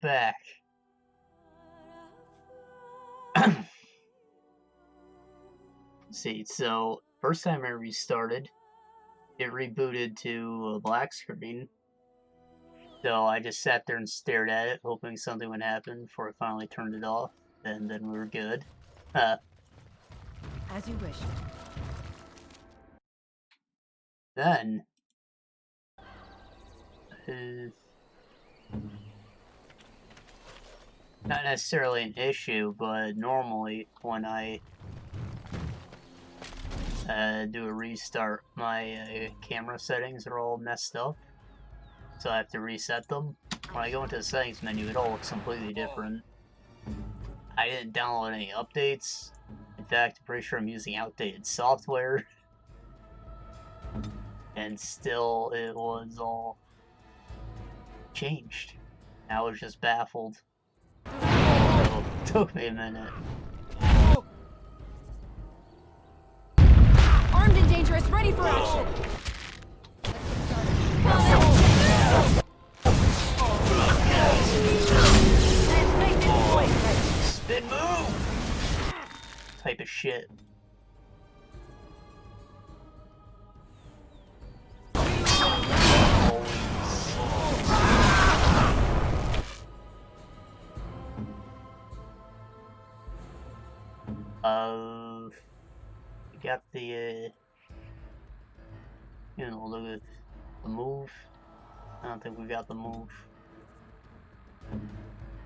back. See, so first time I restarted, it rebooted to a black screen. So I just sat there and stared at it, hoping something would happen before I finally turned it off, and then we were good. As you wish. Then, not necessarily an issue, but normally when I do a restart, my camera settings are all messed up, so I have to reset them. When I go into the settings menu, it all looks completely different. I didn't download any updates. In fact, I'm pretty sure I'm using outdated software. And still, it was all changed. I was just baffled. So, it took me a minute. Armed and dangerous, ready for action! Spin move! Type of shit. We got the, you know, the move. I don't think we got the move.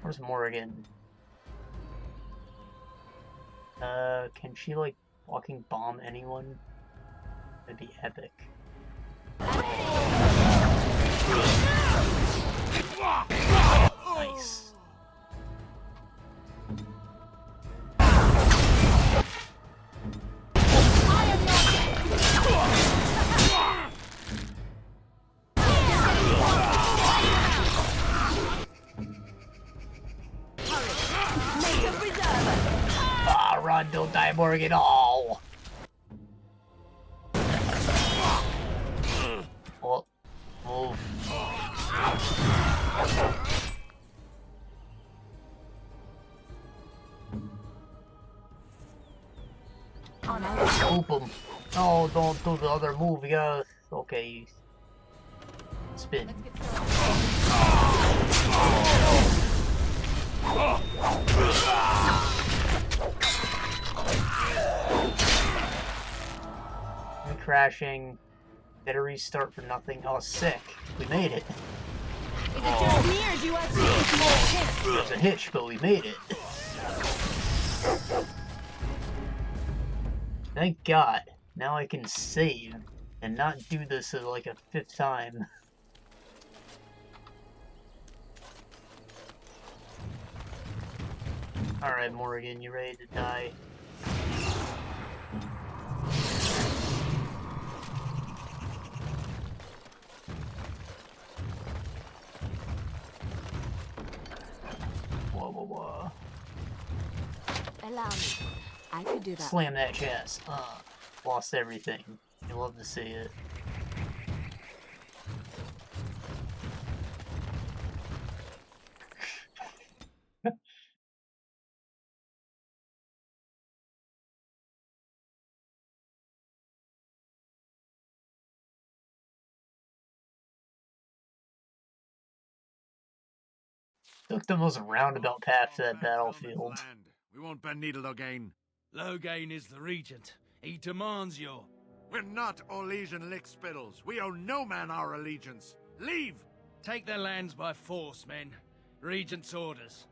Where's Morrigan? Can she, like, walking bomb anyone? That'd be epic. Nice. Run, don't die, Morgan. Oh! Oh, move. Scoop him. No, don't do the other move. You gotta. Okay. Spin. Crashing. Get a restart for nothing. Oh, sick. We made it. Is it just me or do you have There's a hitch, but we made it. Thank God. Now I can save and not do this as like a 5th time. Alright, Morgan, you ready to die? Whoa. Allow me. I could do that. Slam that chest. Lost everything. You love to see it. Took the most roundabout path to that battlefield. We won't bend needle again. Logain is the regent. He demands your... We're not Orlesian lick-spittles. We owe no man our allegiance. Leave! Take their lands by force, men. Regent's orders.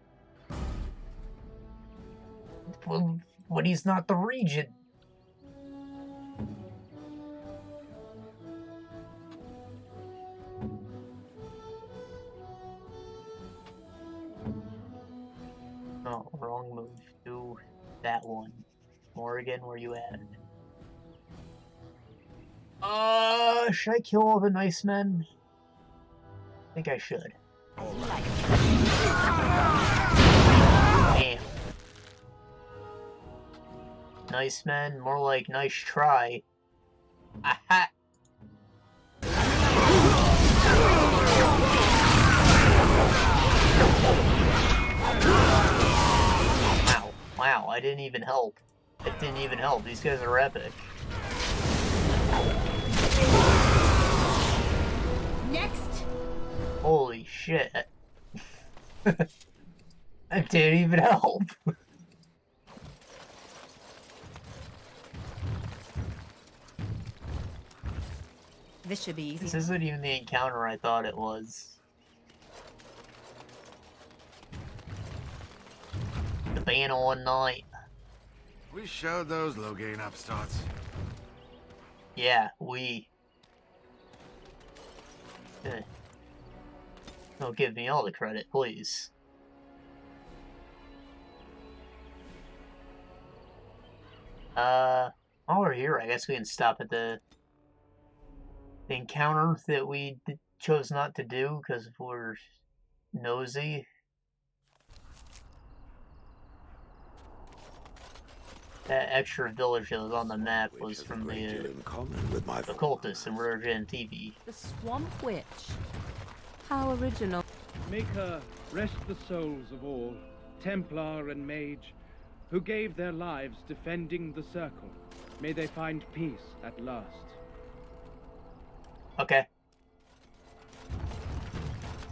Well, when he's not the regent. Oh, wrong move. Do that one. Morrigan, where you at? Should I kill all the nice men? I think I should. Damn. Nice men, more like nice try. Aha! I didn't even help. It didn't even help. These guys are epic. Next. Holy shit. That didn't even help. This should be easy. This isn't even the encounter I thought it was. The ban on night. We showed those low-gain upstarts. Yeah, we. Don't give me all the credit, please. While we're here, I guess we can stop at the encounter that we chose not to do because we're nosy. That extra village that was on the map was from the cultists in Resident TV. The Swamp Witch. How original. Make her rest the souls of all, Templar and Mage, who gave their lives defending the Circle. May they find peace at last. Okay.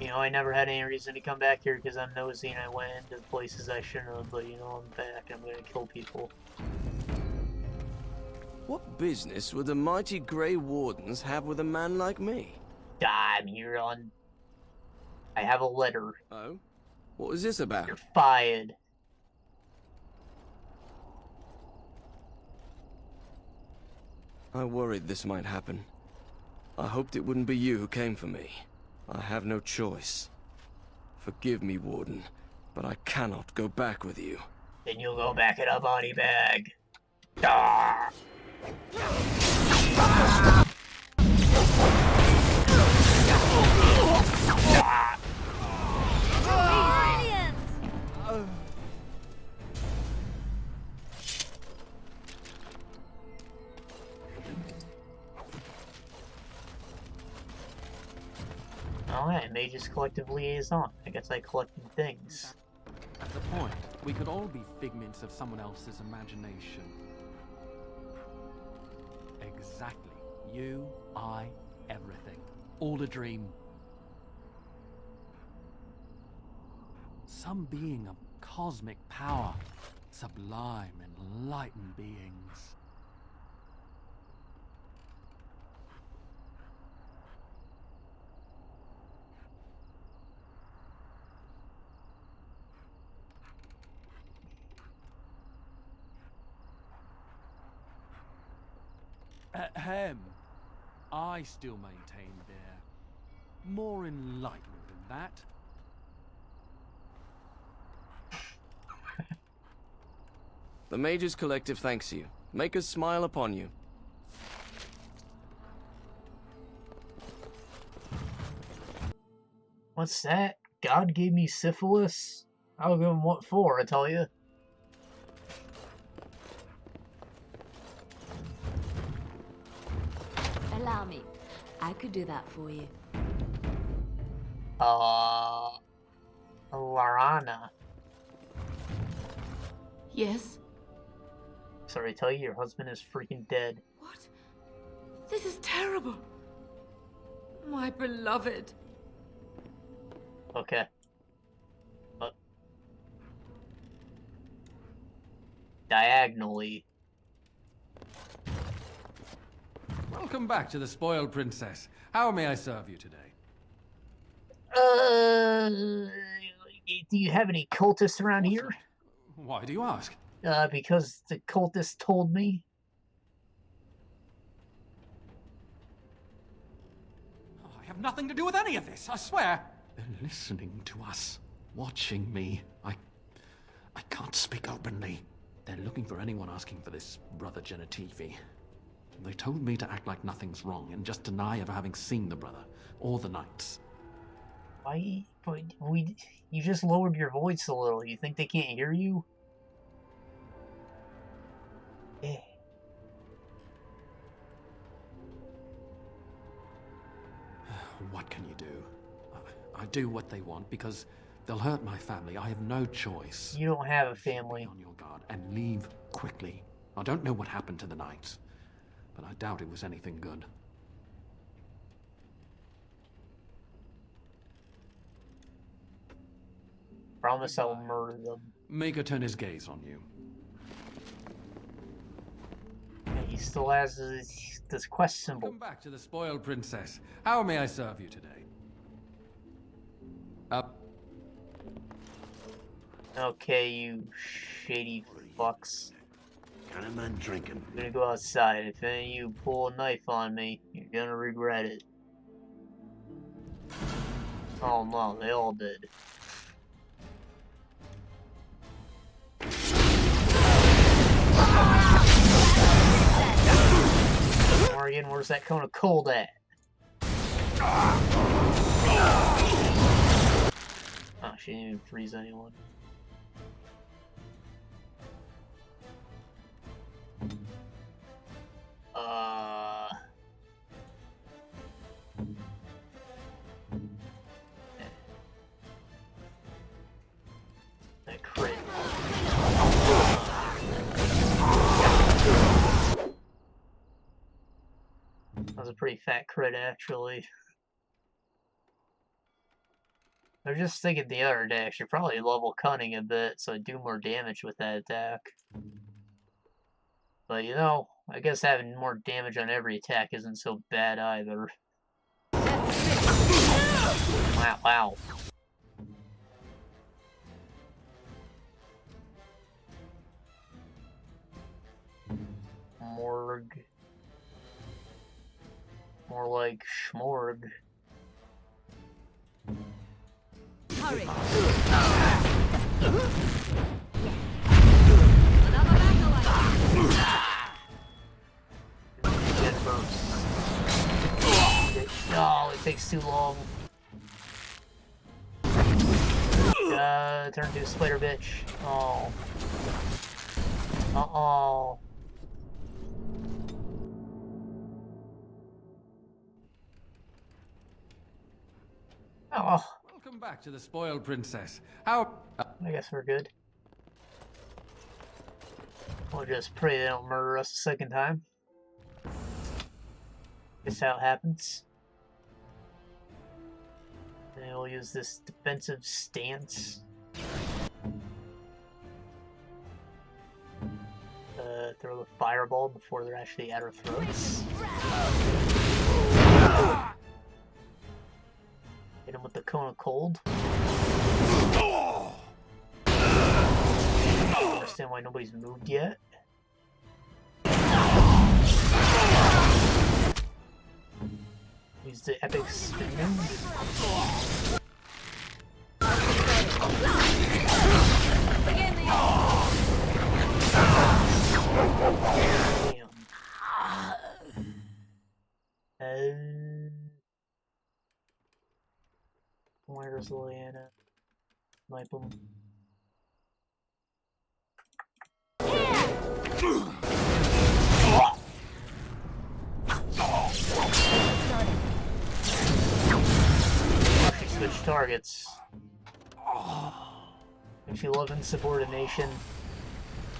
You know, I never had any reason to come back here because I'm nosy and I went into places I shouldn't have, but you know, I'm back and I'm gonna kill people. What business would the mighty Grey Wardens have with a man like me? I'm here on... I have a letter. Oh? What is this about? You're fired. I worried this might happen. I hoped it wouldn't be you who came for me. I have no choice. Forgive me, Warden, but I cannot go back with you. Then you'll go back in a body bag. Ah! Alright, Mage's collective liaison. I guess I collected things. At the point, we could all be figments of someone else's imagination. Exactly. You, I, everything. All a dream. Some being of cosmic power, sublime, enlightened beings. Ahem. I still maintain they're more enlightened than that. The Mages Collective thanks you. Make us smile upon you. What's that? God gave me syphilis? I'll give him what for, I tell you. Allow me. I could do that for you. Larana. Yes? Sorry, I tell you, your husband is freaking dead. What? This is terrible. My beloved. Okay. But... diagonally. Welcome back to the Spoiled Princess. How may I serve you today? Do you have any cultists around here? Why do you ask? Because the cultist told me. I have nothing to do with any of this, I swear. They're listening to us, watching me. I can't speak openly. They're looking for anyone asking for this brother Genitivi. They told me to act like nothing's wrong and just deny ever having seen the brother or the knights. Why? But you just lowered your voice a little. You think they can't hear you? Eh. What can you do? I do what they want because They'll hurt my family. I have no choice. You don't have a Be family. on your guard and leave quickly. I don't know what happened to the knights, but I doubt it was anything good. Promise I'll murder them. Make her turn his gaze on you. And he still has this quest symbol. Come back to the spoiled princess. How may I serve you today? Okay, you shady fucks. Kind of man drinking. I'm gonna go outside. If any of you pull a knife on me, you're gonna regret it. Oh no, they all did. Morgan, where's that cone of cold at? Oh, she didn't even freeze anyone. That crit. That was a pretty fat crit, actually. I was just thinking the other day, I should probably level cunning a bit so I do more damage with that attack. But you know, I guess having more damage on every attack isn't so bad either. Wow, wow. Morg. More like schmorg. Hurry. Get burst. Oh, it takes too long. Turn to a spider bitch. Oh. Uh-oh. Oh. Welcome back to the spoiled princess. How... I guess we're good. We'll just pray they don't murder us a second time. Guess how it happens. And we'll use this defensive stance. Throw the fireball before they're actually at our throats. Hit him with the cone of cold. I don't understand why nobody's moved yet. Use the epic spin move. Damn. Where's Liliana? Snipe him. She switched targets. And she loves insubordination.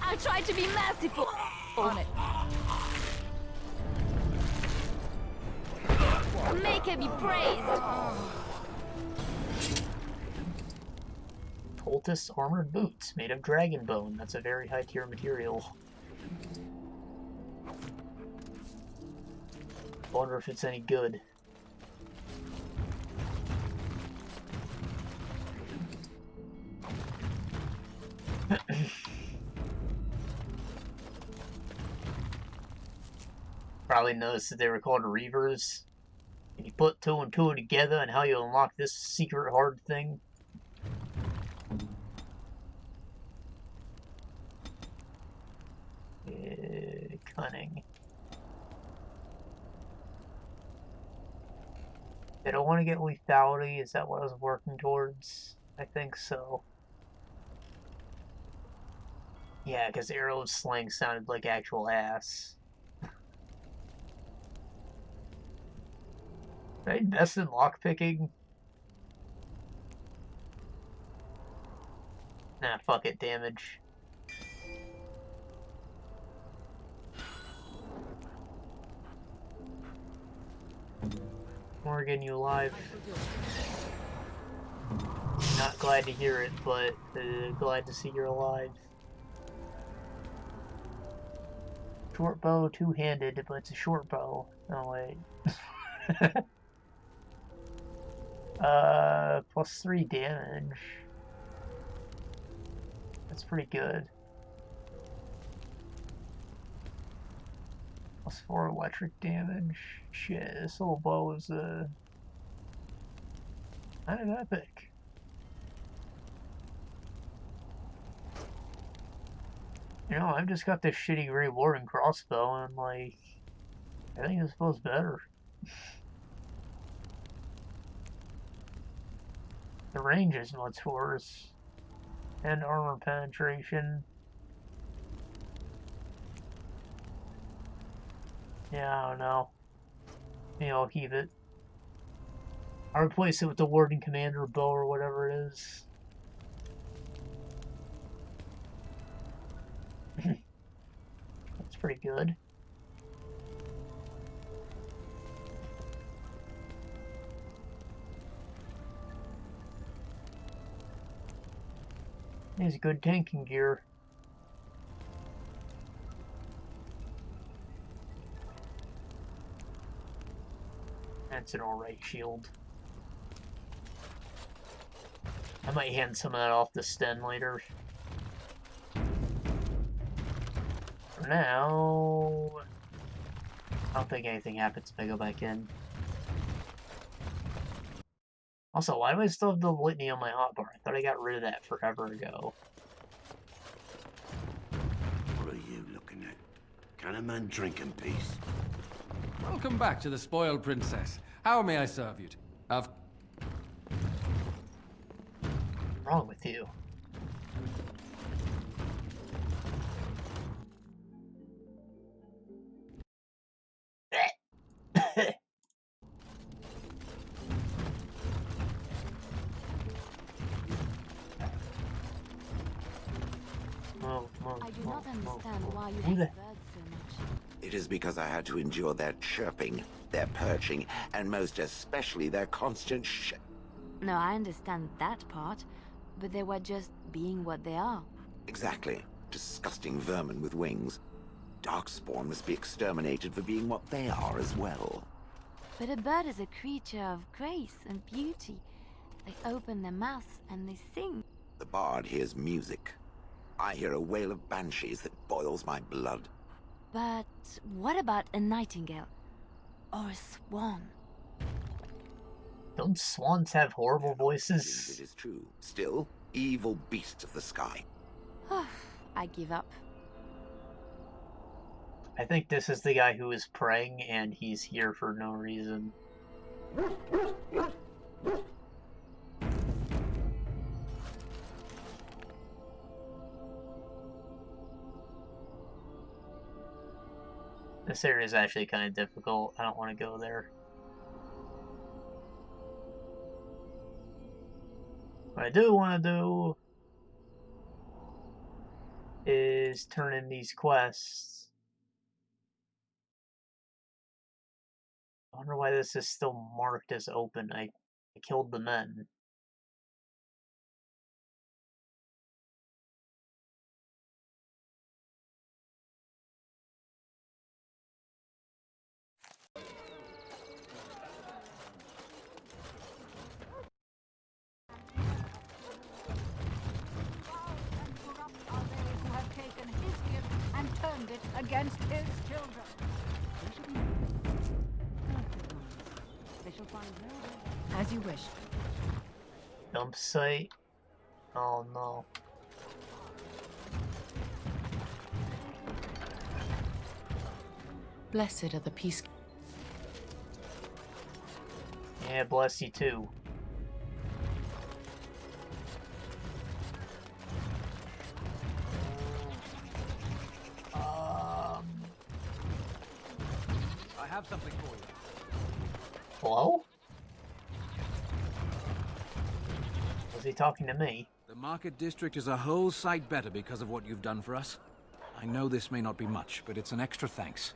I'll try to be merciful. On it. Make her be praised. Poultice armored boots made of dragon bone. That's a very high tier material. Wonder if it's any good. Probably noticed that they were called Reavers. Can you put two and two together and how you unlock this secret hard thing? Cunning. Did I want to get lethality? Is that what I was working towards? I think so. Yeah, because arrow sling sounded like actual ass. Did I invest in lockpicking? Nah, fuck it, damage. Morgan, you alive? Not glad to hear it, but glad to see you're alive. Short bow, two-handed, but it's a short bow. Oh, wait. +3 damage. That's pretty good. +4 electric damage. Shit, this little bow is, kind of epic. You know, I've just got this shitty gray Warden crossbow, and, like, I think this bow's better. The range is much worse. And armor penetration. Yeah, I don't know. Maybe I'll keep it. I'll replace it with the Warden Commander bow or whatever it is. That's pretty good. It's good tanking gear. That's an alright shield. I might hand some of that off to Sten later. For now, I don't think anything happens if I go back in. Also, why do I still have the litany on my hotbar? I thought I got rid of that forever ago. What are you looking at? Can a man drink in peace? Welcome back to the Spoiled Princess. How may I serve you? What's wrong with you? I do not understand why you hate birds so much. It is because I had to endure their chirping, their perching, and most especially their constant No, I understand that part, but they were just being what they are. Exactly. Disgusting vermin with wings. Darkspawn must be exterminated for being what they are as well. But a bird is a creature of grace and beauty. They open their mouths and they sing. The bard hears music. I hear a wail of banshees that boils my blood. But what about a nightingale? Or a swan? Don't swans have horrible voices? It is true. Still, evil beasts of the sky. I give up. I think this is the guy who is praying and he's here for no reason. This area is actually kind of difficult. I don't want to go there. What I do want to do is turn in these quests. I wonder why this is still marked as open. I killed the men. It against his children. They shall find no way. As you wish. Dump site. Oh no. Blessed are the peace. Yeah, bless you too. I have something for you. Hello? Was he talking to me? The Market District is a whole sight better because of what you've done for us. I know this may not be much, but it's an extra thanks.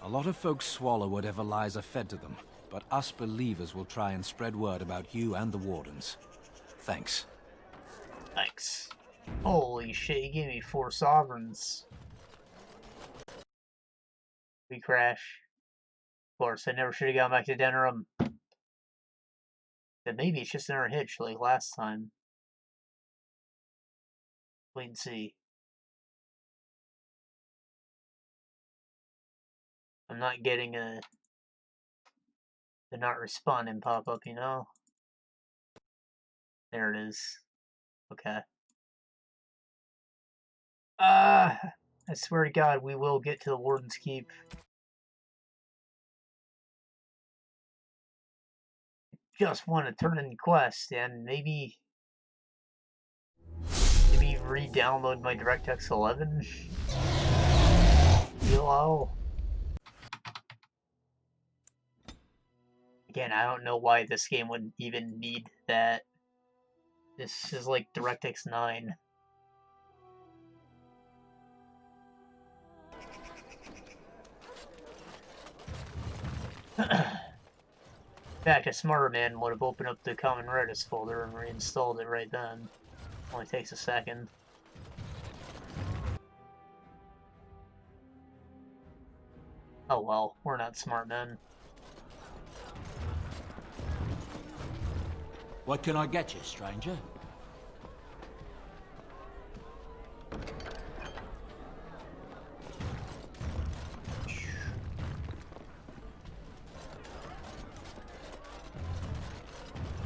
A lot of folks swallow whatever lies are fed to them, but us believers will try and spread word about you and the Wardens. Thanks. Thanks. Holy shit, he gave me 4 sovereigns. We crash. Of course, I never should have gone back to Denerim. But maybe it's just another hitch like last time. Wait and see. I'm not getting the not responding pop up, you know? There it is. Okay. I swear to God, we will get to the Warden's Keep. Just want to turn in the quest and maybe re-download my DirectX 11. Hello. Again, I don't know why this game would even need that. This is like DirectX 9. In fact, a smarter man would have opened up the Common Redis folder and reinstalled it right then. Only takes a second. Oh well, we're not smart men. What can I get you, stranger?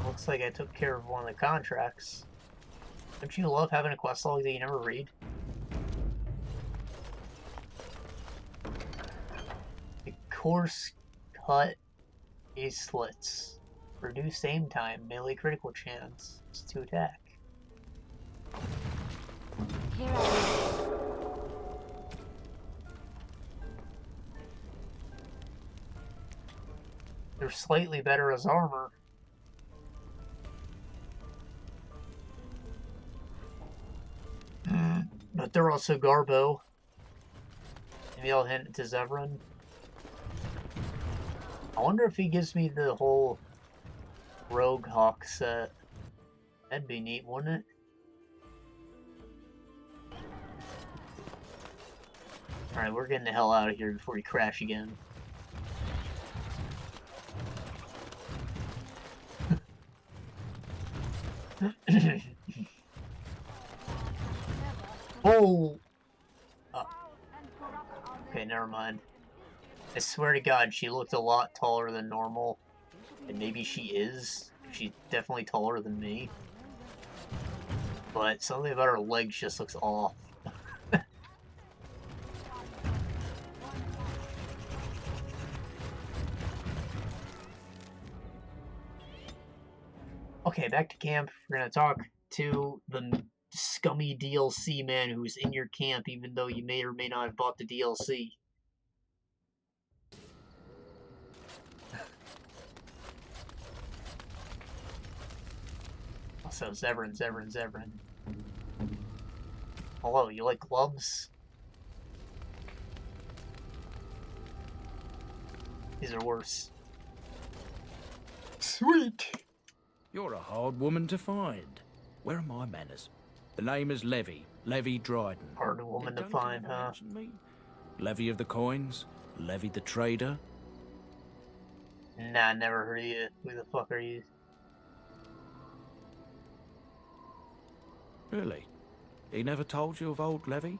Looks like I took care of one of the contracts. Don't you love having a quest log that you never read? The coarse cut slits. Reduced aim time, melee critical chance to attack. Here I am. They're slightly better as armor. But they're also Garbo. Maybe I'll hint it to Zevran. I wonder if he gives me the whole Rogue Hawk set. That'd be neat, wouldn't it? Alright, we're getting the hell out of here before we crash again. Oh! Okay, never mind. I swear to God, she looked a lot taller than normal. And maybe she is. She's definitely taller than me. But something about her legs just looks off. Okay, back to camp. We're gonna talk to the scummy DLC man who's in your camp, even though you may or may not have bought the DLC. Also, Zevran. Hello, you like gloves? These are worse. Sweet! You're a hard woman to find. Where are my manners? The name is Levy Dryden. Hard woman to find, huh? Levy of the Coins? Levy the Trader? Nah, never heard of you. Who the fuck are you? Really? He never told you of old Levy?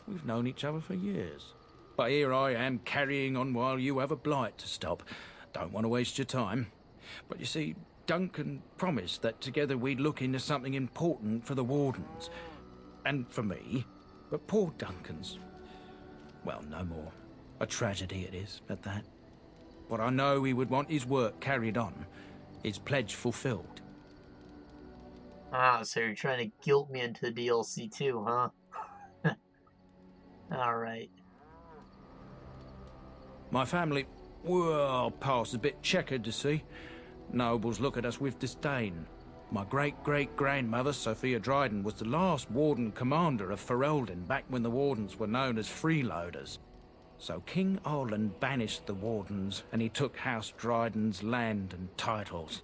We've known each other for years. But here I am carrying on while you have a blight to stop. Don't want to waste your time. But you see, Duncan promised that together we'd look into something important for the Wardens. And for me. But poor Duncan's... well, no more. A tragedy it is, at that. But I know he would want his work carried on. His pledge fulfilled. Ah, so you're trying to guilt me into the DLC too, huh? Alright. My family, well, past a bit checkered to see. Nobles look at us with disdain. My great-great-grandmother, Sophia Dryden, was the last Warden commander of Ferelden back when the Wardens were known as freeloaders. So King Orland banished the Wardens, and he took House Dryden's land and titles.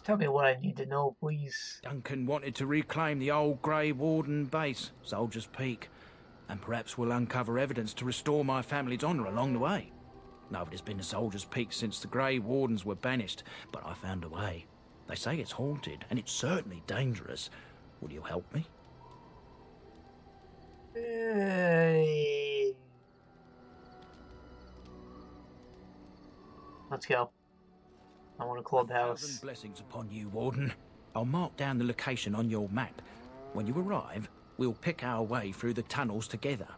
Tell me what I need to know, please. Duncan wanted to reclaim the old Grey Warden base, Soldier's Peak, and perhaps we'll uncover evidence to restore my family's honour along the way. Nobody's been to Soldier's Peak since the Grey Wardens were banished, but I found a way. They say it's haunted, and it's certainly dangerous. Will you help me? Let's go. I want a clubhouse. 1,000 blessings upon you, Warden. I'll mark down the location on your map. When you arrive, we'll pick our way through the tunnels together.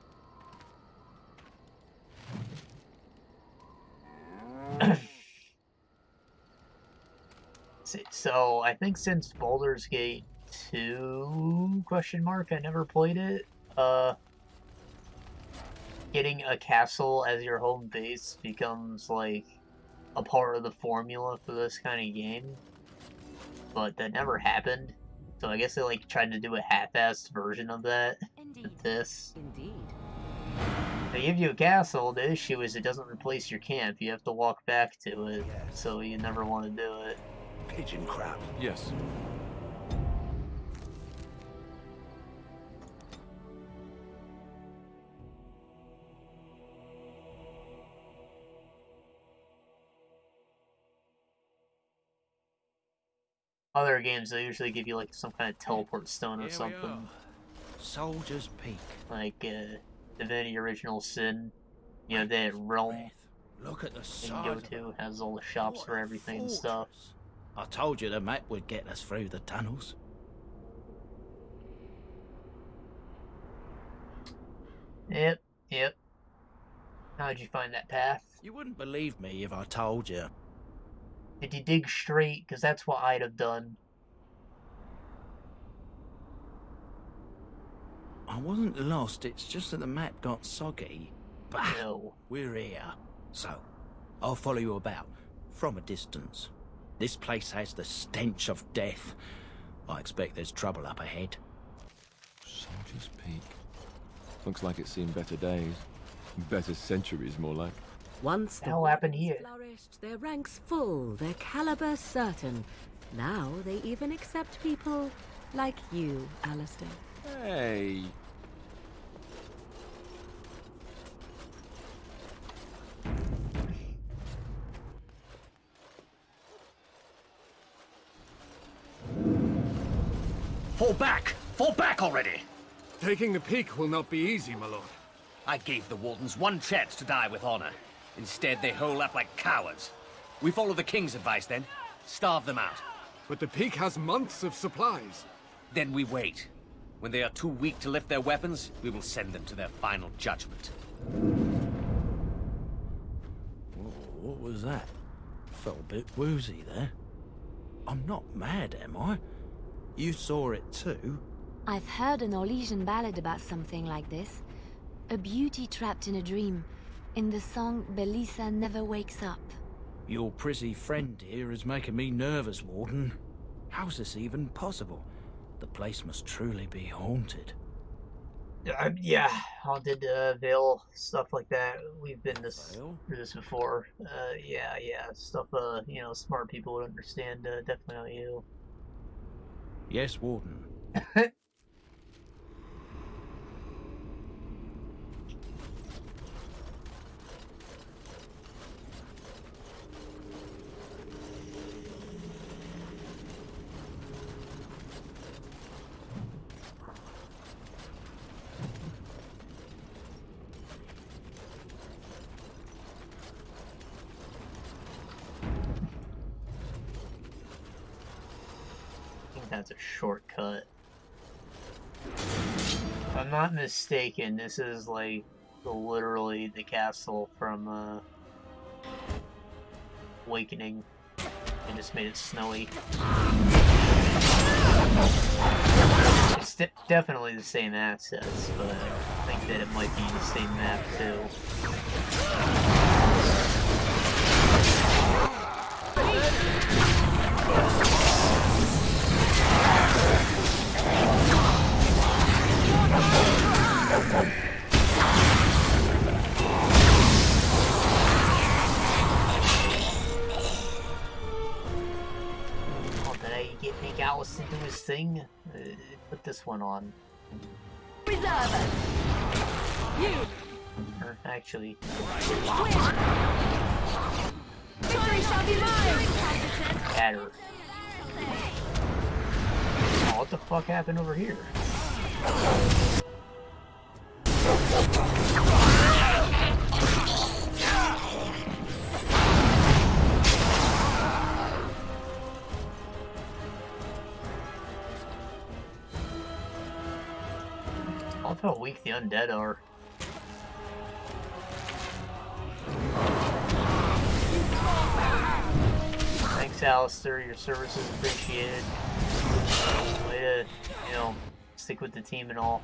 So, I think since Baldur's Gate 2, I never played it. Getting a castle as your home base becomes, like, a part of the formula for this kind of game. But that never happened. So I guess they, like, tried to do a half-assed version of that. Indeed. With this. Indeed. They give you a castle, the issue is it doesn't replace your camp. You have to walk back to it, so you never want to do it. Pigeon crab. Yes. Other games, they usually give you, like, some kind of teleport stone or something. Soldier's Peak. Like, Divinity Original Sin. You know, that realm Look at the you can go to has all the shops for everything and stuff. I told you the map would get us through the tunnels. Yep. How'd you find that path? You wouldn't believe me if I told you. Did you dig straight? Because that's what I'd have done. I wasn't lost, it's just that the map got soggy. Bah, No. we're here. So, I'll follow you about, from a distance. This place has the stench of death. I expect there's trouble up ahead. Soldier's Peak. Looks like it's seen better days. Better centuries, more like. Once the hell happened Wardens here? flourished, their ranks full, their caliber certain. Now they even accept people like you, Alistair. Hey. Fall back! Fall back already! Taking the peak will not be easy, my lord. I gave the Wardens one chance to die with honor. Instead, they hole up like cowards. We follow the King's advice, then. Starve them out. But the peak has months of supplies. Then we wait. When they are too weak to lift their weapons, we will send them to their final judgment. Whoa, what was that? Felt a bit woozy there. I'm not mad, am I? You saw it too? I've heard an Orlesian ballad about something like this. A beauty trapped in a dream. In the song, Belisa never wakes up. Your prissy friend here is making me nervous, Warden. How's this even possible? The place must truly be haunted. Yeah, haunted Vale, stuff like that. We've been through this before. Yeah, stuff. You know, smart people would understand. Definitely not you. Yes, Warden. That's a shortcut. If I'm not mistaken, this is like literally the castle from Awakening. They just made it snowy. It's definitely the same assets, but I think that it might be the same map too. make Alice to do his thing. Put this one on. Reserve us. You. Or actually. Victory shall be mine. Batter. Oh, what the fuck happened over here? I love how weak the undead are. Thanks, Alistair. Your service is appreciated. Way to, you know, stick with the team and all.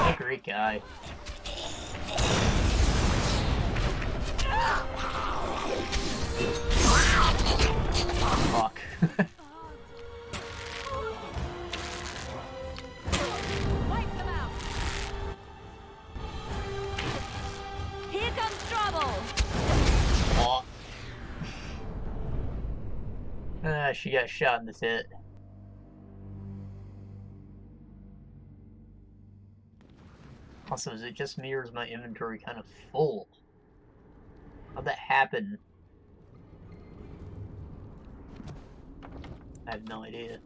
What a great guy. Fuck. Here comes trouble. Oh. She got shot in the tit. Also, is it just me or is my inventory kind of full? How'd that happen? I have no idea.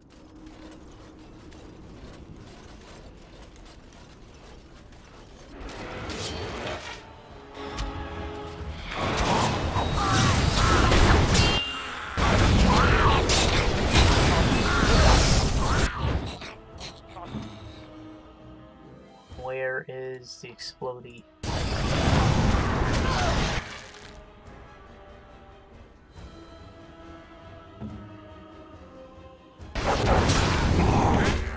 Where is the explodey?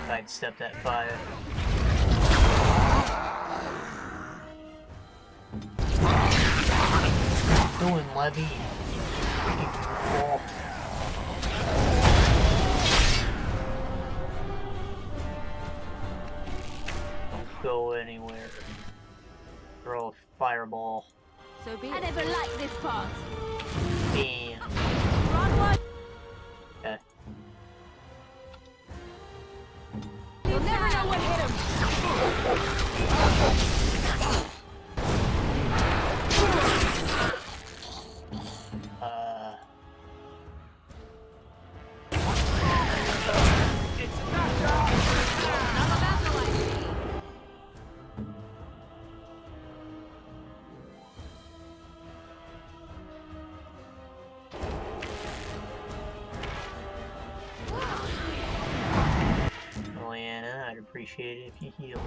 Sidestep that fire. Doing Levy. Don't go anywhere. Throw a fireball. So be it. I never liked this part. Bam. Run one. Okay. You'll never know what hit him. I'd appreciate it if you heal.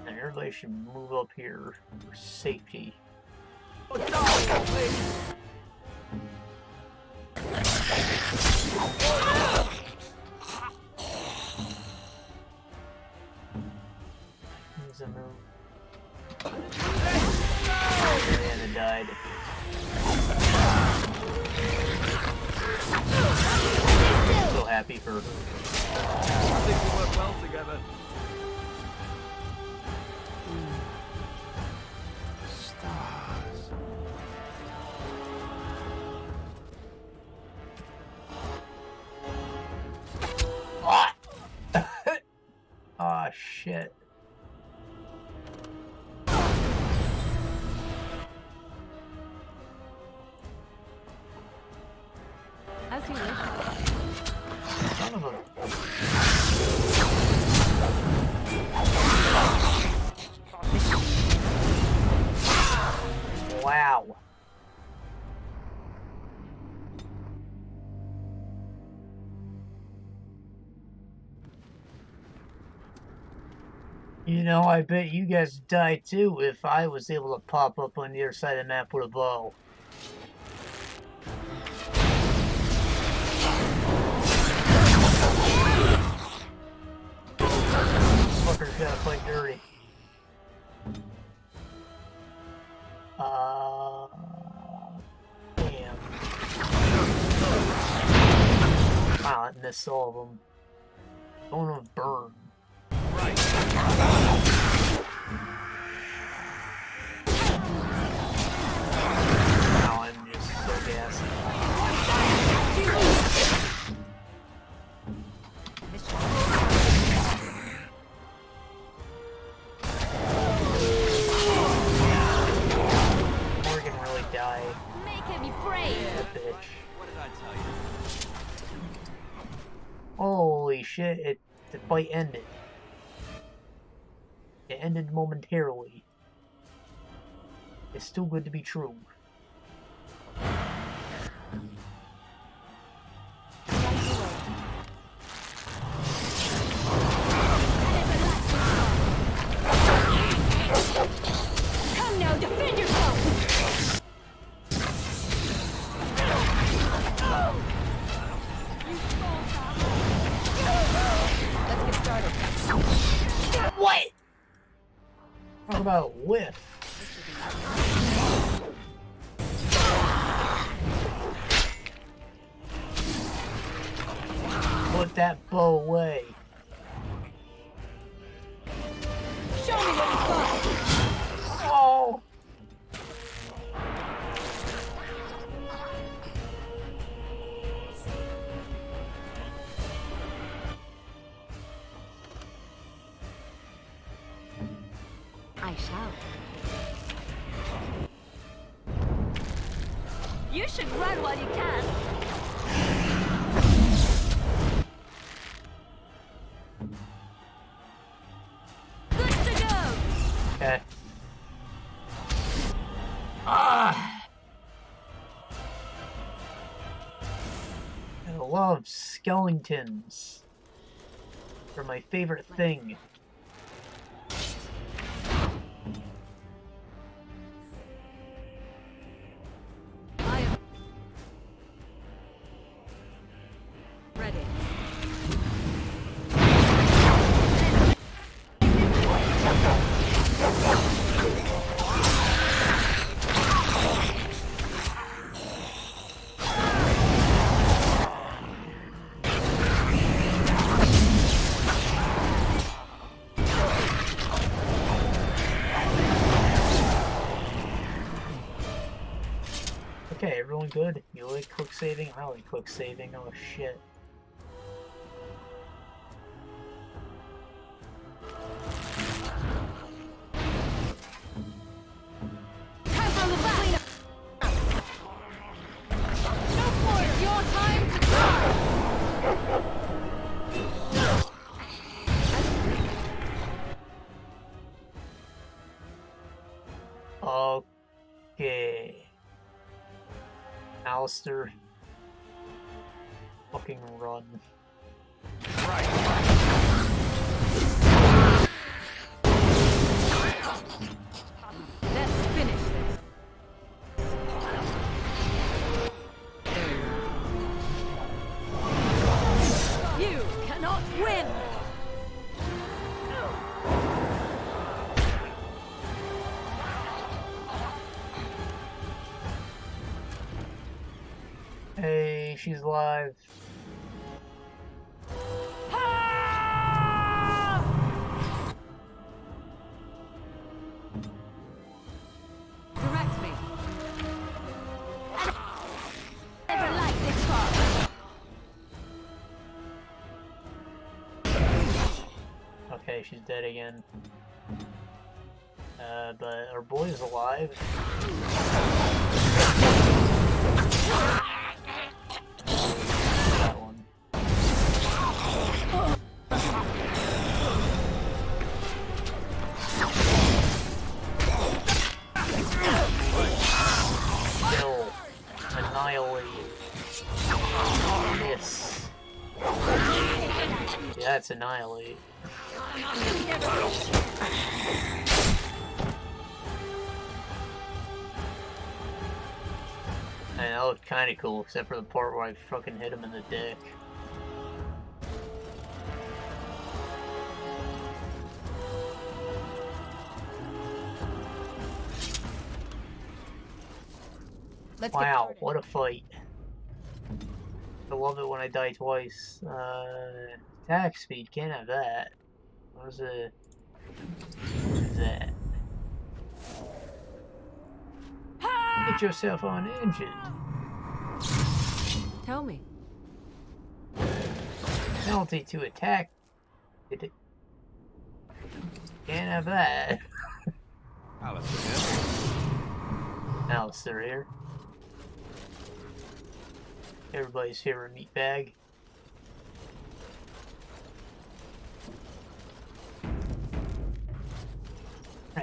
And everybody should move up here for safety. There's a move. Mariana died. So happy for her. I think we work well together. Stars. Ah! Oh shit. As you wish. Son of a... Wow. You know, I bet you guys would die too if I was able to pop up on the other side of the map with a bow. Fuckers gotta fight dirty. Damn. Wow, I missed all of them. Going with burn. shit, the fight ended. It ended momentarily. It's too good to be true. Come now, defend yourself! Let's get started. What? Talk about whiff. Put that bow away. Show me what you got! Oh! I shall. You should run while you can. Good to go! Okay. Ah! I love skeletons. They're my favorite thing. I am ready. Okay, everyone good? You like quick saving? I like quick saving. Oh shit. Time for the battle! No more! It's your time to die! Okay. Alistair. Fucking run. Let's finish this. You cannot win! Hey, she's alive. Direct me. Never liked this part. Okay, she's dead again. But our boy is alive. That one. Kill. Annihilate. Miss. Yeah, it's annihilate. And that looked kinda cool, except for the part where I fucking hit him in the dick. Let's Wow, what a fight. I love it when I die twice. Attack speed, can't have that. What is that? Get yourself uninjured. Tell me. Penalty to attack. Can't have that. Alistair here. Everybody's favorite meatbag.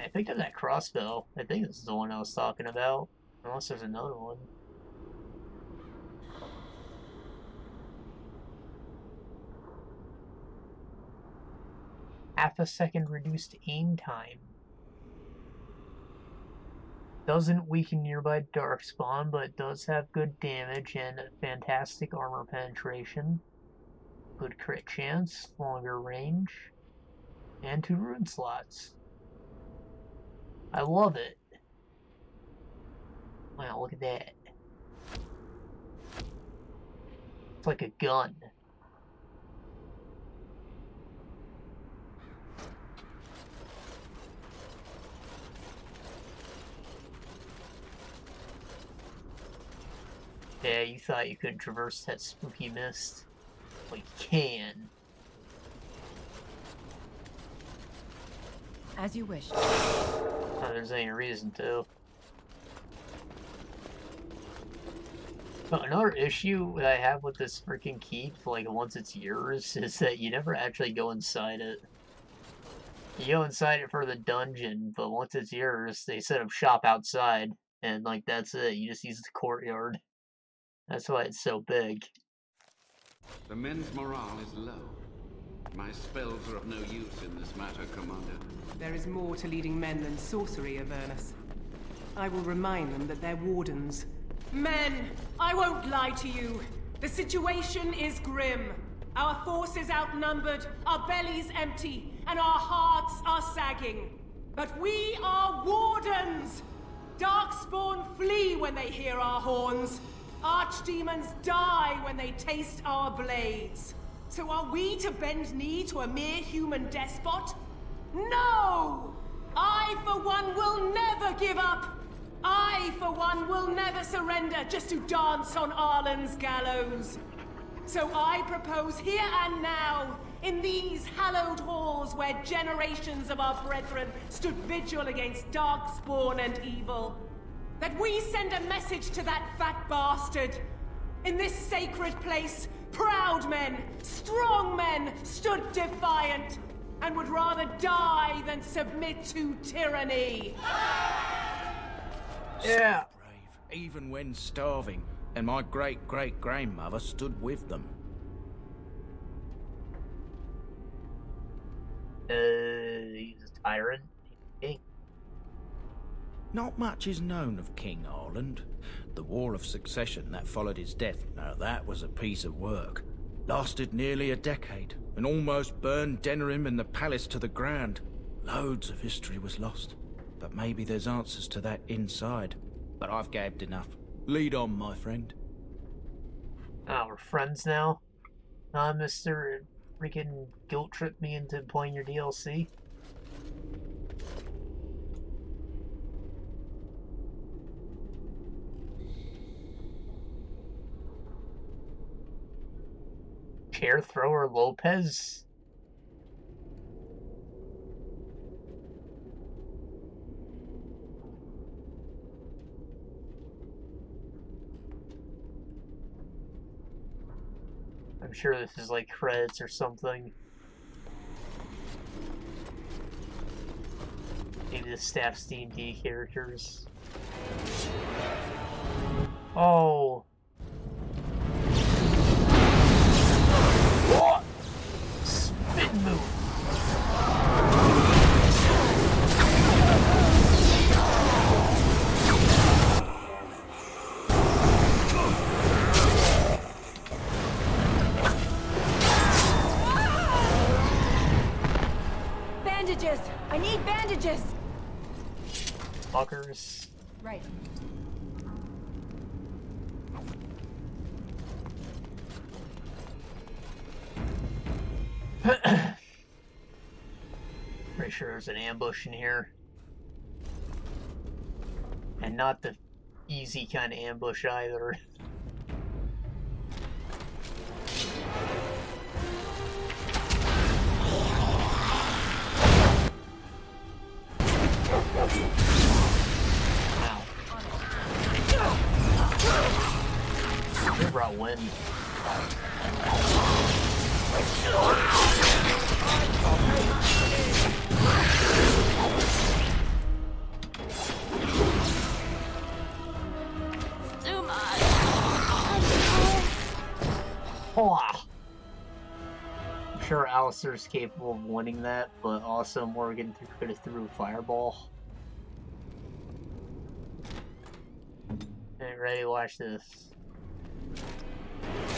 I picked up that crossbow. I think this is the one I was talking about. Unless there's another one. Half a second reduced aim time. Doesn't weaken nearby darkspawn, but does have good damage and fantastic armor penetration. Good crit chance, longer range, and 2 rune slots. I love it. Wow, look at that. It's like a gun. Yeah, you thought you couldn't traverse that spooky mist. Well, you can. As you wish. Not there's any reason to. Oh, another issue that I have with this freaking keep, like once it's yours, is that you never actually go inside it. You go inside it for the dungeon, but once it's yours, they set up shop outside, and like that's it. You just use the courtyard. That's why it's so big. The men's morale is low. My spells are of no use in this matter, Commander. There is more to leading men than sorcery, Avernus. I will remind them that they're wardens. Men, I won't lie to you. The situation is grim. Our forces outnumbered, our bellies empty, and our hearts are sagging. But we are wardens! Darkspawn flee when they hear our horns. Archdemons die when they taste our blades. So are we to bend knee to a mere human despot? No! I, for one, will never give up! I, for one, will never surrender just to dance on Arlen's gallows. So I propose here and now, in these hallowed halls where generations of our brethren stood vigil against darkspawn and evil, that we send a message to that fat bastard. In this sacred place, proud men, strong men stood defiant, and would rather die than submit to tyranny. Yeah. So brave, even when starving, and my great-great-grandmother stood with them. He's a tyrant. Not much is known of King Arland. The War of Succession that followed his death, now that was a piece of work. Lasted nearly a decade, and almost burned Denerim and the palace to the ground. Loads of history was lost, but maybe there's answers to that inside. But I've gabbed enough. Lead on, my friend. Oh, we're friends now? Mr. Freaking guilt tripped me into playing your DLC? Chair thrower Lopez? I'm sure this is like credits or something. Maybe the staff's D&D characters. Oh. What? Spin move. Bandages! I need bandages! Fuckers. Right. Pretty sure there's an ambush in here. And not the easy kind of ambush either. They brought wind. sure Alistair's capable of winning that, but also Morgan could have threw Fireball. Alright, ready? Watch this.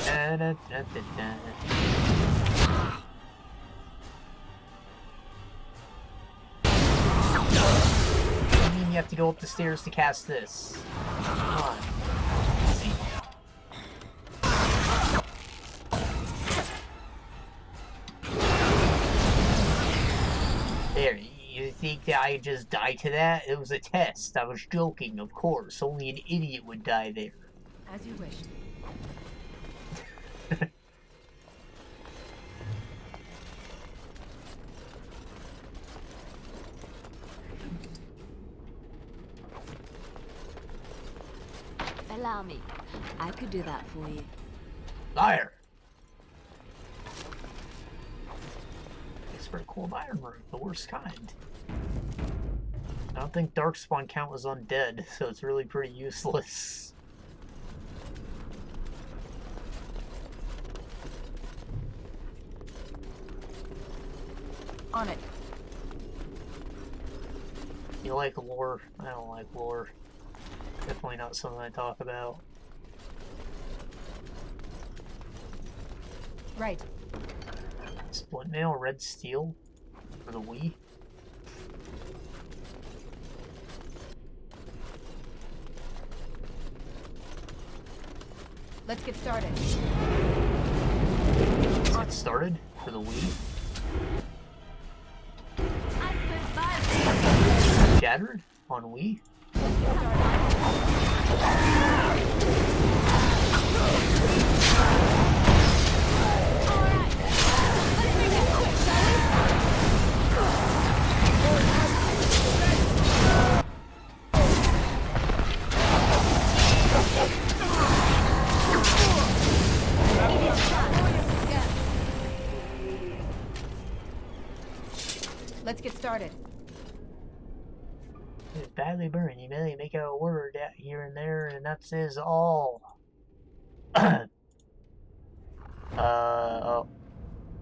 Da, da, da, da, da. I mean, you have to go up the stairs to cast this. Come on. See. There, you think that I just died to that? It was a test. I was joking, of course. Only an idiot would die there. As you wish. Allow me. I could do that for you. Liar! Expert cold iron room, the worst kind. I don't think Darkspawn count was undead, so it's really pretty useless. On it. You like lore? I don't like lore. Definitely not something I talk about. Right. Split mail, red steel for the Wii. Let's get started. Let's get started for the Wii. Shattered on Wii. Let's get started. It's badly burned. You may make out a word out here and there, and that says all. Oh.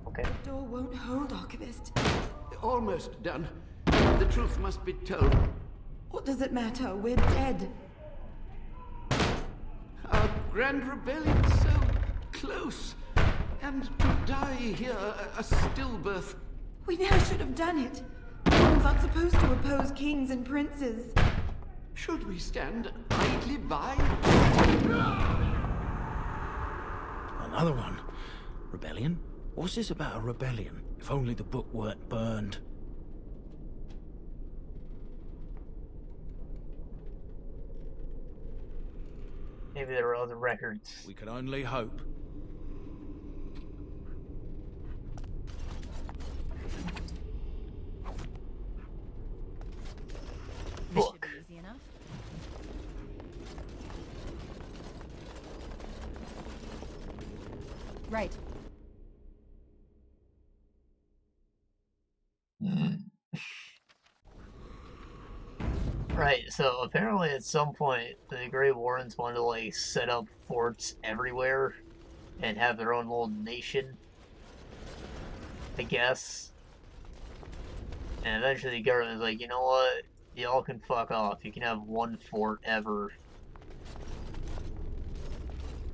Okay. The door won't hold, Archivist. Almost done. The truth must be told. What does it matter? We're dead. Our grand rebellion so close. And to die here, a stillbirth. We never should have done it. Kings aren't supposed to oppose kings and princes. Should we stand idly by? Another one. Rebellion? What's this about a rebellion? If only the book weren't burned. Maybe there are other records. We can only hope. Book. Easy enough. Right. Right, so apparently at some point the Grey Wardens wanted to like set up forts everywhere and have their own little nation, I guess. And eventually the government was like, you know what? Y'all can fuck off. You can have one fort ever.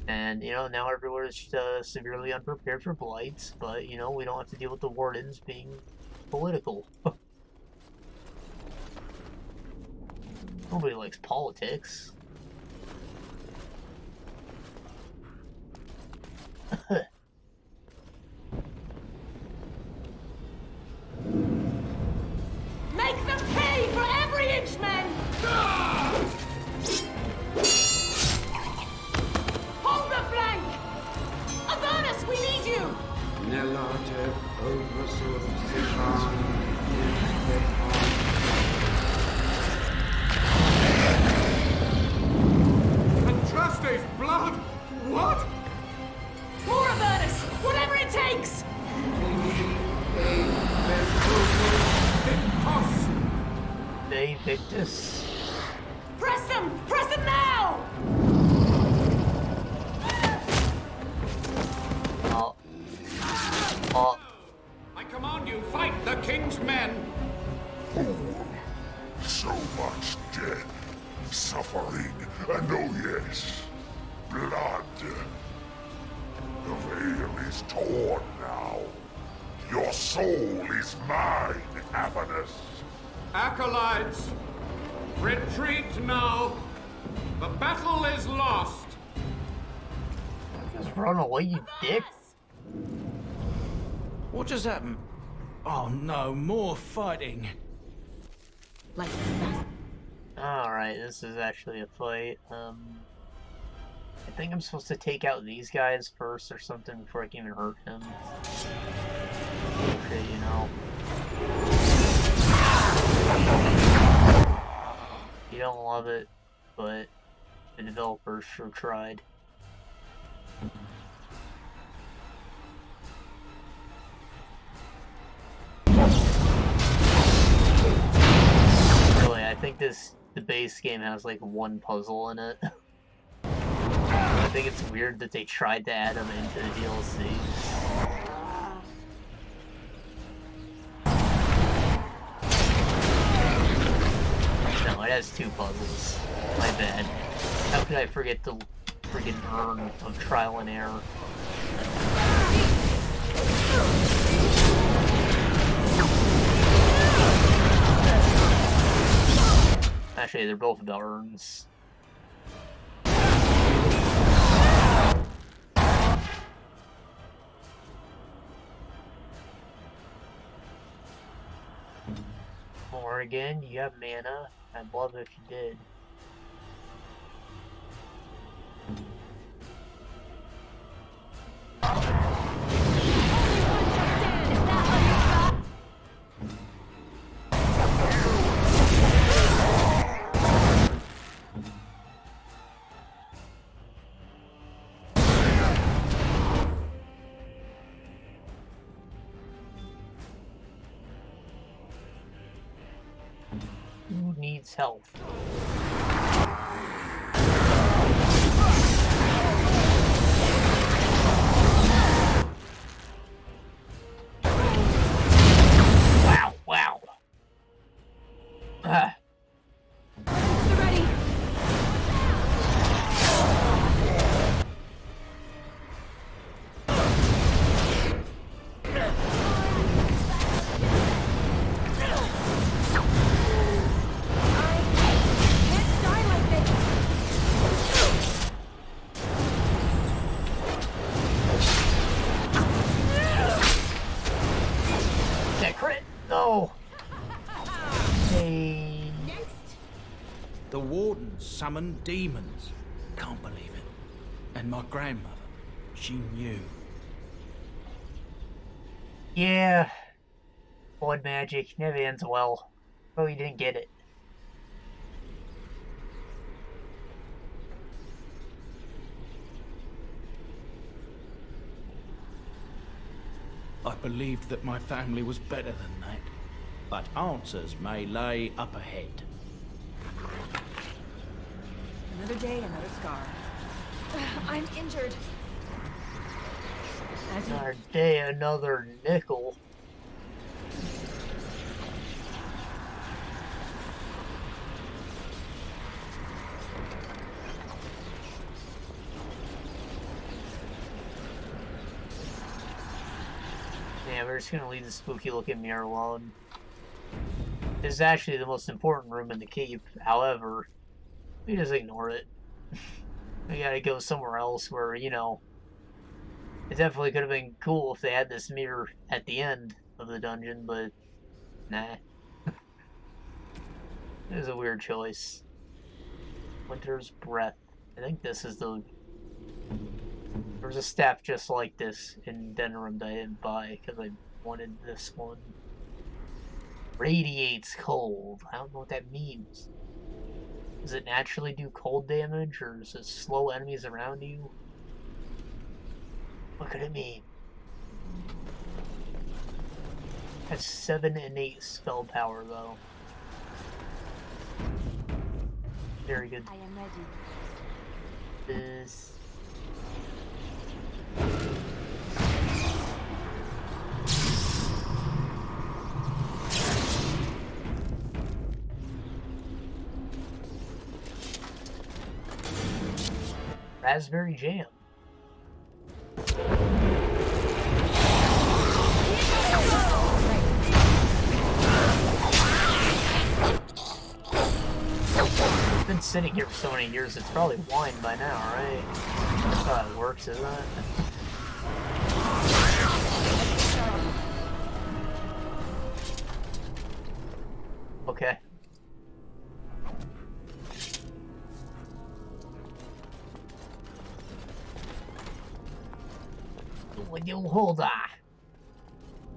And, you know, now everywhere is severely unprepared for blights, but, you know, we don't have to deal with the Wardens being political. Nobody likes politics. Make them pay for every inch, men! Hold the flank! Avernus, we need you! Nelate oversur Andraste's blood! What? More Avernus! Whatever it takes! They Victus. Press them! Press them now! Oh. command you, fight the king's men! Fool! So much death, suffering, and oh yes, blood. The veil is torn now. Your soul is mine, Avenus. Acolytes, retreat now. The battle is lost. Just run away, you dick. What just happened? Oh no, more fighting. Alright, this is actually a fight. I think I'm supposed to take out these guys first or something before I can even hurt him. Okay, you know. You don't love it, but the developers sure tried. Really, I think the base game has like one puzzle in it. I think it's weird that they tried to add them into the DLC. No, it has 2 puzzles. My bad. How could I forget the friggin' urn of trial and error? Actually, they're both about urns. Morgan, you have mana. I'd love it if you did. Who needs help? Wow, wow. Ah. Ready. That crit? No. Hey. The Warden summoned demons. Can't believe it. And my grandmother, she knew. Yeah. Blood magic never ends well. Oh, you didn't get it. I believed that my family was better than that. But answers may lay up ahead. Another day, another scar. I'm injured. Another day, another nickel. Yeah, we're just gonna leave the spooky looking mirror alone. This is actually the most important room in the keep, however, we just ignore it. We gotta go somewhere else where, you know, it definitely could have been cool if they had this mirror at the end of the dungeon, but nah. It was a weird choice. Winter's Breath. I think this is the... There's a staff just like this in Denerim that I didn't buy because I wanted this one. Radiates cold. I don't know what that means. Does it naturally do cold damage, or does it slow enemies around you? What could it mean? Has 7 innate spell power, though. Very good. I am ready. This... Raspberry jam. It's been sitting here for so many years, it's probably wine by now, right? That's how it works, isn't it? Okay. When you hold on.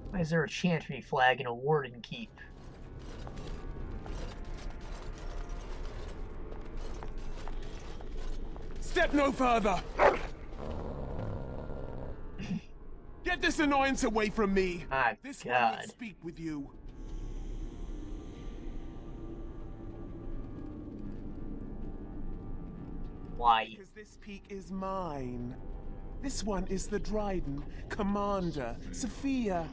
Why is there a chantry flag in a Warden keep? Step no further! Get this annoyance away from me! This one will speak with you. Why? Because this peak is mine. This one is the Dryden, Commander, Sophia.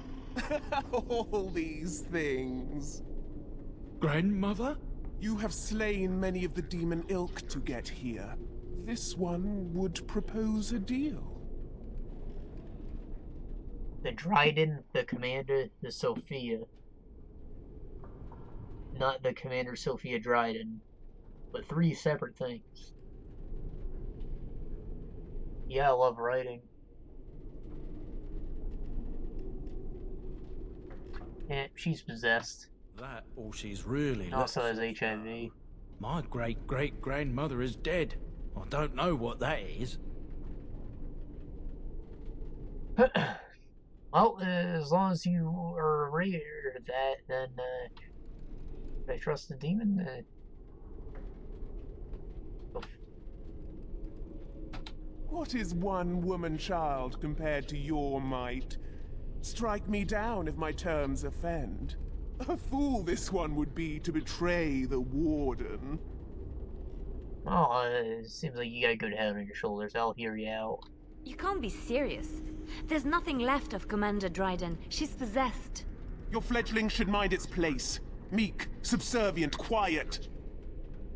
All these things. Grandmother? You have slain many of the demon ilk to get here. This one would propose a deal. The Dryden, the Commander, the Sophia. Not the Commander Sophia Dryden, but 3 separate things. Yeah, I love writing. Yeah, she's possessed. That all she's really also has HIV. My great-great-grandmother is dead. I don't know what that is. Well, as long as you are aware of that, then I trust the demon. What is one woman child compared to your might? Strike me down if my terms offend. A fool this one would be to betray the Warden. Oh, it seems like you got a good head on your shoulders. I'll hear you out. You can't be serious. There's nothing left of Commander Dryden. She's possessed. Your fledgling should mind its place. Meek, subservient, quiet.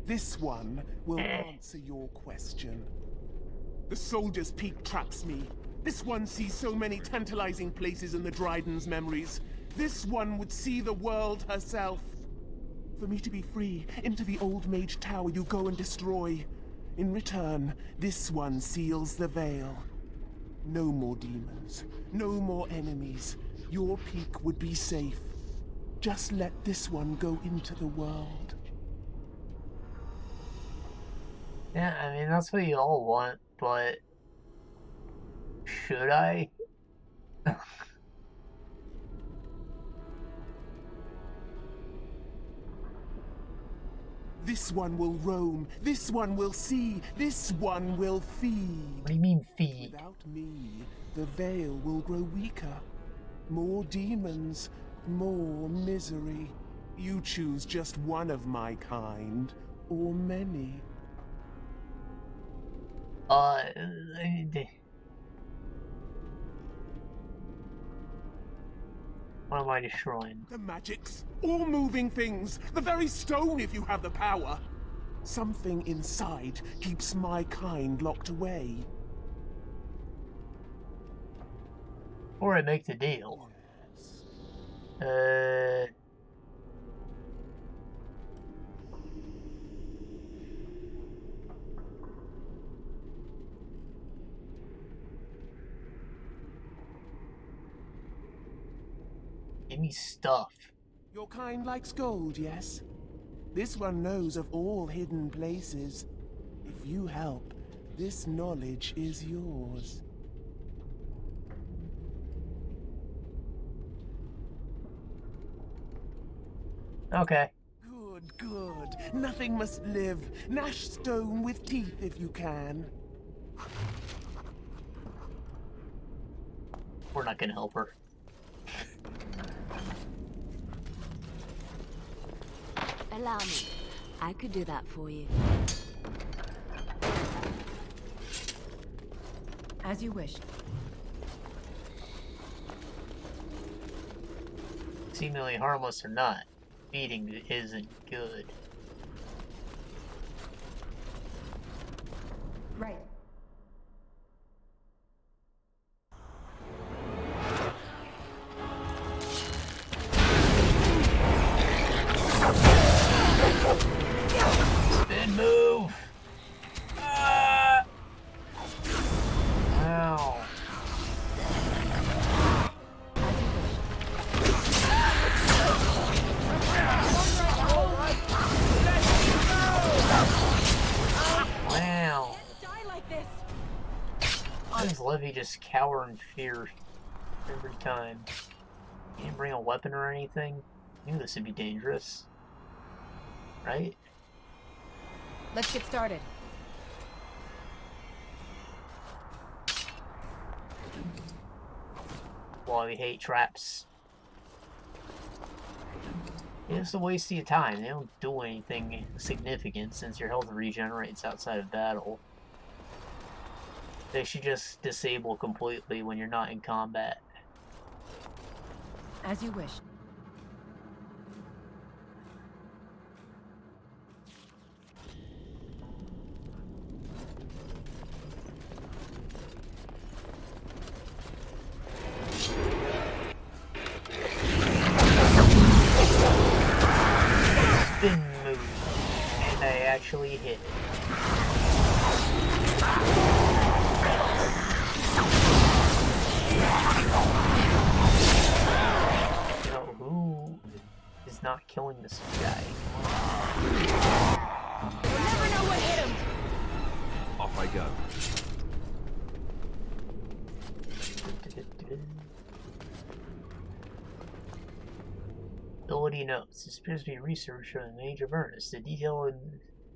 This one will answer your question. The Soldier's Peak traps me. This one sees so many tantalizing places in the Dryden's memories. This one would see the world herself. For me to be free, into the Old Mage Tower you go and destroy. In return, this one seals the veil. No more demons, no more enemies. Your peak would be safe. Just let this one go into the world. Yeah, I mean, that's what you all want, but... should I? This one will roam, this one will see, this one will feed. What do you mean, feed? Without me, the veil will grow weaker. More demons, more misery. You choose just one of my kind, or many. What am I destroying? The magics, all moving things, the very stone if you have the power. Something inside keeps my kind locked away. Or I make the deal. Give me stuff. Your kind likes gold, yes? This one knows of all hidden places. If you help, this knowledge is yours. Okay. Good, good. Nothing must live. Gnash stone with teeth if you can. We're not gonna help her. Allow me. I could do that for you. As you wish. Seemingly harmless or not, feeding isn't good. Right. Levy just cower in fear every time? You didn't bring a weapon or anything? I knew this would be dangerous. Right? Let's get started. Well, we hate traps. It's a waste of your time. They don't do anything significant since your health regenerates outside of battle. They should just disable completely when you're not in combat. As you wish. Spin move, and I actually hit it. You know, who is not killing this guy? You'll never know what hit him! Off I go. Ability notes. This appears to be research on the age of Ernest. A detailed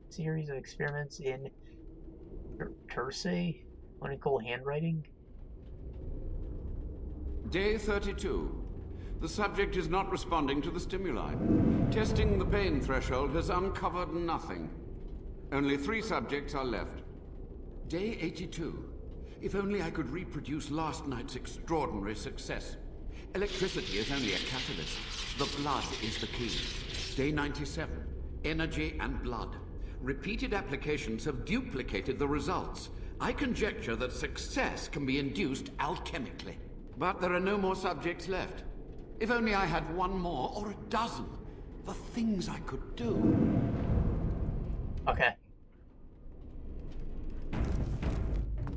series of experiments in terse, clinical handwriting. Day 32. The subject is not responding to the stimuli. Testing the pain threshold has uncovered nothing. Only 3 subjects are left. Day 82. If only I could reproduce last night's extraordinary success. Electricity is only a catalyst. The blood is the key. Day 97. Energy and blood. Repeated applications have duplicated the results. I conjecture that success can be induced alchemically. But there are no more subjects left. If only I had 1 more or a dozen. The things I could do. Okay.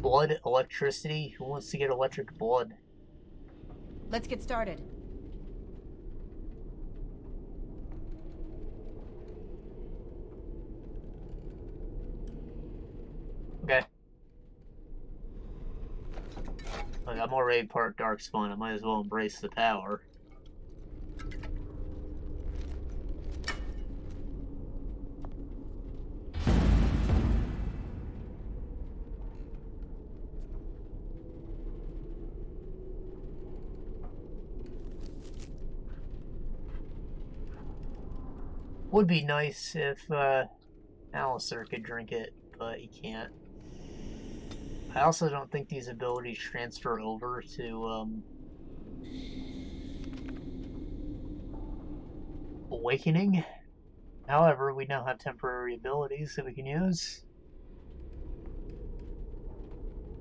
Blood, electricity. Who wants to get electric blood? Let's get started. Okay. Look, I'm already part Darkspawn. I might as well embrace the power. Would be nice if Alistair could drink it, but he can't. I also don't think these abilities transfer over to Awakening. However, we now have temporary abilities that we can use.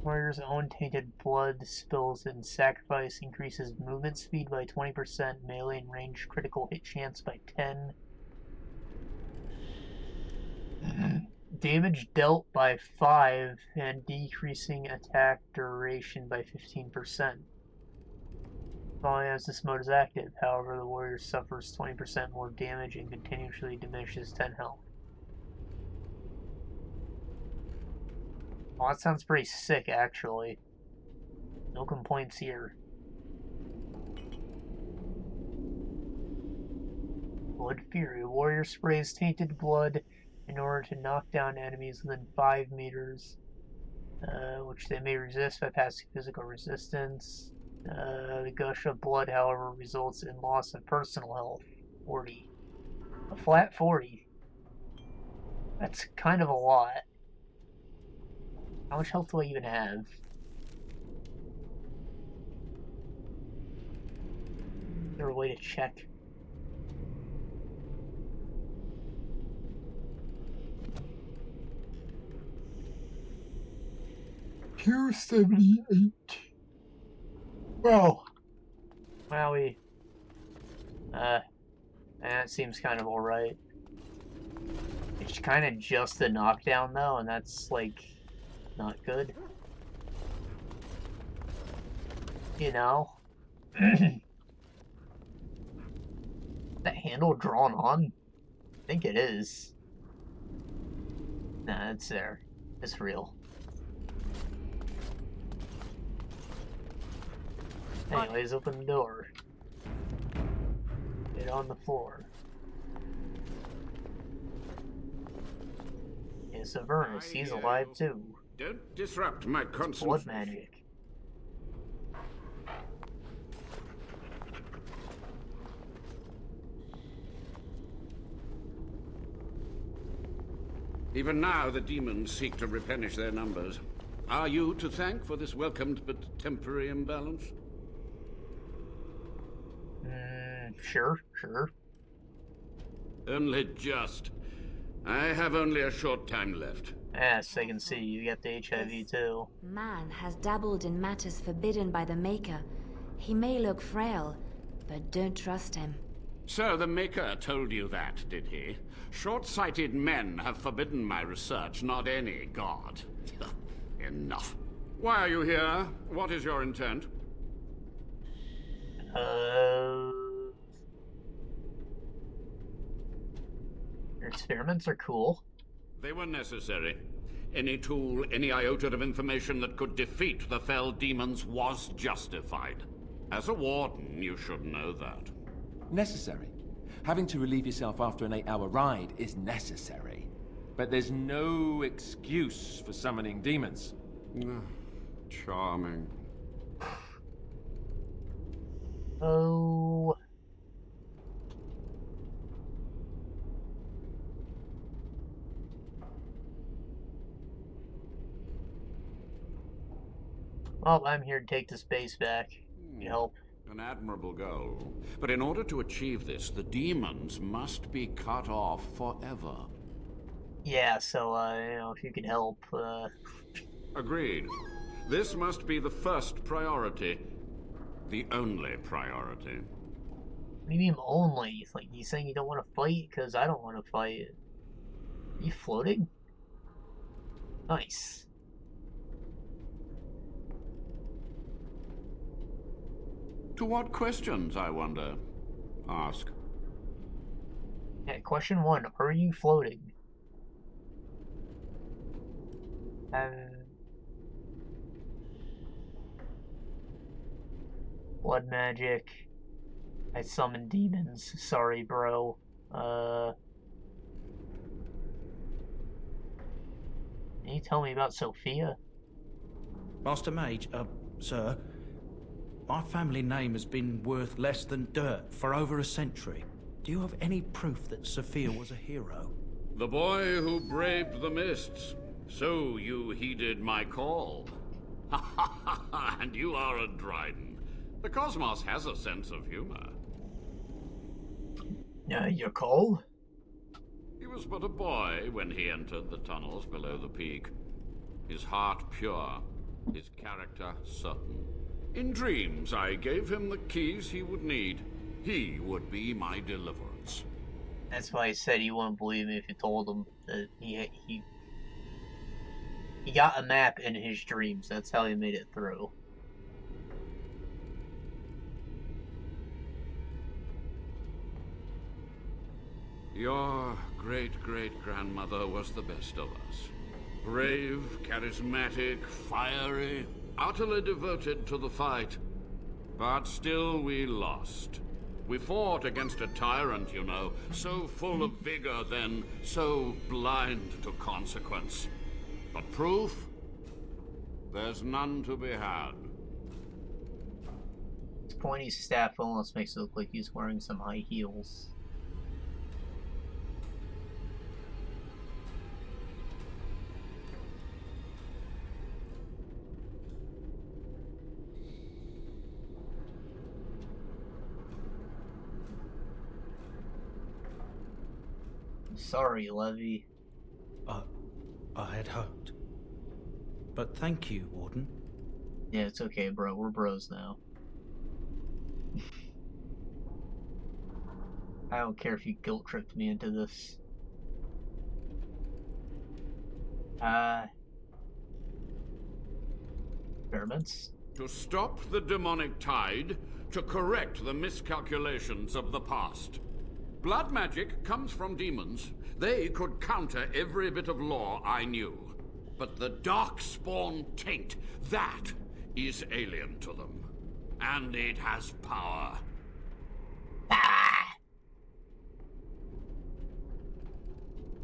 Warrior's own tainted blood spills and sacrifice increases movement speed by 20%, melee and range critical hit chance by 10. Damage dealt by 5 and decreasing attack duration by 15%. Following as this mode is active, however, the warrior suffers 20% more damage and continuously diminishes 10 health. Well, that sounds pretty sick, actually. No complaints here. Blood Fury. Warrior sprays tainted blood in order to knock down enemies within 5 meters, which they may resist by passing physical resistance. The gush of blood, however, results in loss of personal health. 40. A flat 40. That's kind of a lot. How much health do I even have? Is there a way to check? $278. Well, wowie. That seems kind of alright. It's kind of just a knockdown though, and that's like not good. You know? That handle drawn on? I think it is. Nah, it's there. It's real. Anyways, open the door. Get on the floor. It's Avernus. He's alive too. Don't disrupt my concentration. Blood magic. Even now, the demons seek to replenish their numbers. Are you to thank for this welcomed but temporary imbalance? Sure. Only just. I have only a short time left. Yes, I can see you got the HIV too. Man has dabbled in matters forbidden by the Maker. He may look frail, but don't trust him. So the Maker told you that, did he? Short-sighted men have forbidden my research, not any god. Enough. Why are you here? What is your intent? Your experiments are cool. They were necessary. Any tool, any iota of information that could defeat the fell demons was justified. As a warden, you should know that. Necessary. Having to relieve yourself after an 8-hour ride is necessary. But there's no excuse for summoning demons. Charming. Oh. Well, I'm here to take the space back. You help. An admirable goal. But in order to achieve this, the demons must be cut off forever. Yeah, so, you know, if you could help, Agreed. This must be the first priority. The only priority. What do you mean only? Like, you saying you don't want to fight? Because I don't want to fight. Are you floating? Nice. To what questions, I wonder? Ask. Yeah, question 1. Are you floating? Blood magic. I summon demons. Sorry, bro. Can you tell me about Sophia? Master Mage, sir, my family name has been worth less than dirt for over a century. Do you have any proof that Sophia was a hero? The boy who braved the mists. So you heeded my call. And you are a Dryden. The cosmos has a sense of humor. Your call? He was but a boy when he entered the tunnels below the peak. His heart pure, his character certain. In dreams, I gave him the keys he would need. He would be my deliverance. That's why he said he wouldn't believe me if you told him that he got a map in his dreams. That's how he made it through. Your great-great-grandmother was the best of us. Brave, charismatic, fiery, utterly devoted to the fight. But still we lost. We fought against a tyrant, you know, so full of vigor then, so blind to consequence. But proof? There's none to be had. His pointy staff almost makes it look like he's wearing some high heels. Sorry, Levy. I had hoped. But thank you, Warden. Yeah, it's okay, bro. We're bros now. I don't care if you guilt-tripped me into this. Experiments? To stop the demonic tide, to correct the miscalculations of the past. Blood magic comes from demons. They could counter every bit of law I knew. But the darkspawn taint, that is alien to them. and it has power.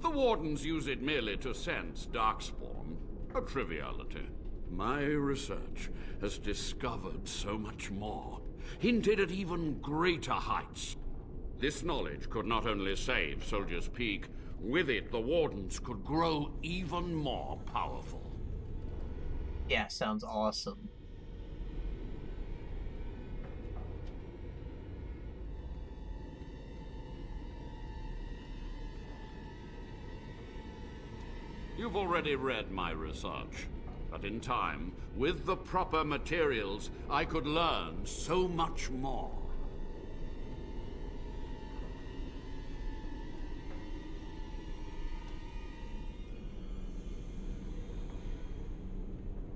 The Wardens use it merely to sense Darkspawn. A triviality. My research has discovered so much more, hinted at even greater heights. This knowledge could not only save Soldier's Peak, with it the Wardens could grow even more powerful. Yeah, sounds awesome. You've already read my research, but in time, with the proper materials, I could learn so much more.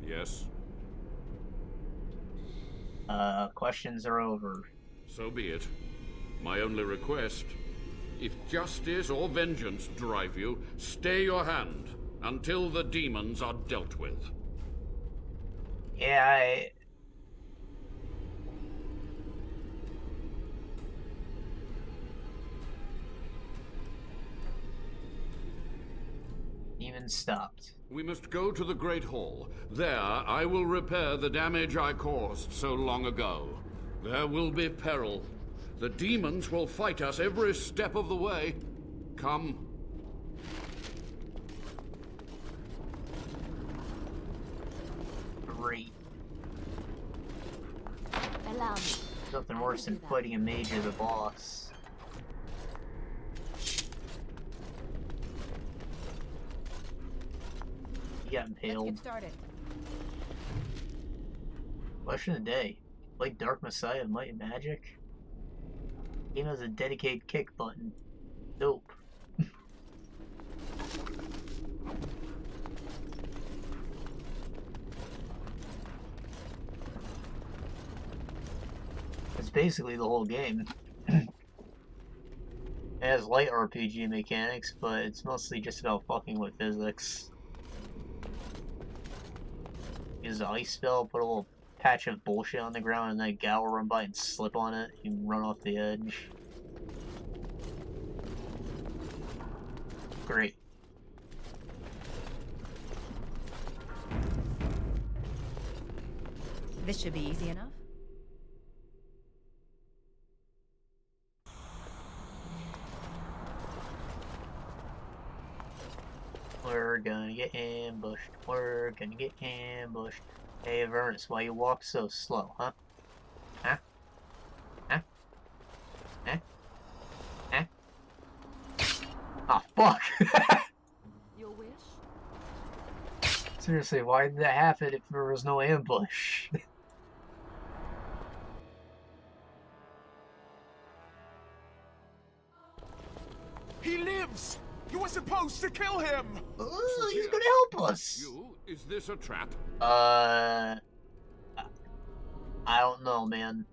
Yes? Questions are over. So be it. My only request, if justice or vengeance drive you, stay your hand until the demons are dealt with. Yeah, Demons stopped. We must go to the Great Hall. There, I will repair the damage I caused so long ago. There will be peril. The demons will fight us every step of the way. Come. Great. Allow me. Nothing worse than fighting a mage or the boss. He got impaled. Let's get started. Question of the day. Like Dark Messiah of Might and Magic? Game has a dedicated kick button. Dope. It's basically the whole game. It has light RPG mechanics, but it's mostly just about fucking with physics. Use the ice spell, put a little patch of bullshit on the ground, and then a gal will run by and slip on it. You can run off the edge. Great. This should be easy enough. We're gonna get ambushed. We're gonna get ambushed. Hey, Avernus, why you walk so slow, huh? Huh? Huh? Huh? Huh? Ah, fuck! Your wish? Seriously, why did that happen if there was no ambush? He lives! You were supposed to kill him! Ooh, he's gonna help us! You? Is this a trap? I don't know, man.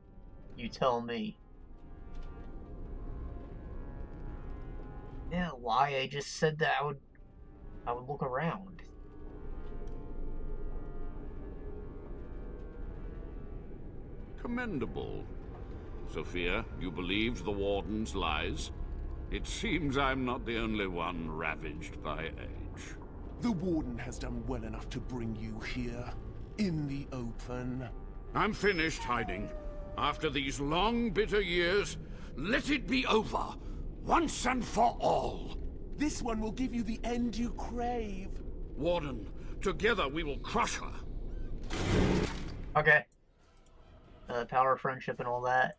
You tell me. Yeah, why? I just said that I would look around. Commendable. Sophia, you believed the Warden's lies? It seems I'm not the only one ravaged by age. The Warden has done well enough to bring you here, in the open. I'm finished hiding. After these long, bitter years, let it be over, once and for all. This one will give you the end you crave. Warden, together we will crush her. Okay. Power, friendship, and all that.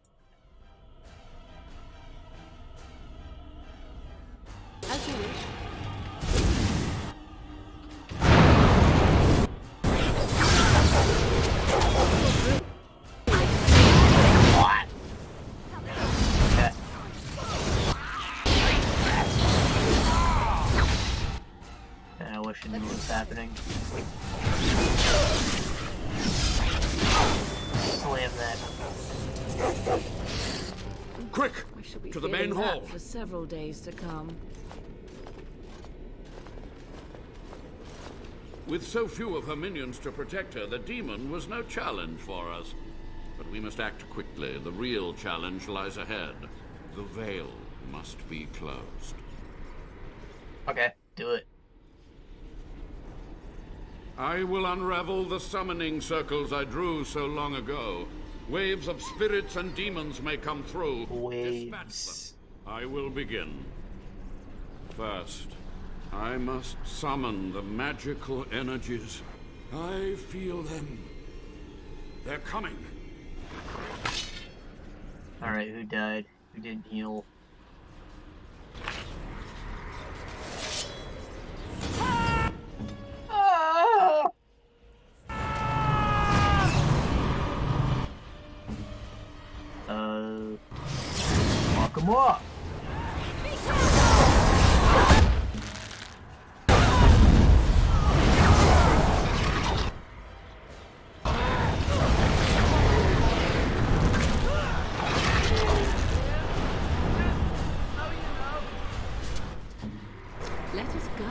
As you wish. What? Okay. I wish I knew what was happening. Slam that. Quick! We shall be To the main feeling that hall. for several days to come. With so few of her minions to protect her, the demon was no challenge for us. But We must act quickly. The real challenge lies ahead. The veil must be closed. Okay, do it. I will unravel the summoning circles I drew so long ago. Waves of spirits and demons may come through. Dispatch them. I will begin. First, I must summon the magical energies. I feel them. They're coming. Alright, who died? Who didn't heal? Lock him up! Let us go.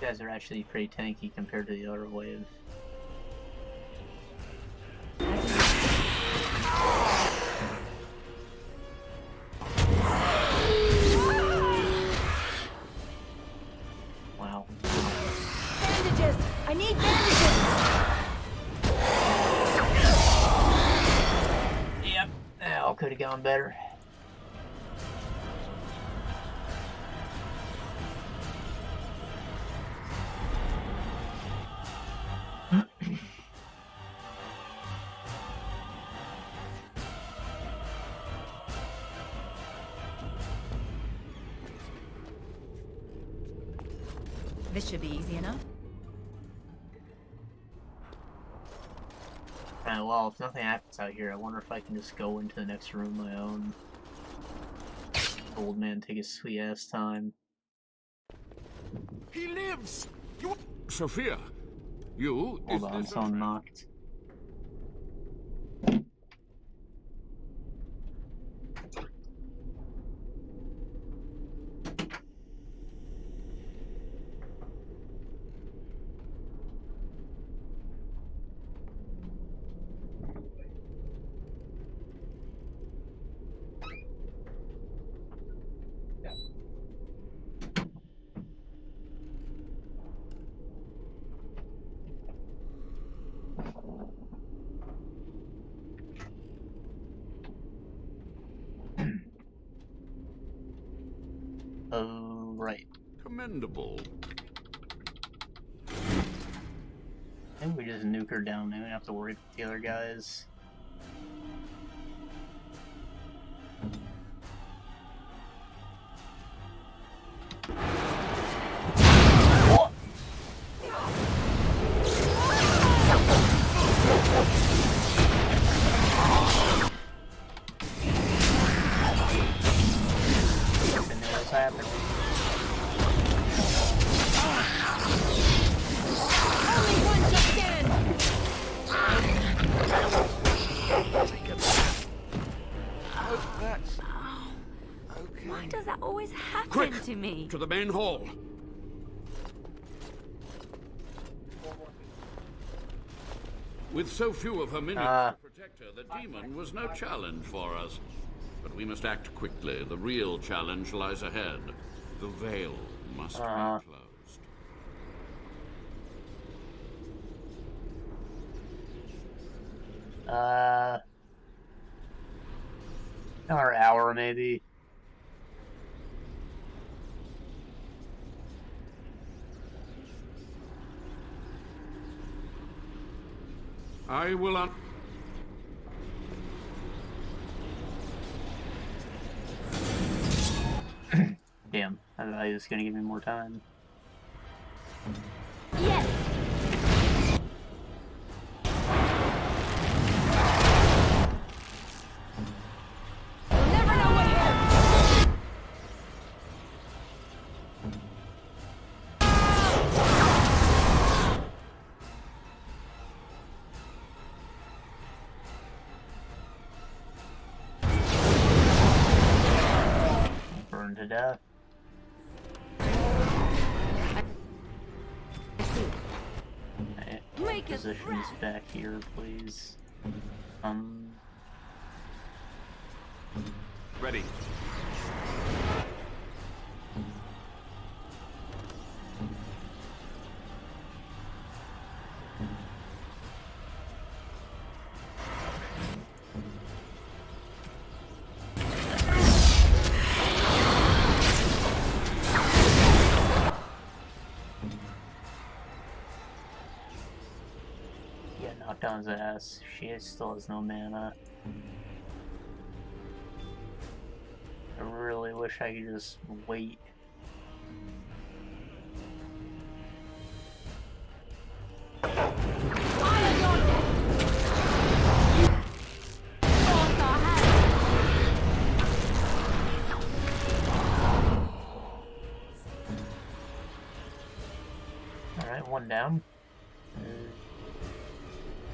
You guys are actually pretty tanky compared to the other wave. Wow. Bandages! I need bandages! Yep, that all could have gone better. This should be easy enough. Alright, well, if nothing happens out here, I wonder if I can just go into the next room on my own. Old man take his sweet ass time. He lives! You... Sophia, you... Hold on, someone knocked. Oh, right. Commendable. I think we just nuke her down there. We don't have to worry about the other guys. Happened. Only one to stand! That's... okay. Why does that always happen Quick, to me? to the main hall. With so few of her minions to protect her, the demon was no challenge for us. But we must act quickly. The real challenge lies ahead. The veil must be closed. Another hour, maybe. I will Damn, I thought he was gonna give me more time. Yes! You'll never know what hit! Burned to death. Make it Positions back here, please. Ready. Yeah, knocked down his ass. She still has no mana. I really wish I could just wait. Alright, one down.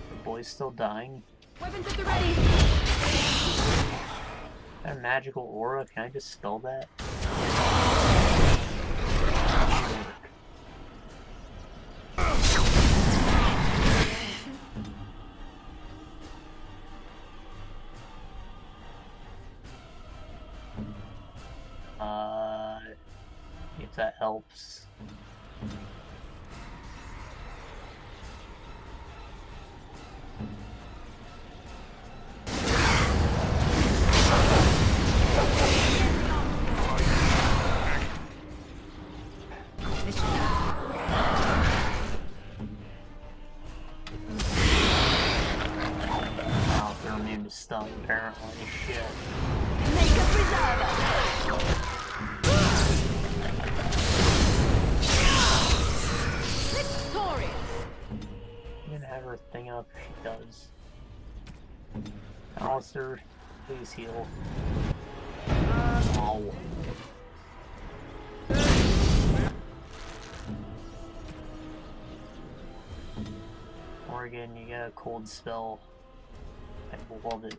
The boy's still dying. Weapons at the ready! That magical aura, can I just spell that? If that helps. Wow, they're immune to stun apparently. Shit. Make a preserver! Victorious! You can have her thing up, she does. Alistair, please heal. Ow. Morgan, you got a cold spell. I love it.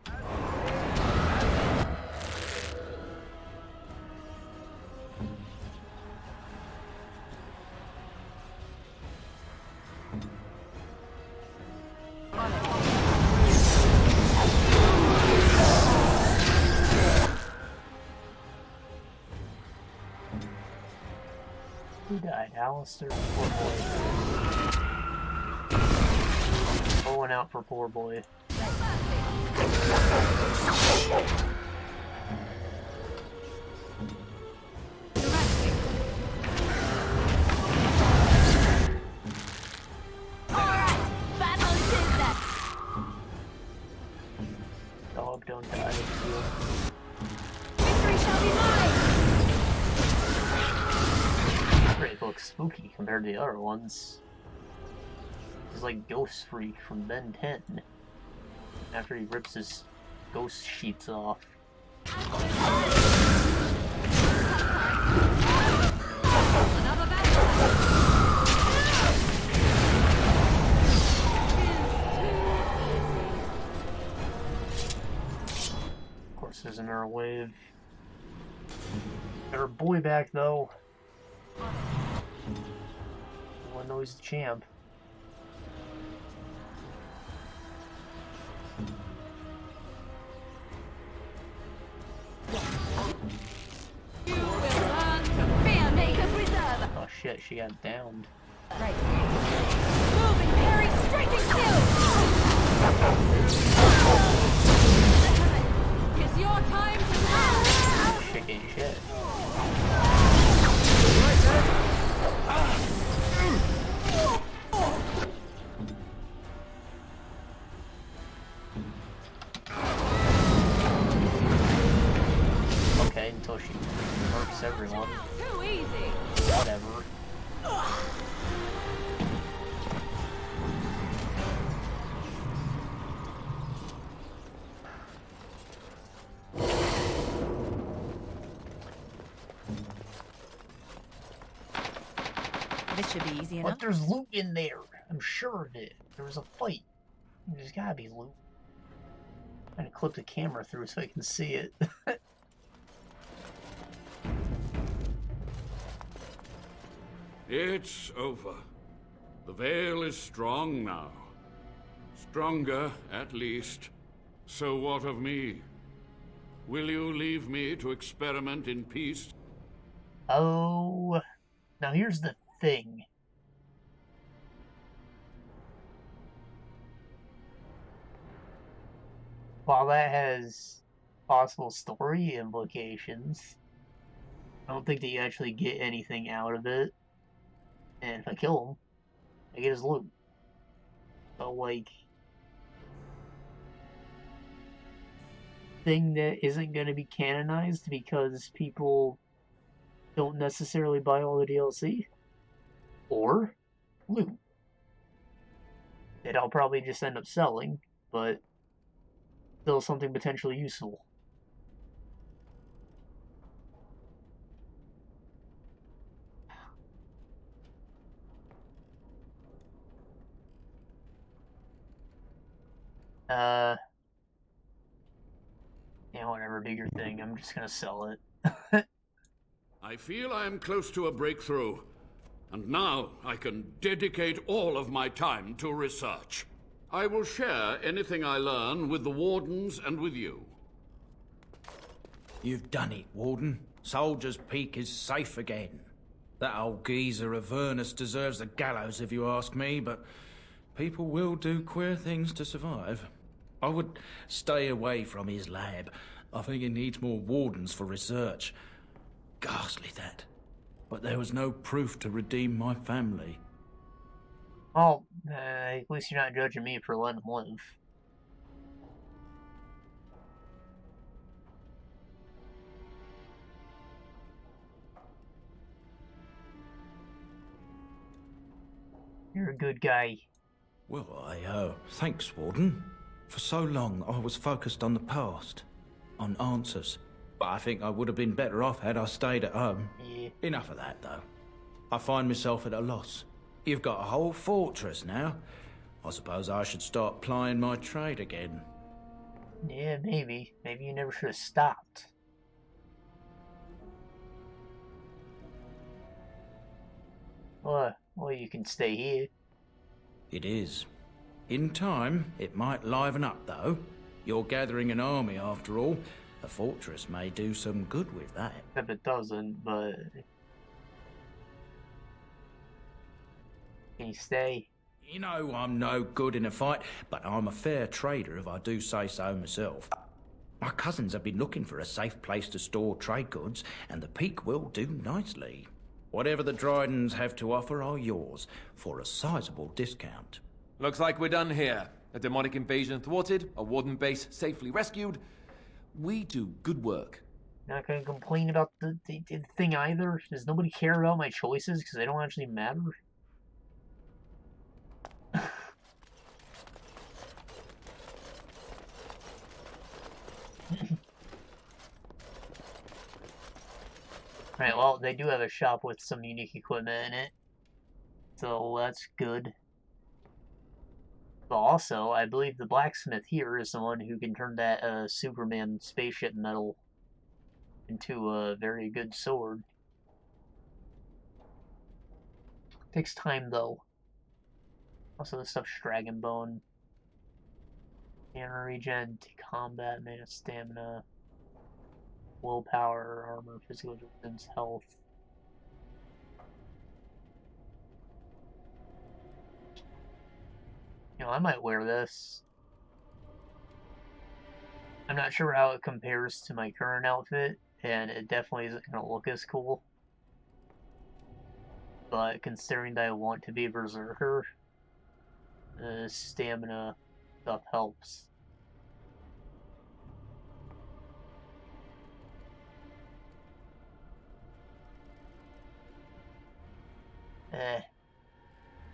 Who died? Alistair or Poor Boy? Pulling out for Poor Boy. Dog, don't die. Victory shall be mine! Great looks spooky compared to the other ones. He's like Ghost Freak from Ben 10. After he rips his ghost sheets off. Of course there's another wave. Got our boy back though. Everyone knows the champ. You will learn to fear make a preserver! Oh shit, she got downed. Right. Moving, parry, striking still! It's your time to power! Shit ain't shit. until she murks everyone. Too easy. Whatever. This should be easy enough. But there's loot in there. I'm sure of it. There was a fight. There's gotta be loot. I'm gonna clip the camera through so I can see it. It's over. The veil is strong now. Stronger, at least. So what of me? Will you leave me to experiment in peace? Oh, now here's the thing. While that has possible story implications, I don't think that you actually get anything out of it. And if I kill him, I get his loot. So, like, thing that isn't going to be canonized because people don't necessarily buy all the DLC, or loot that I'll probably just end up selling, but still something potentially useful. Yeah, whatever, do your thing. I'm just gonna sell it. I feel I am close to a breakthrough, and now I can dedicate all of my time to research. I will share anything I learn with the Wardens and with you. You've done it, Warden. Soldier's Peak is safe again. That old geezer Avernus deserves the gallows if you ask me, but people will do queer things to survive. I would stay away from his lab. I think he needs more Wardens for research. Ghastly, that. But there was no proof to redeem my family. Well, at least you're not judging me for letting him live. You're a good guy. Well, thanks, Warden. For so long, I was focused on the past, on answers. But I think I would have been better off had I stayed at home. Yeah. Enough of that, though. I find myself at a loss. You've got a whole fortress now. I suppose I should start plying my trade again. Yeah, maybe. Maybe you never should have stopped. Well, you can stay here. It is. In time, it might liven up, though. You're gathering an army, after all. A fortress may do some good with that. If it doesn't, but... Can you stay? You know I'm no good in a fight, but I'm a fair trader if I do say so myself. My cousins have been looking for a safe place to store trade goods, and the Peak will do nicely. Whatever the Drydens have to offer are yours, for a sizable discount. Looks like we're done here. A demonic invasion thwarted, a Warden base safely rescued. We do good work. Not gonna complain about the thing either. Does nobody care about my choices because they don't actually matter? Right, well, they do have a shop with some unique equipment in it, so that's good. But also, I believe the blacksmith here is the one who can turn that Superman spaceship metal into a very good sword. Takes time, though. Also, this stuff's Dragon Bone. Mana regen to combat, mana stamina, willpower, armor, physical defense, health. You know, I might wear this. I'm not sure how it compares to my current outfit, and it definitely isn't going to look as cool. But considering that I want to be a berserker, stamina stuff helps.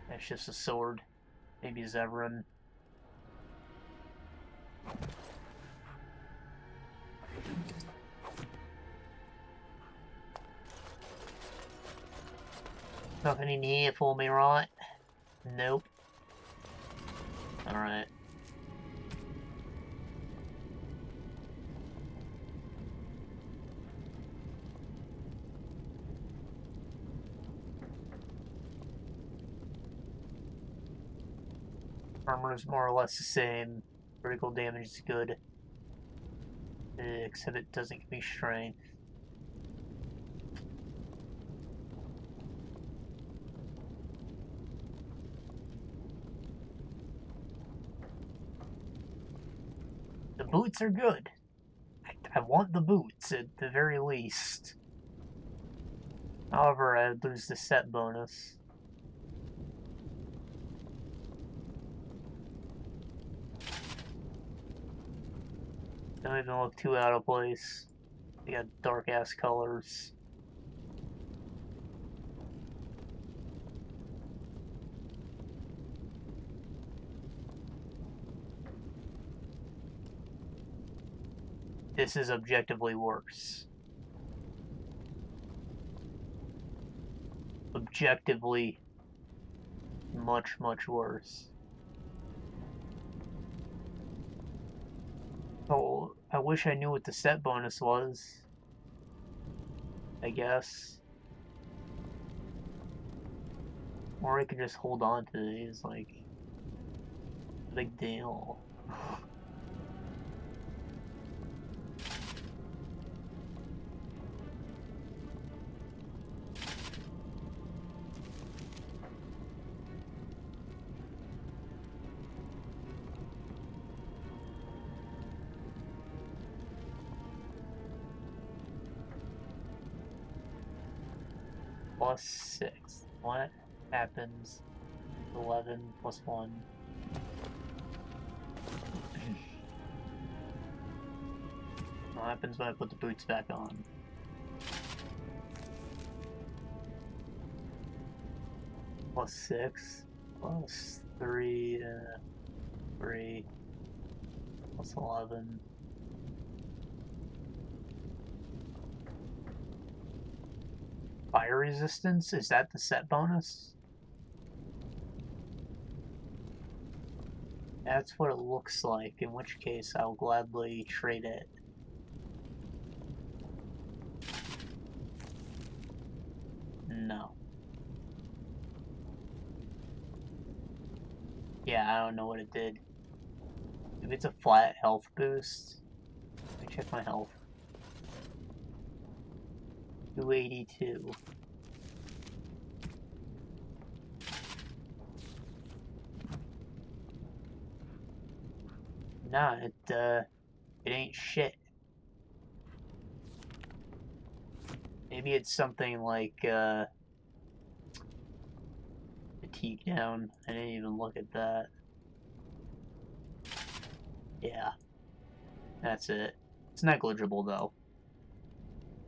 That's just a sword. Maybe a Zevran. Nothing in here for me, right? Nope. Alright. Armor is more or less the same. Critical damage is good. Except it doesn't give me strength. The boots are good. I want the boots at the very least. However, I'd lose the set bonus. Don't even look too out of place. They got dark ass colors. This is objectively worse. Objectively much, much worse. Oh, I wish I knew what the set bonus was. I guess. Or I could just hold on to these, like, big deal. Plus 6. What happens? 11 plus 1. What happens when I put the boots back on? Plus 6. Plus 3. 3. Plus 11. Fire resistance? Is that the set bonus? That's what it looks like, in which case I'll gladly trade it. No. Yeah, I don't know what it did. If it's a flat health boost, let me check my health. 282. Nah, it ain't shit. Maybe it's something like, fatigue down. I didn't even look at that. Yeah. That's it. It's negligible, though.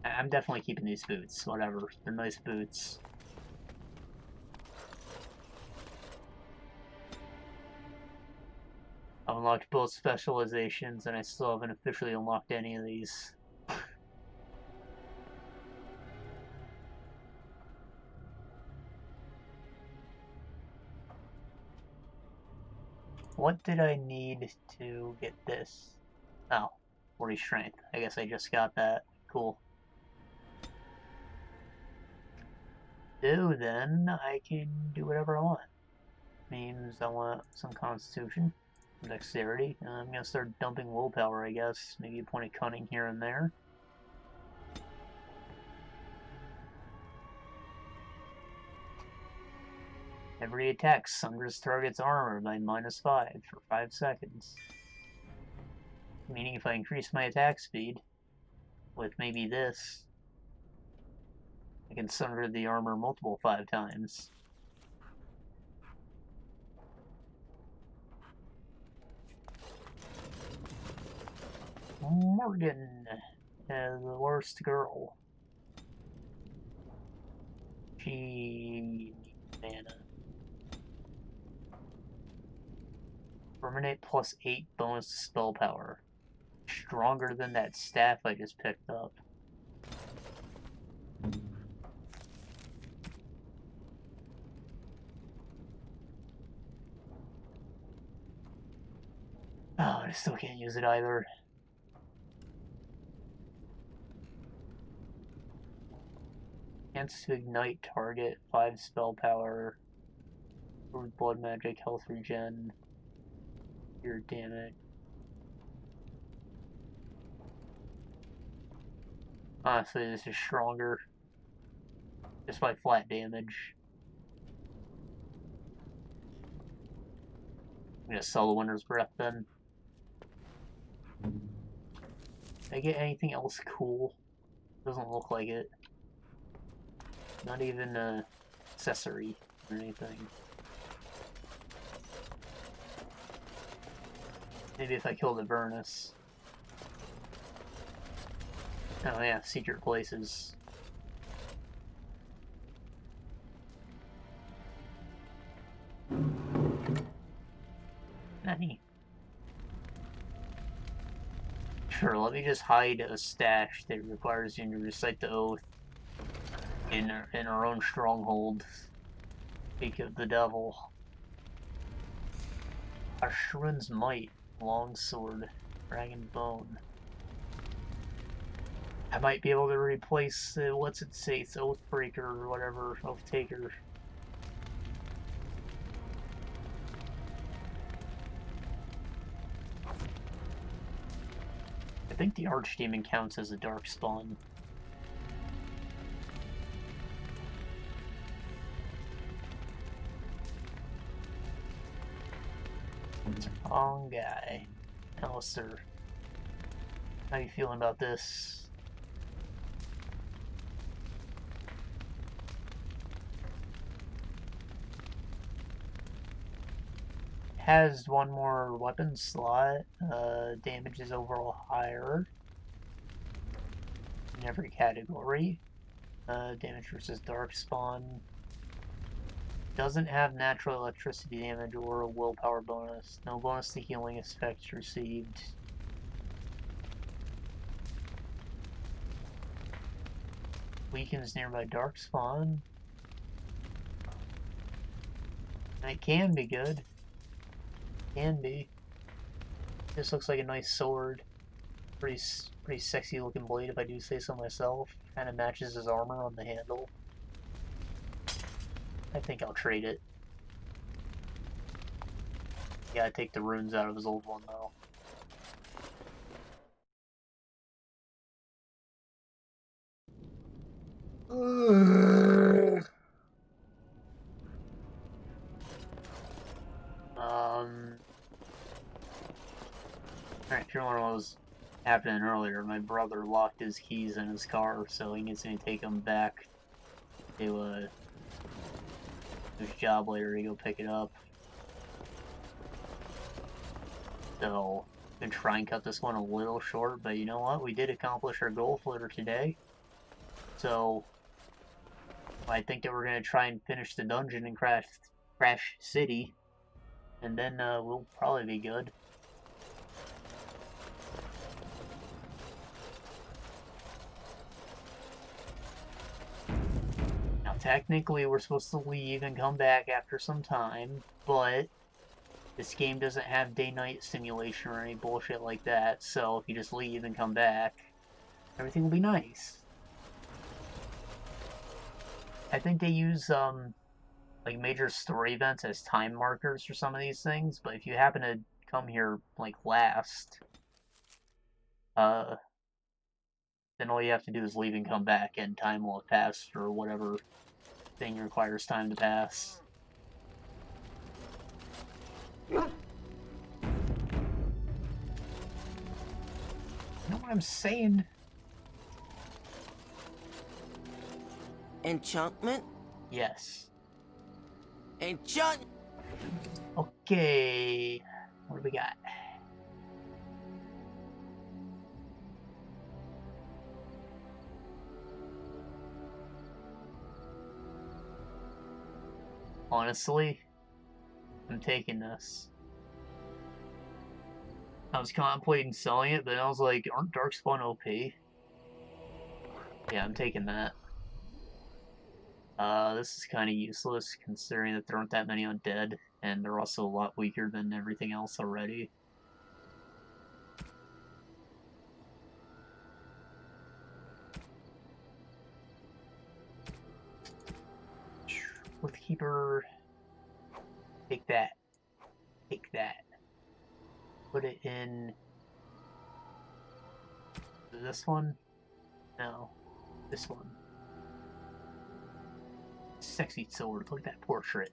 I'm definitely keeping these boots. Whatever. They're nice boots. I've unlocked both specializations, and I still haven't officially unlocked any of these. What did I need to get this? Oh, 40 strength. I guess I just got that. Cool. So then, I can do whatever I want. Means I want some constitution, dexterity, and I'm gonna start dumping willpower, I guess. Maybe a point of cunning here and there. Every attack sunders target's armor by -5 for 5 seconds. Meaning if I increase my attack speed with maybe this, I can sunder the armor multiple 5 times. Morgan is the worst girl. She mana. Permanent plus 8 bonus to spell power. Stronger than that staff I just picked up. Oh, I still can't use it either. Chance to ignite target, 5 spell power, blood magic, health regen, your damage. Honestly, this is stronger. Just by flat damage. I'm gonna sell the Winter's Breath then. Did I get anything else cool? Doesn't look like it. Not even an accessory or anything. Maybe if I kill the Vernus. Oh yeah, secret places. Nani? Sure, let me just hide a stash that requires you to recite the oath in our own stronghold. Speak of the devil. Ashwin's Might, Longsword, Dragon Bone. I might be able to replace, what's it say, it's Oathbreaker or whatever, Oathtaker. I think the Archdemon counts as a Darkspawn. Wrong guy. Alistair. How you feeling about this? Has one more weapon slot. Damage is overall higher in every category. Damage versus Darkspawn. Doesn't have natural electricity damage or a willpower bonus. No bonus to healing effects received. Weakens nearby Darkspawn. It can be good. Can be. This looks like a nice sword. Pretty sexy looking blade if I do say so myself. Kind of matches his armor on the handle. I think I'll trade it. Gotta take the runes out of his old one though. Alright, if you're one of those happening earlier, my brother locked his keys in his car, so he needs me to take them back to his job later to go pick it up. So, I'm gonna try and cut this one a little short, but you know what? We did accomplish our goal for today. So, I think that we're gonna try and finish the dungeon in Crash City, and then we'll probably be good. Now, technically, we're supposed to leave and come back after some time, but this game doesn't have day-night simulation or any bullshit like that, so if you just leave and come back, everything will be nice. I think they use, like, major story events as time markers for some of these things, but if you happen to come here, like, last, then all you have to do is leave and come back, and time will have passed, or whatever thing requires time to pass. You know what I'm saying? Enchantment? Yes. Enchant. Okay. What do we got? Honestly, I'm taking this. I was contemplating selling it, but I was like, aren't Darkspawn OP? Yeah, I'm taking that. This is kind of useless, considering that there aren't that many undead, and they're also a lot weaker than everything else already. Keeper, take that. Take that. Put it in this one? No. This one. Sexy sword. Look at that portrait.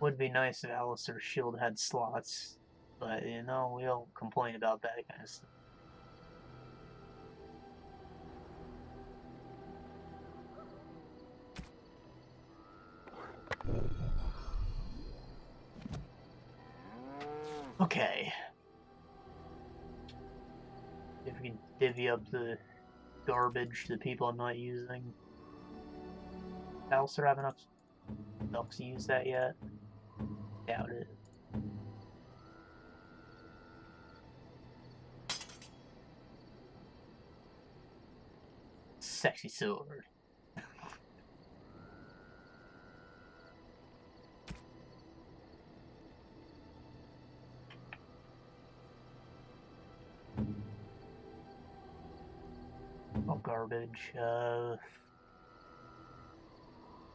Would be nice if Alistair's shield had slots, but you know, we don't complain about that kind of stuff. Okay. If we can divvy up the garbage to the people I'm not using. Does Alistair have enough ducks to use that yet? Doubt it. Sexy sword. Oh, garbage.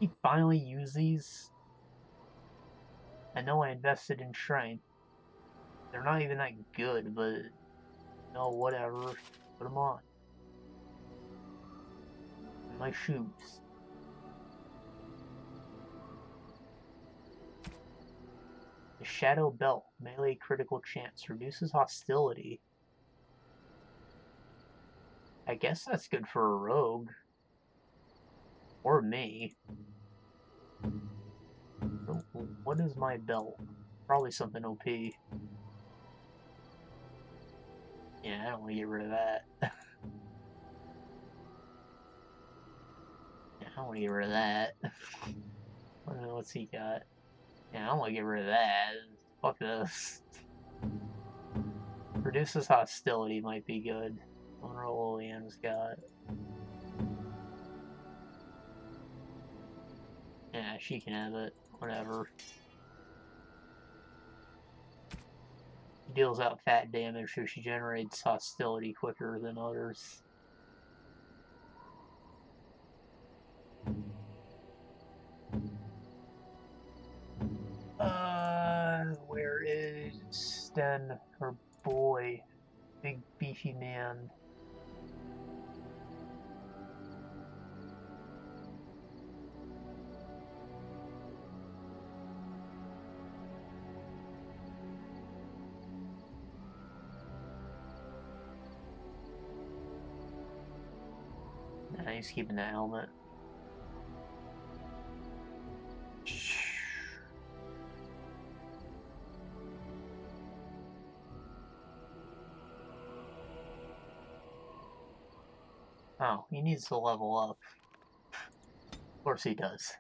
He finally use these? I know I invested in strength. They're not even that good, but no, whatever. Put them on. My shoes. The Shadow Belt, melee critical chance, reduces hostility. I guess that's good for a rogue. Or me. What is my belt? Probably something OP. Yeah, I don't want to get rid of that. Yeah, I don't want to get rid of that. What's he got? Yeah, I don't want to get rid of that. Fuck this. Reduces hostility might be good. I wonder what Liliana's got. Yeah, she can have it. Whatever. She deals out fat damage, so she generates hostility quicker than others. Where is Sten, her boy? Big beefy man. Nah, he's keeping that helmet. Oh, he needs to level up. Of course he does.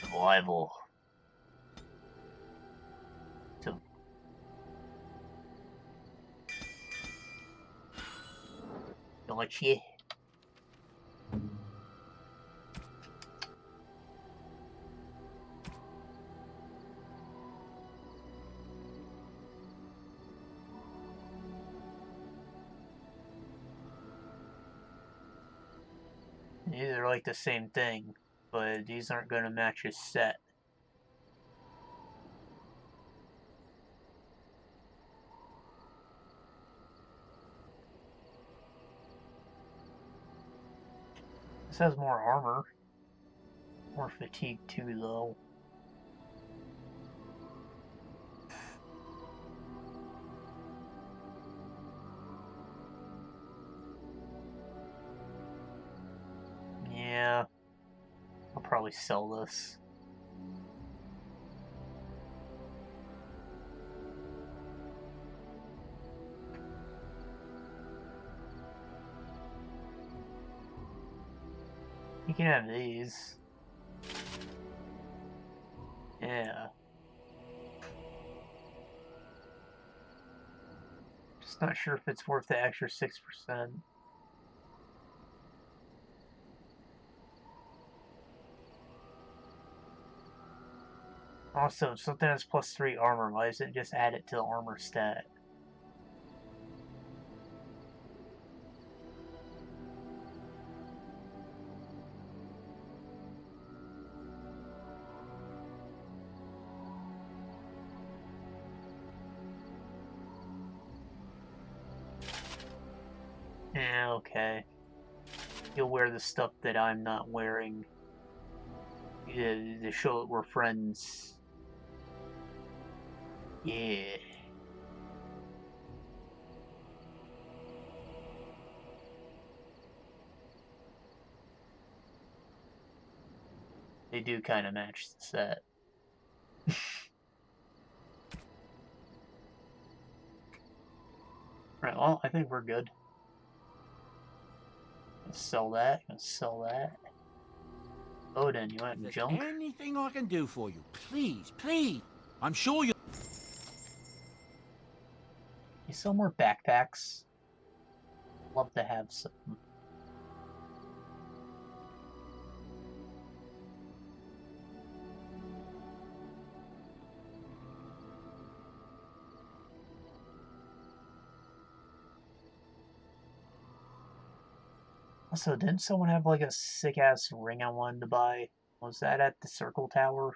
Survival. So. Gotcha. These are like the same thing, but these aren't going to match his set. This has more armor. More fatigue too, though. probably sell this. You can have these. Yeah. Just not sure if it's worth the extra 6%. Also, if something has +3 armor, why doesn't it just add it to the armor stat? Yeah, okay. You'll wear the stuff that I'm not wearing. To show that we're friends. Yeah. They do kind of match the set. Right, well, I think we're good. Let's sell that. Let's sell that. Odin, you want junk? Anything I can do for you, please, please. I'm sure you. You sell more backpacks? Love to have some. Also, didn't someone have like a sick ass ring I wanted to buy? Was that at the Circle Tower?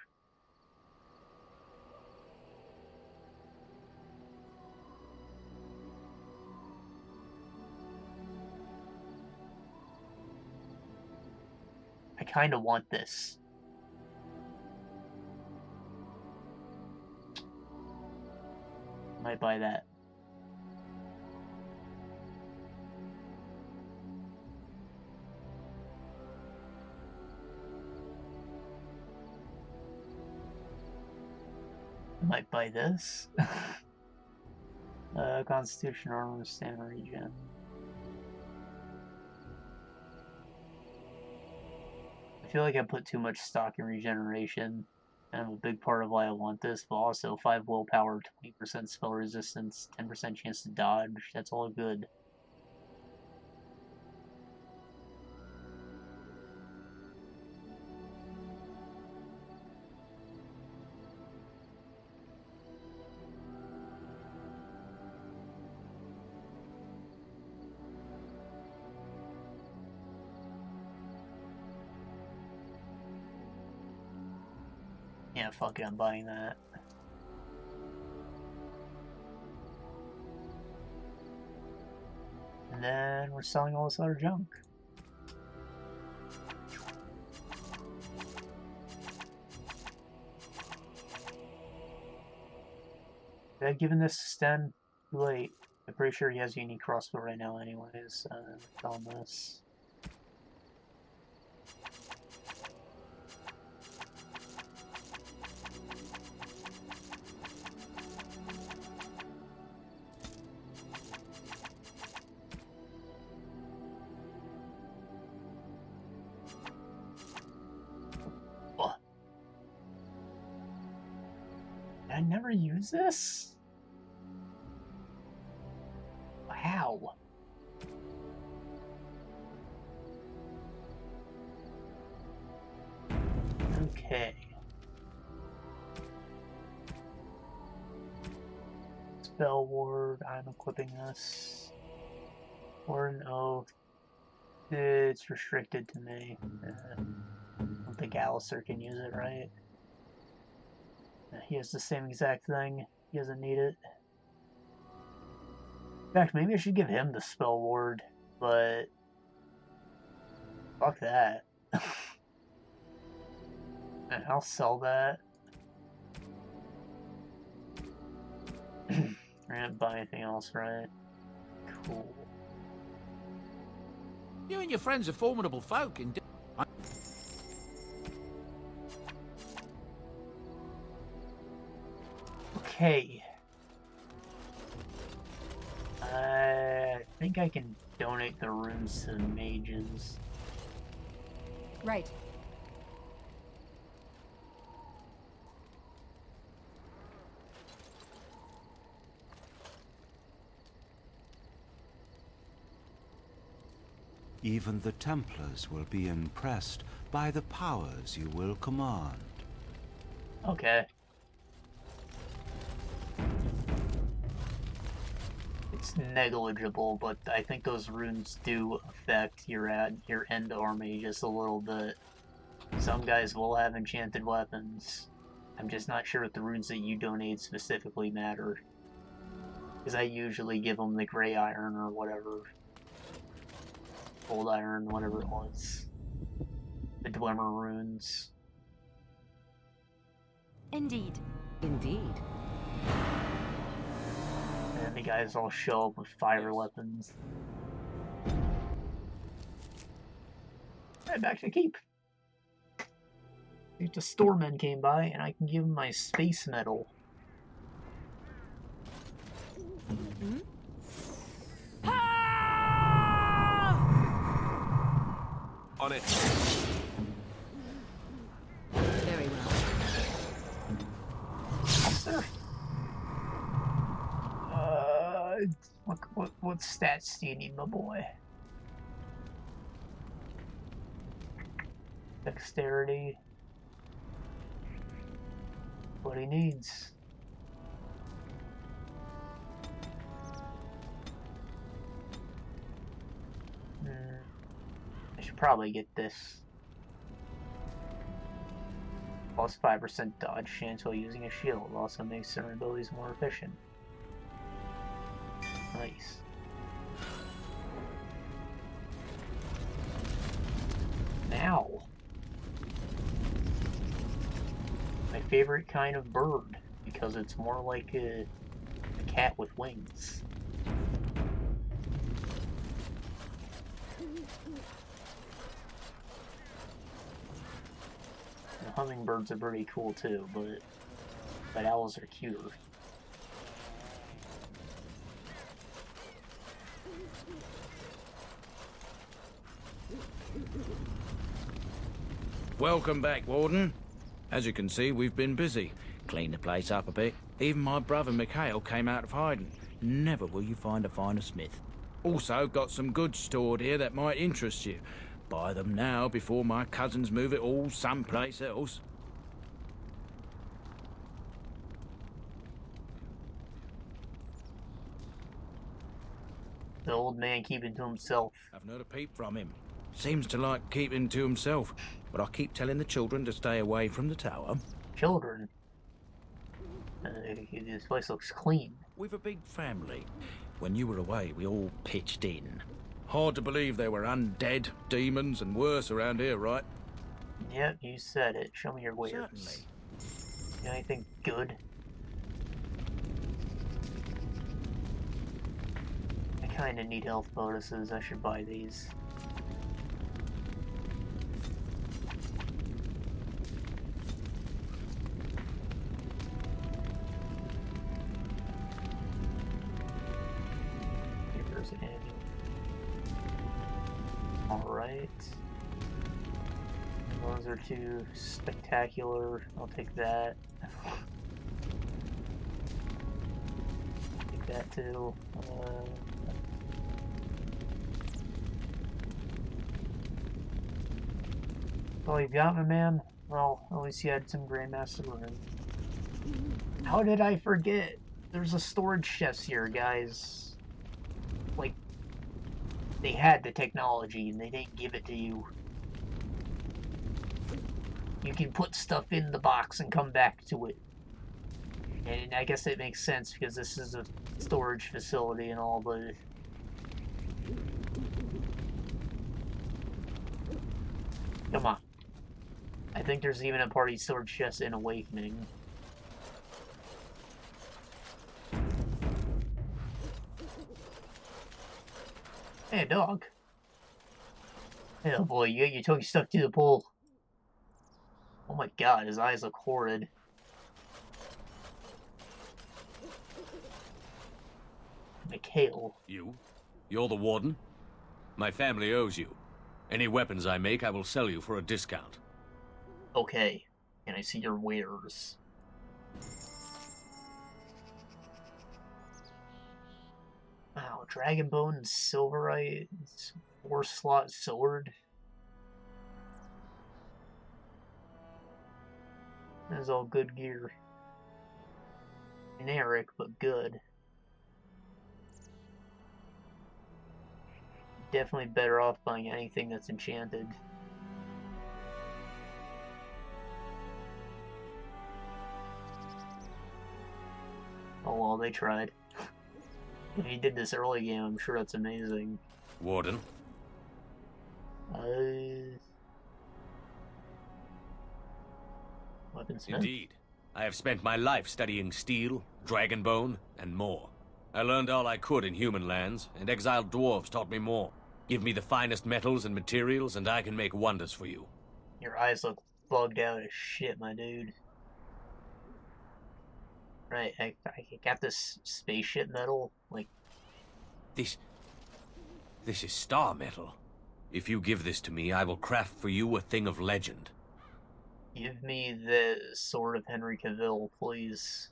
I kind of want this. Might buy that. Might buy this. Constitution armor, stamina regen. I feel like I put too much stock in regeneration, and a big part of why I want this, but also 5 willpower, 20% spell resistance, 10% chance to dodge. That's all good. Yeah, fuck it, I'm buying that. And then we're selling all this other junk. Did I give him this to Sten? Too late. I'm pretty sure he has a unique crossbow right now anyways. Selling this. I never use this? How? Okay. Spell ward, I'm equipping this. Warden oath. It's restricted to me. I don't think Alistair can use it, right? He has the same exact thing. He doesn't need it. In fact, maybe I should give him the spell ward, but fuck that. I'll sell that. I didn't buy anything else, right? Cool. You and your friends are formidable folk, indeed. Okay. I think I can donate the runes to the mages. Right. Even the Templars will be impressed by the powers you will command. Okay. It's negligible, but I think those runes do affect your end army just a little bit. Some guys will have enchanted weapons. I'm just not sure if the runes that you donate specifically matter. Because I usually give them the gray iron or whatever. Old iron, whatever it was. The Dwemer runes. Indeed. Indeed. And the guys all show up with fire weapons. Alright, back to the keep. The storeman came by, and I can give him my space medal. Mm-hmm. On it. Very well. Sir. What stats do you need, my boy? Dexterity. What he needs. I should probably get this. Plus 5% dodge chance while using a shield. Also makes certain abilities more efficient. Nice. Now. My favorite kind of bird, because it's more like a cat with wings. The hummingbirds are pretty cool too, but owls are cuter. Welcome back, Warden. As you can see, we've been busy. Cleaned the place up a bit. Even my brother Mikhail came out of hiding. Never will you find a finer smith. Also, got some goods stored here that might interest you. Buy them now before my cousins move it all someplace else. The old man keeping to himself. I've not a peep from him. Seems to like keeping to himself, but I keep telling the children to stay away from the tower. Children? This place looks clean. We've a big family. When you were away, we all pitched in. Hard to believe there were undead, demons, and worse around here, right? Yep, you said it. Show me your wares. Certainly. Anything good? I kinda need health bonuses. I should buy these. Alright. Those are too spectacular. I'll take that. Take that too. Oh, you got me, man? Well, at least you had some Grandmaster room. How did I forget? There's a storage chest here, guys. Like, they had the technology and they didn't give it to you. You can put stuff in the box and come back to it. And I guess it makes sense because this is a storage facility and all, but... Come on. I think there's even a party storage chest in Awakening. Hey, dog. Oh boy, you got your tongue stuck to the pole. Oh my god, his eyes look horrid. Mikhail. You're the Warden? My family owes you. Any weapons I make, I will sell you for a discount. Okay. Can I see your wares? Wow, Dragonbone, Silverite, 4-slot sword. That's all good gear. Generic, but good. Definitely better off buying anything that's enchanted. Oh well, they tried. If he did this early game, I'm sure that's amazing. Warden? Weaponsmith? Indeed. I have spent my life studying steel, dragonbone, and more. I learned all I could in human lands, and exiled dwarves taught me more. Give me the finest metals and materials, and I can make wonders for you. Your eyes look bugged out as shit, my dude. Right, I got this spaceship metal, like... This is star metal. If you give this to me, I will craft for you a thing of legend. Give me the Sword of Henry Cavill, please.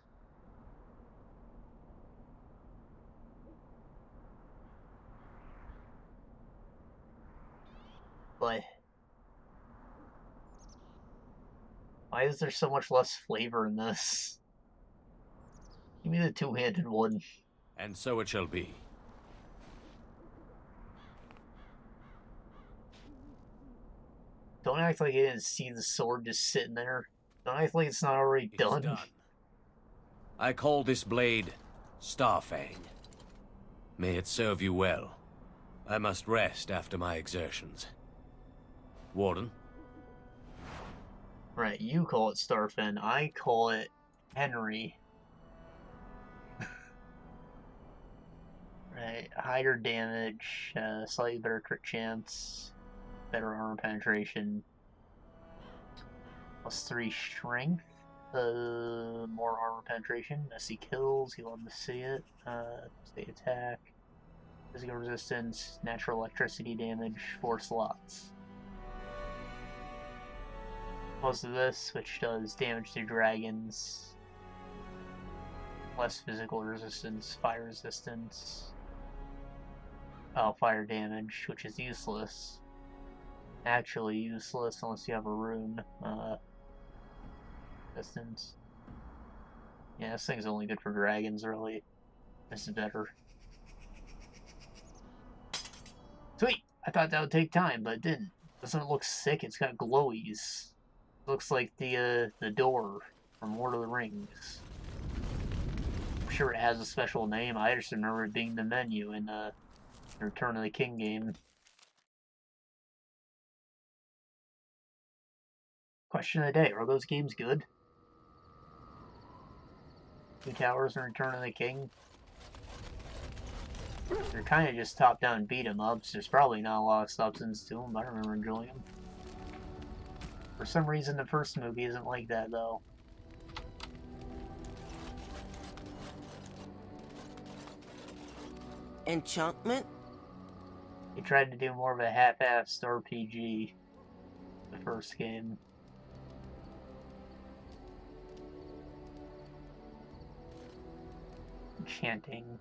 But... why is there so much less flavor in this? Give me the two-handed one. And so it shall be. Don't act like you didn't see the sword just sitting there. Don't act like it's not already done. I call this blade Starfang. May it serve you well. I must rest after my exertions. Warden? Right, you call it Starfang, I call it Henry. Right, higher damage, slightly better crit chance, better armor penetration, +3 strength, more armor penetration, messy kills, you love to see it, stay attack, physical resistance, natural electricity damage, 4 slots. Most of this, which does damage to dragons, less physical resistance, fire resistance, fire damage, which is useless. Actually useless unless you have a rune. Distance. Yeah, this thing's only good for dragons, really. This is better. Sweet! I thought that would take time, but it didn't. Doesn't it look sick? It's got glowies. Looks like the door from Lord of the Rings. I'm sure it has a special name. I just remember it being the menu in the Return of the King game. Question of the day, are those games good? Two Towers and Return of the King? They're kind of just top-down beat-em-ups. There's probably not a lot of substance to them, but I remember enjoying them. For some reason, the first movie isn't like that, though. Enchantment? They tried to do more of a half-assed RPG, the first game. Enchanting.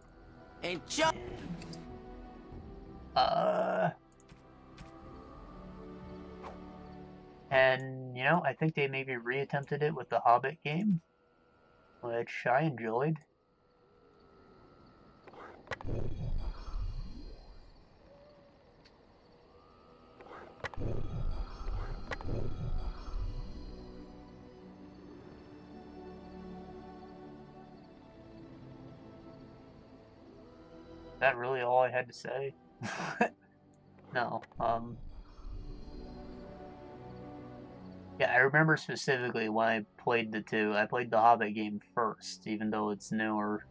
And, you know, I think they maybe reattempted it with the Hobbit game, which I enjoyed. Is that really all I had to say? No, yeah, I remember specifically when I played the two. I played the Hobbit game first, even though it's newer.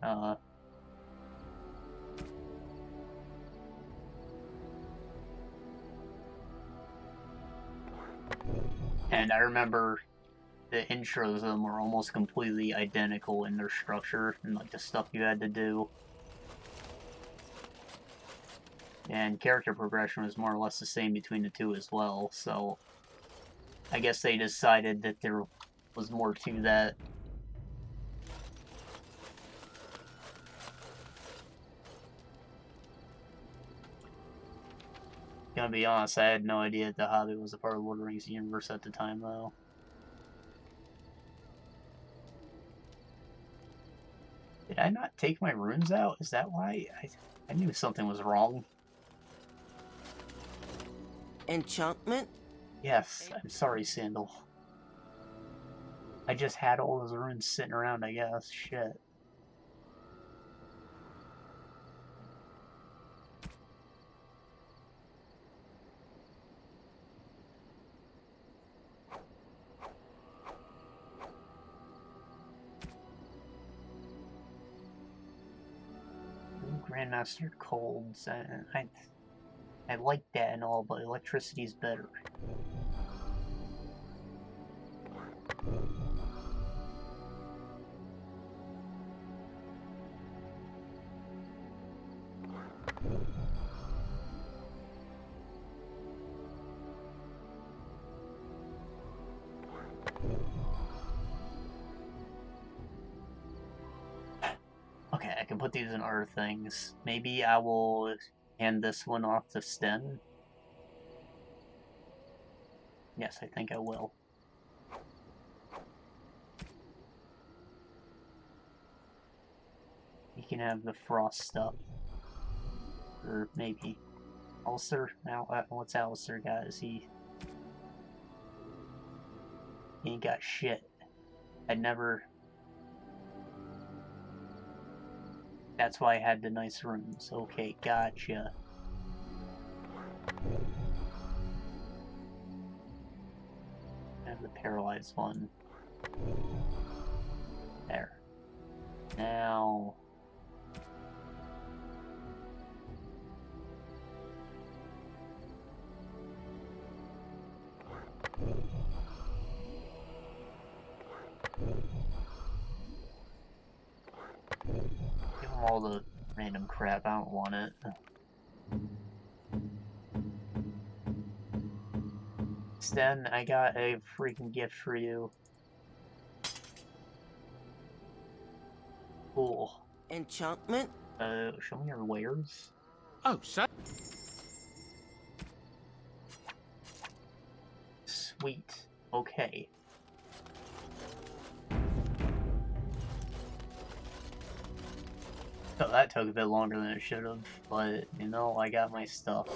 And I remember the intros of them were almost completely identical in their structure and like the stuff you had to do. and character progression was more or less the same between the two as well, so I guess they decided that there was more to that. Gonna be honest, I had no idea that The Hobbit was a part of Lord of the Rings universe at the time, though. Did I not take my runes out? Is that why? I knew something was wrong. Enchantment? Yes, I'm sorry, Sandal. I just had all those runes sitting around, I guess. Shit. Grandmaster Colds. I like that and all, but electricity's better. Okay, I can put these in other things. Maybe I will hand this one off to Sten. Yes, I think I will. You can have the frost stuff. Or maybe Alistair. Now, what's Alistair got? He ain't got shit. I'd never... That's why I had the nice runes. Okay, gotcha. I have the paralyzed one. There. Now... Give them all the random crap, I don't want it. Sten, I got a freaking gift for you. Cool. Enchantment? Show me your wares. Oh, so... Sweet. Okay. So that took a bit longer than it should have, but, you know, I got my stuff.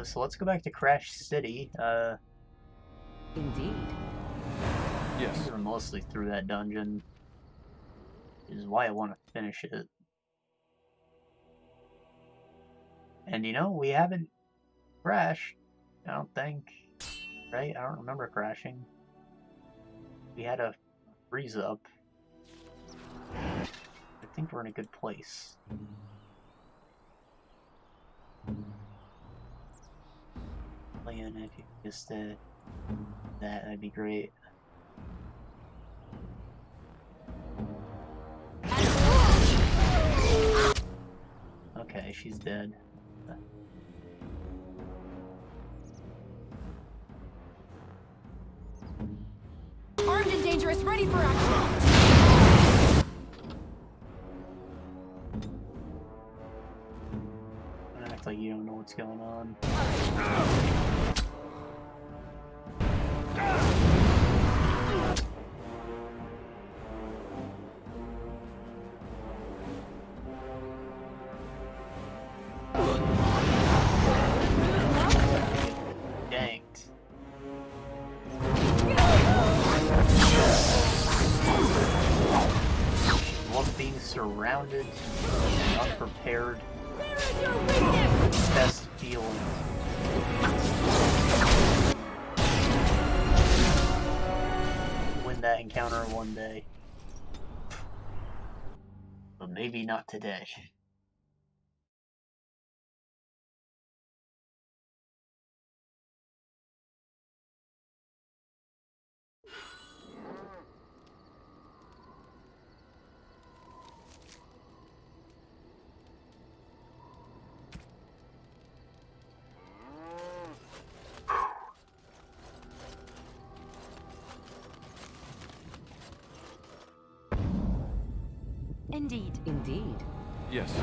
So let's go back to Crash City. Indeed. Yes. We're mostly through that dungeon, which is why I want to finish it. And, you know, we haven't crashed, I don't think. Right? I don't remember crashing. We had a freeze up. I think we're in a good place. Plan, if you just that'd be great. Okay, she's dead. Armed and dangerous, ready for action! Act like you don't know what's going on. Danked. Love being surrounded, unprepared. Best feeling. Win that encounter one day. But maybe not today. Indeed. Indeed. Yes.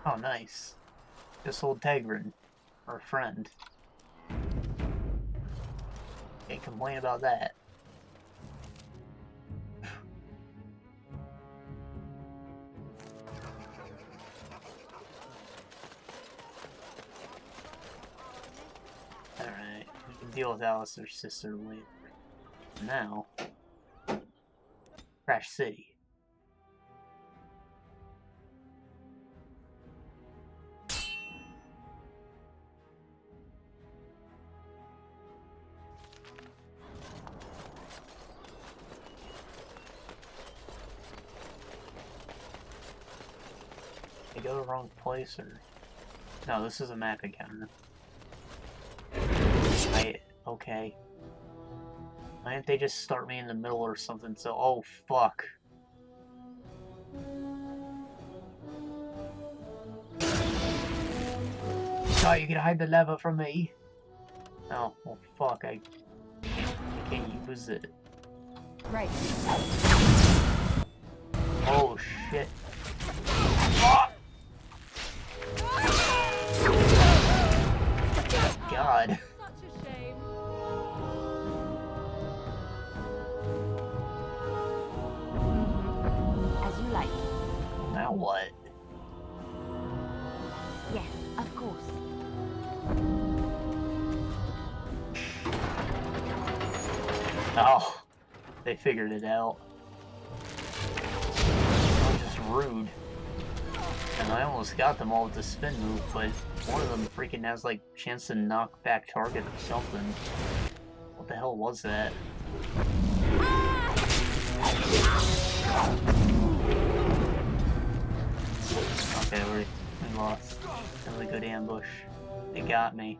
Oh, nice. This old Tegrin, our friend. Can't complain about that. Alright, we can deal with Alistair's sister later. Now, Crash City. Did I go to the wrong place, or... No, this is a map encounter. Okay. Why didn't they just start me in the middle or something? So, oh fuck. Oh, you can hide the lever from me. Oh, well fuck, I can't use it. Right. Oh shit. Oh! God. As you like. Now what? Yes, of course. Oh, they figured it out. That was just rude. And I almost got them all with the spin move, but one of them freaking has like chance to knock back target or something. What the hell was that? Okay, we lost. That was a good ambush. They got me.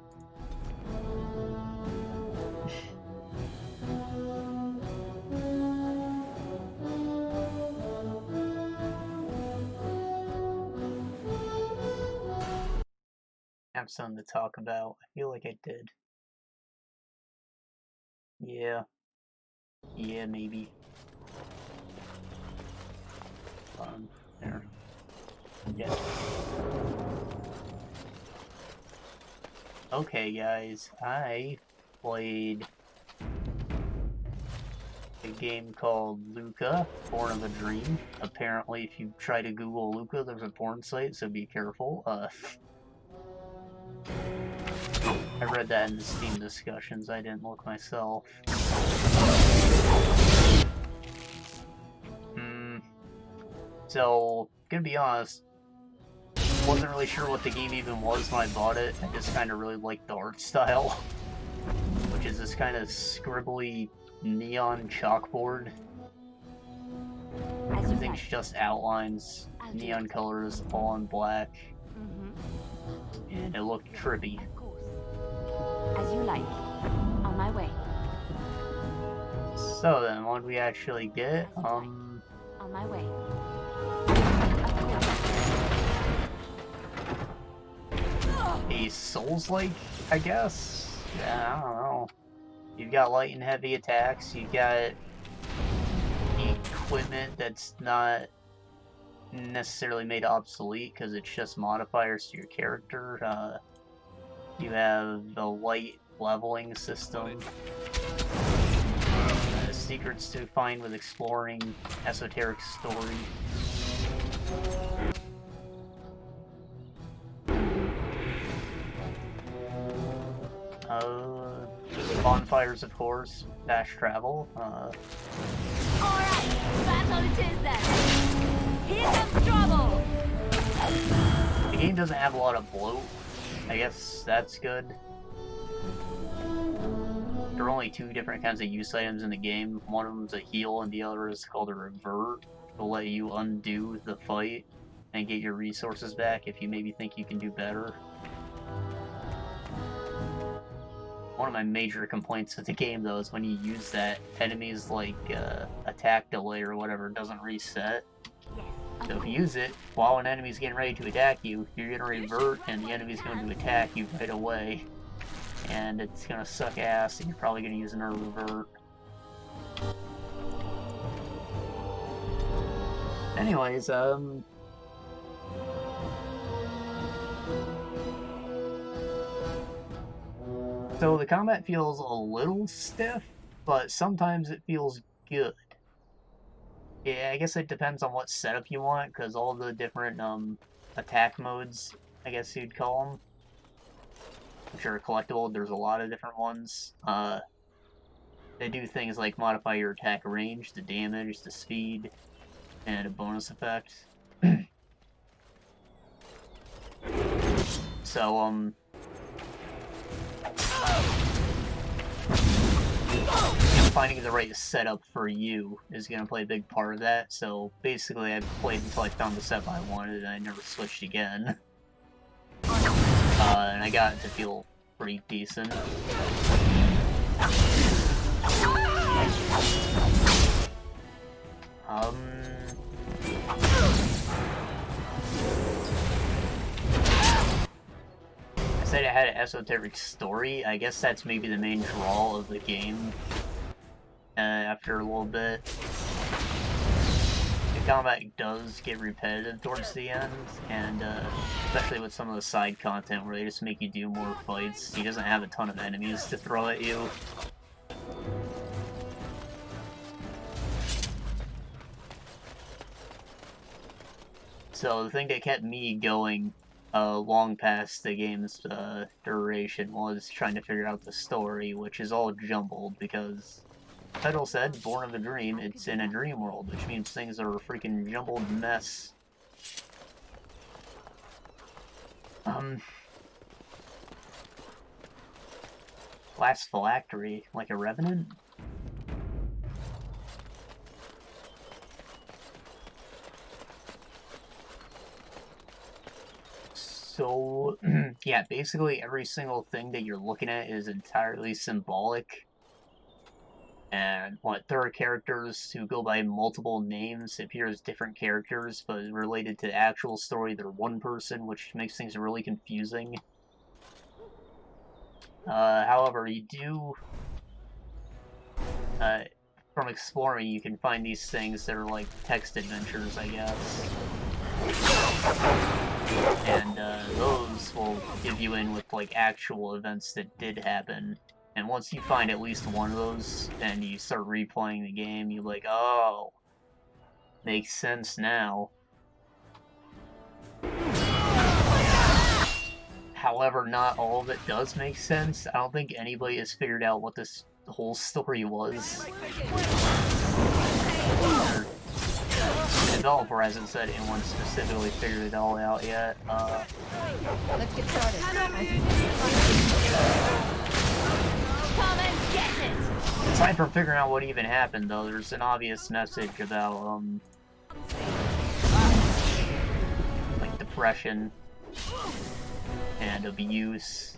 I have something to talk about. I feel like I did. Yeah. Yeah, maybe. There. Yeah. Okay, guys. I played a game called Lucah, Born of a Dream. Apparently, if you try to Google Lucah, there's a porn site, so be careful. I read that in the Steam discussions. I didn't look myself. So, gonna be honest, wasn't really sure what the game even was when I bought it. I just kind of really liked the art style, which is this kind of scribbly neon chalkboard. Everything's just outlines, neon colors, all on black, and it looked trippy. As you like. On my way. So then, what did we actually get? On my way. A Souls-like, I guess? Yeah, I don't know. You've got light and heavy attacks, you've got equipment that's not necessarily made obsolete because it's just modifiers to your character. You have a light leveling system. Secrets to find with exploring, esoteric story. Bonfires, of course. Fast travel. Alright, battle it is then. Here comes trouble. The game doesn't have a lot of bloat. I guess that's good. There are only two different kinds of use items in the game. One of them's a heal and the other is called a revert. It'll let you undo the fight and get your resources back if you maybe think you can do better. One of my major complaints with the game, though, is when you use that, enemies like attack delay or whatever doesn't reset. Yes, So if you use it while an enemy's getting ready to attack you, you're going to revert and the enemy's going to attack you right away. And it's going to suck ass and you're probably going to use another revert. Anyways, so the combat feels a little stiff, but sometimes it feels good. Yeah, I guess it depends on what setup you want, because all the different attack modes, I guess you'd call them, which are collectible, there's a lot of different ones. They do things like modify your attack range, the damage, the speed, and a bonus effect. So, finding the right setup for you is going to play a big part of that. So basically I played until I found the setup I wanted and I never switched again. And I got it to feel pretty decent. I said it had an esoteric story. I guess that's maybe the main draw of the game. After a little bit, the combat does get repetitive towards the end, and especially with some of the side content where they just make you do more fights. He doesn't have a ton of enemies to throw at you. So the thing that kept me going long past the game's duration was trying to figure out the story, which is all jumbled because the title said, Born of a Dream, it's in a dream world, which means things are a freaking jumbled mess. Last phylactery, like a revenant? So, yeah, basically every single thing that you're looking at is entirely symbolic. And there are characters who go by multiple names, appear as different characters, but related to the actual story, they're one person, which makes things really confusing. However, you do, from exploring, you can find these things that are like text adventures, I guess. And those will give you in with like actual events that did happen. And once you find at least one of those, and you start replaying the game, you're like, oh, makes sense now. However, not all of it does make sense. I don't think anybody has figured out what this whole story was. The developer hasn't said anyone specifically figured it all out yet. Let's get started. Come and get it! Aside from figuring out what even happened, though, there's an obvious message about, like, depression and abuse,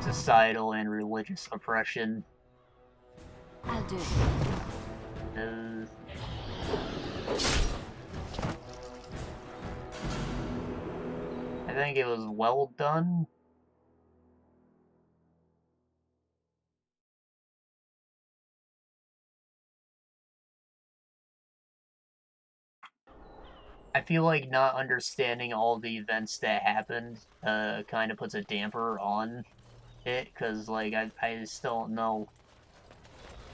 societal and religious oppression. I'll do it. I think it was well done. I feel like not understanding all the events that happened kind of puts a damper on it, because like I just don't know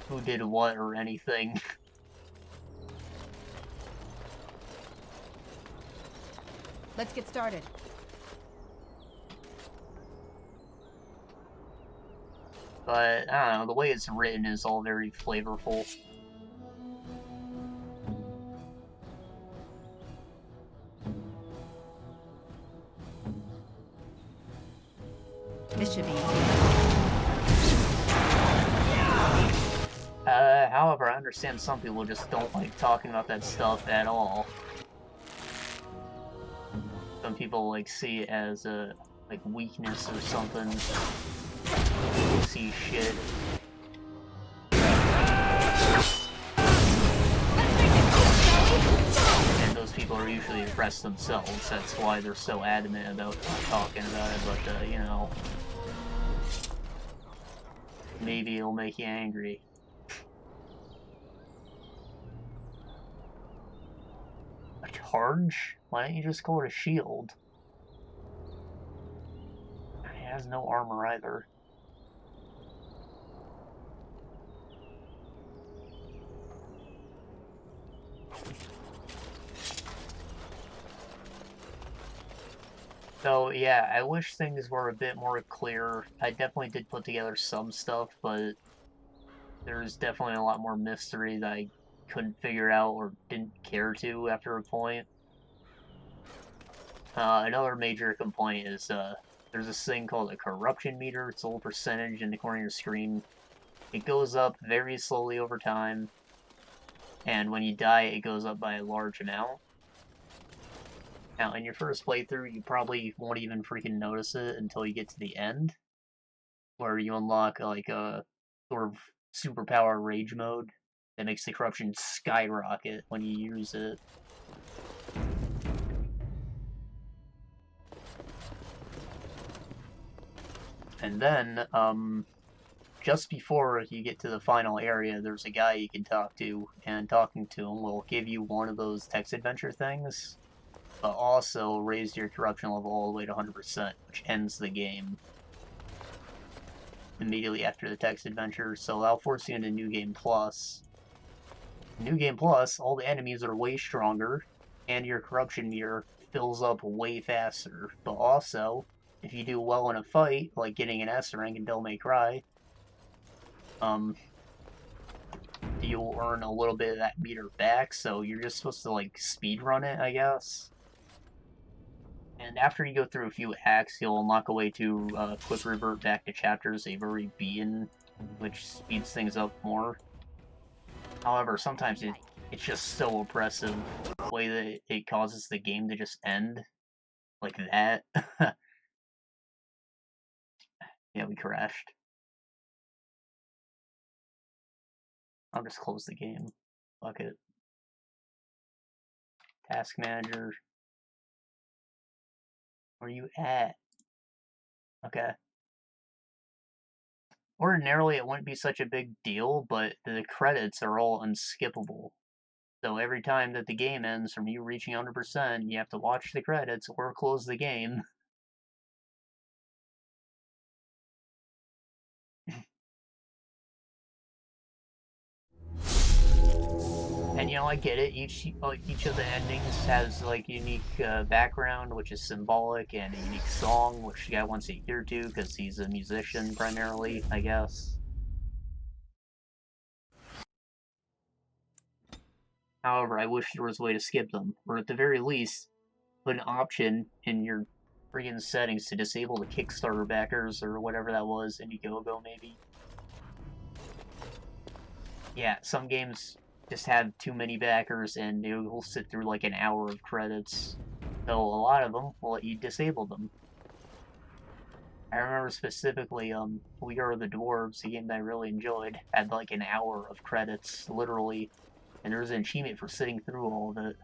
who did what or anything. Let's get started. But I don't know, the way it's written is all very flavorful. This should be easy. However, I understand some people just don't like talking about that stuff at all. Some people like see it as a like weakness or something. See shit. actually arrest themselves. That's why they're so adamant about not talking about it, but, you know, maybe it'll make you angry. A charge? Why don't you just call it a shield? It has no armor either. So, yeah, I wish things were a bit more clear. I definitely did put together some stuff, but there's definitely a lot more mystery that I couldn't figure out or didn't care to after a point. Another major complaint is there's this thing called a corruption meter. It's a little percentage in the corner of your screen. It goes up very slowly over time, and when you die, it goes up by a large amount. Now, in your first playthrough, you probably won't even freaking notice it until you get to the end, where you unlock, like, a sort of superpower rage mode that makes the corruption skyrocket when you use it. And then, just before you get to the final area, there's a guy you can talk to, and talking to him will give you one of those text adventure things, but also raise your corruption level all the way to 100%, which ends the game immediately after the text adventure, so that'll force you into New Game Plus. New Game Plus, all the enemies are way stronger, and your corruption meter fills up way faster, but also, if you do well in a fight, like getting an S rank in Devil May Cry, you'll earn a little bit of that meter back, so you're just supposed to, like, speedrun it, I guess. And after you go through a few acts, you'll unlock a way to quick revert back to chapters they've already beaten, which speeds things up more. However, sometimes it's just so oppressive, the way that it causes the game to just end. Like that. Yeah, we crashed. I'll just close the game. Fuck it. Task manager. Where you at? Okay. Ordinarily, it wouldn't be such a big deal, but the credits are all unskippable. So every time that the game ends from you reaching 100%, you have to watch the credits or close the game. And, you know, I get it. Each of the endings has, like, unique background, which is symbolic, and a unique song, which the guy wants to hear to, because he's a musician, primarily, I guess. However, I wish there was a way to skip them, or at the very least, put an option in your friggin' settings to disable the Kickstarter backers, or whatever that was, Indiegogo, maybe. Yeah, some games just have too many backers, and it will sit through like an hour of credits. So a lot of them will let you disable them. I remember specifically, We Are the Dwarves, a game that I really enjoyed, had like an hour of credits, literally, and there was an achievement for sitting through all of it.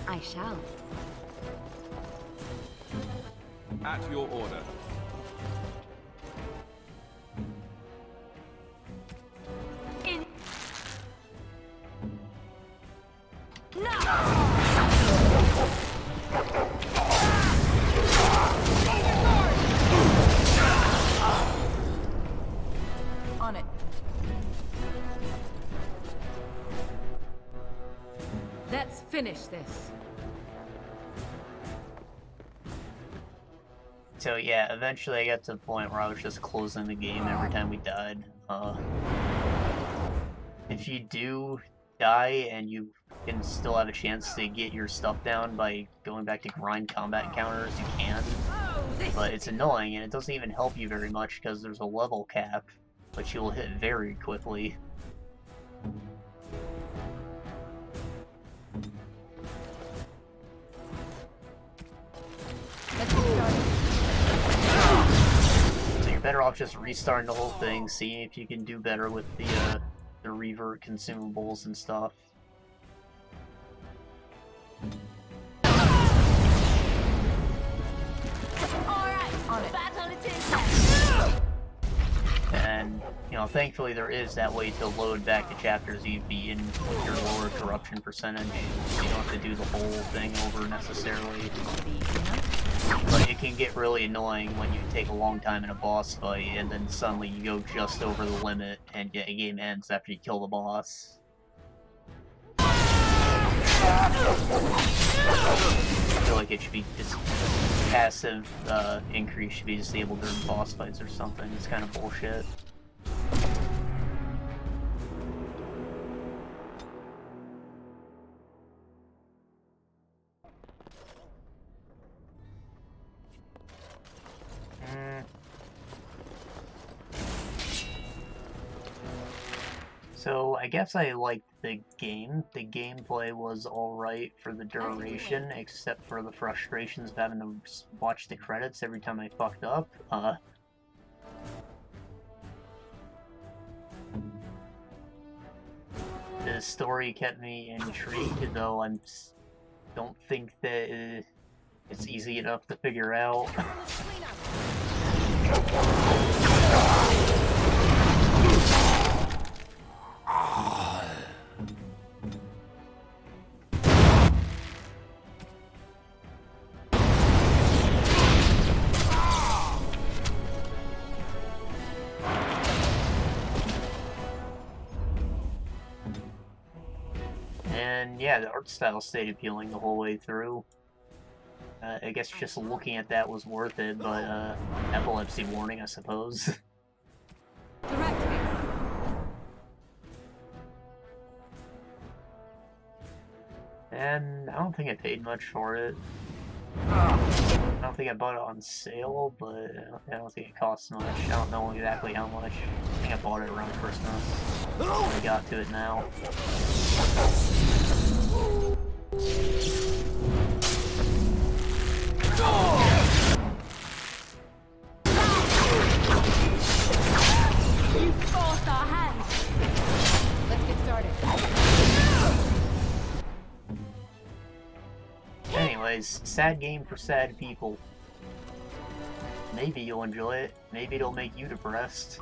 I shall. At your order. In. On it. Let's finish this. So yeah, eventually I got to the point where I was just closing the game every time we died. If you do die and you can still have a chance to get your stuff down by going back to grind combat encounters, you can. But it's annoying, and it doesn't even help you very much because there's a level cap, which you'll hit very quickly. Let's get started. better off just restarting the whole thing, seeing if you can do better with the revert consumables and stuff. And, you know, thankfully there is that way to load back the chapters you've beaten with your lower corruption percentage. You don't have to do the whole thing over necessarily. But it can get really annoying when you take a long time in a boss fight and then suddenly you go just over the limit and a game ends after you kill the boss. I feel like it should be just passive increase should be disabled during boss fights or something. It's kind of bullshit. So I guess I liked the game. The gameplay was alright for the duration, except for the frustrations of having to watch the credits every time I fucked up. The story kept me intrigued, though I don't think that it's easy enough to figure out. And yeah, the art style stayed appealing the whole way through. I guess just looking at that was worth it, but epilepsy warning, I suppose. And I don't think I paid much for it. I don't think I bought it on sale, but I don't think it costs much. I don't know exactly how much. I think I bought it around Christmas. I got to it now. You forced our hands. Let's get started. Anyways, sad game for sad people. Maybe you'll enjoy it. Maybe it'll make you depressed.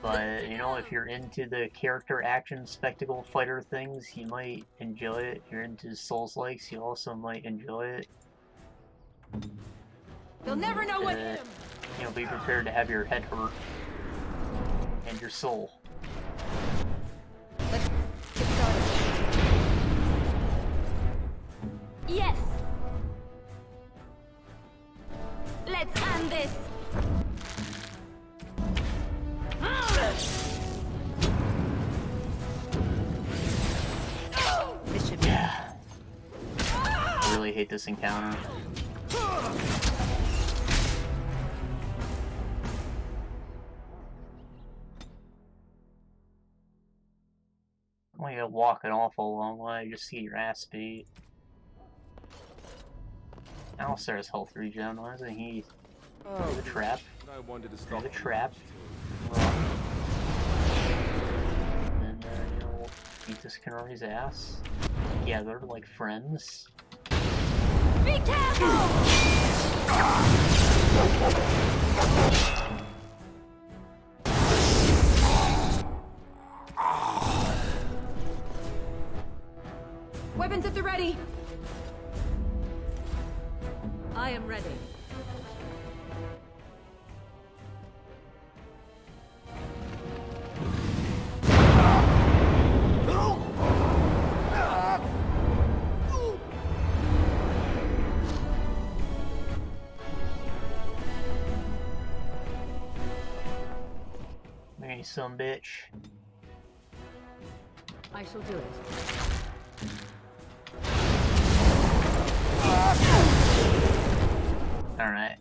But, you know, if you're into the character action spectacle fighter things, you might enjoy it. If you're into Souls-likes, you also might enjoy it. They'll never know what hit 'em. You know, be prepared to have your head hurt. And your soul. Let's get started. Yes! Let's end this! This should be. Yeah. I really hate this encounter. Well, you gotta walk an awful long way just to get your ass beat. Alistair's health regen, why isn't he? The trap. I wanted to stop The trap. And then you'll beat this Qunari's ass. Together, like friends. Be careful! Weapons at the ready. I am ready. Hey, some bitch. I shall do it. Alright.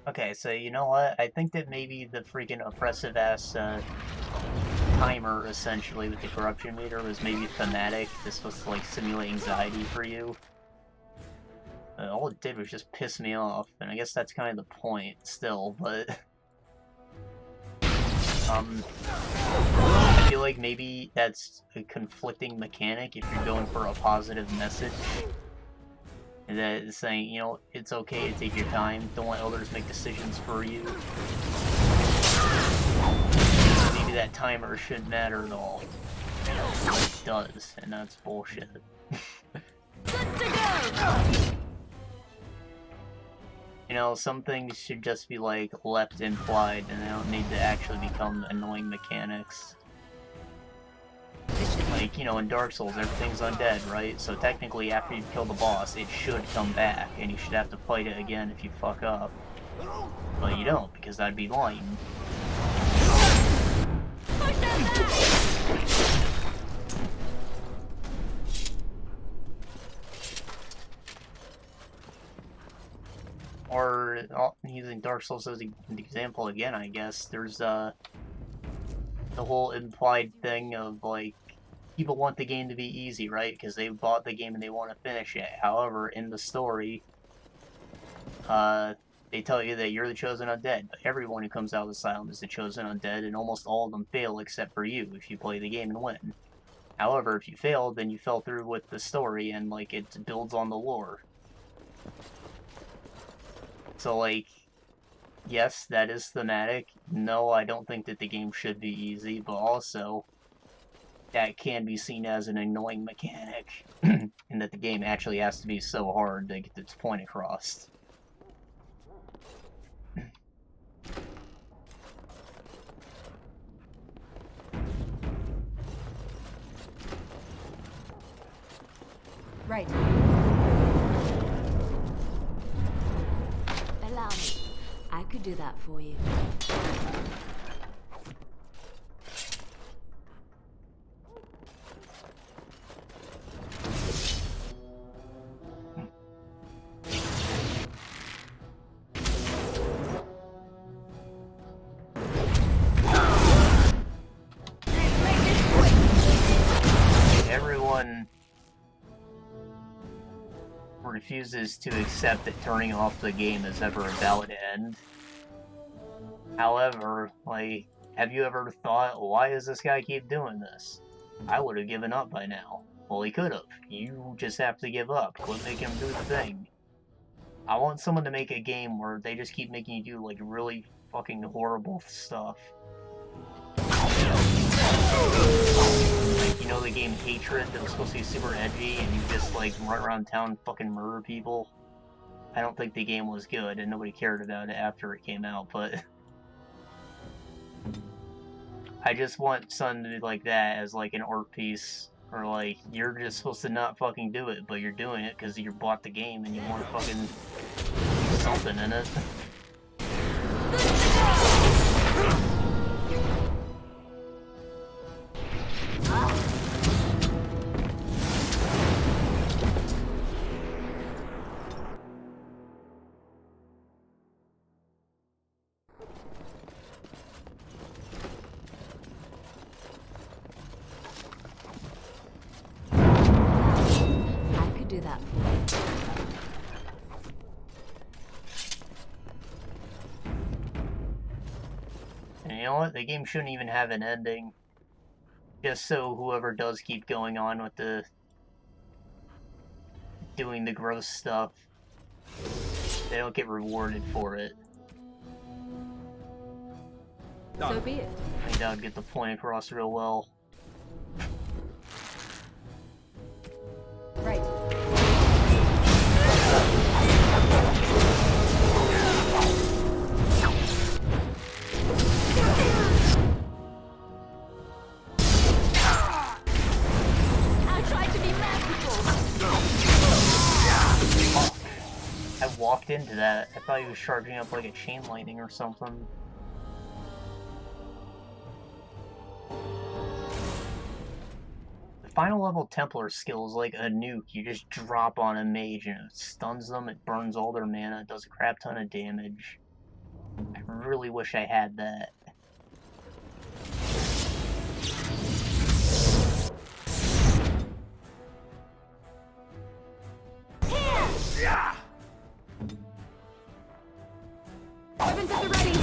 Okay, so you know what? I think that maybe the freaking oppressive-ass timer, essentially, with the corruption meter was maybe thematic. This was to, like, simulate anxiety for you. All it did was just piss me off, and I guess that's kind of the point, still, but... I feel like maybe that's a conflicting mechanic if you're going for a positive message. That is saying, you know, it's okay to take your time, don't let others make decisions for you. Maybe that timer shouldn't matter at all. It does, and that's bullshit. Good to go! You know, some things should just be, like, left implied, and they don't need to actually become annoying mechanics. Like, you know, in Dark Souls, everything's undead, right? So technically, after you kill the boss, it should come back, and you should have to fight it again if you fuck up. But you don't, because that'd be lying. Or, using Dark Souls as an example again, I guess, there's, the whole implied thing of, like, people want the game to be easy, right? Because they bought the game and they want to finish it. However, in the story, they tell you that you're the chosen undead, but everyone who comes out of the asylum is the chosen undead, and almost all of them fail except for you if you play the game and win. However, if you failed, then you fell through with the story, and, like, it builds on the lore. So, like, yes, that is thematic. No, I don't think that the game should be easy, but also, that can be seen as an annoying mechanic, and that the game actually has to be so hard to get its point across. Right. Allow me. I could do that for you. Everyone refuses to accept that turning off the game is ever a valid end. However, like, have you ever thought, why does this guy keep doing this? I would have given up by now. Well, he could have. You just have to give up. Quit making him do the thing. I want someone to make a game where they just keep making you do, like, really fucking horrible stuff. Like, you know the game Hatred that was supposed to be super edgy and you just, like, run around town and fucking murder people? I don't think the game was good and nobody cared about it after it came out, but... I just want something to be like that as, like, an art piece. Or, like, you're just supposed to not fucking do it, but you're doing it because you bought the game and you want to fucking do something in it. Do that for you. And you know what? The game shouldn't even have an ending. Just so whoever does keep going on with the... doing the gross stuff, they don't get rewarded for it. So be it. I think that would get the point across real well. Right. I tried to be merciful. Oh, I walked into that. I thought he was charging up like a chain lightning or something. Final level Templar skill is like a nuke. You just drop on a mage and it stuns them, it burns all their mana, it does a crap ton of damage. really wish I had that. Yeah! Weapons at the ready!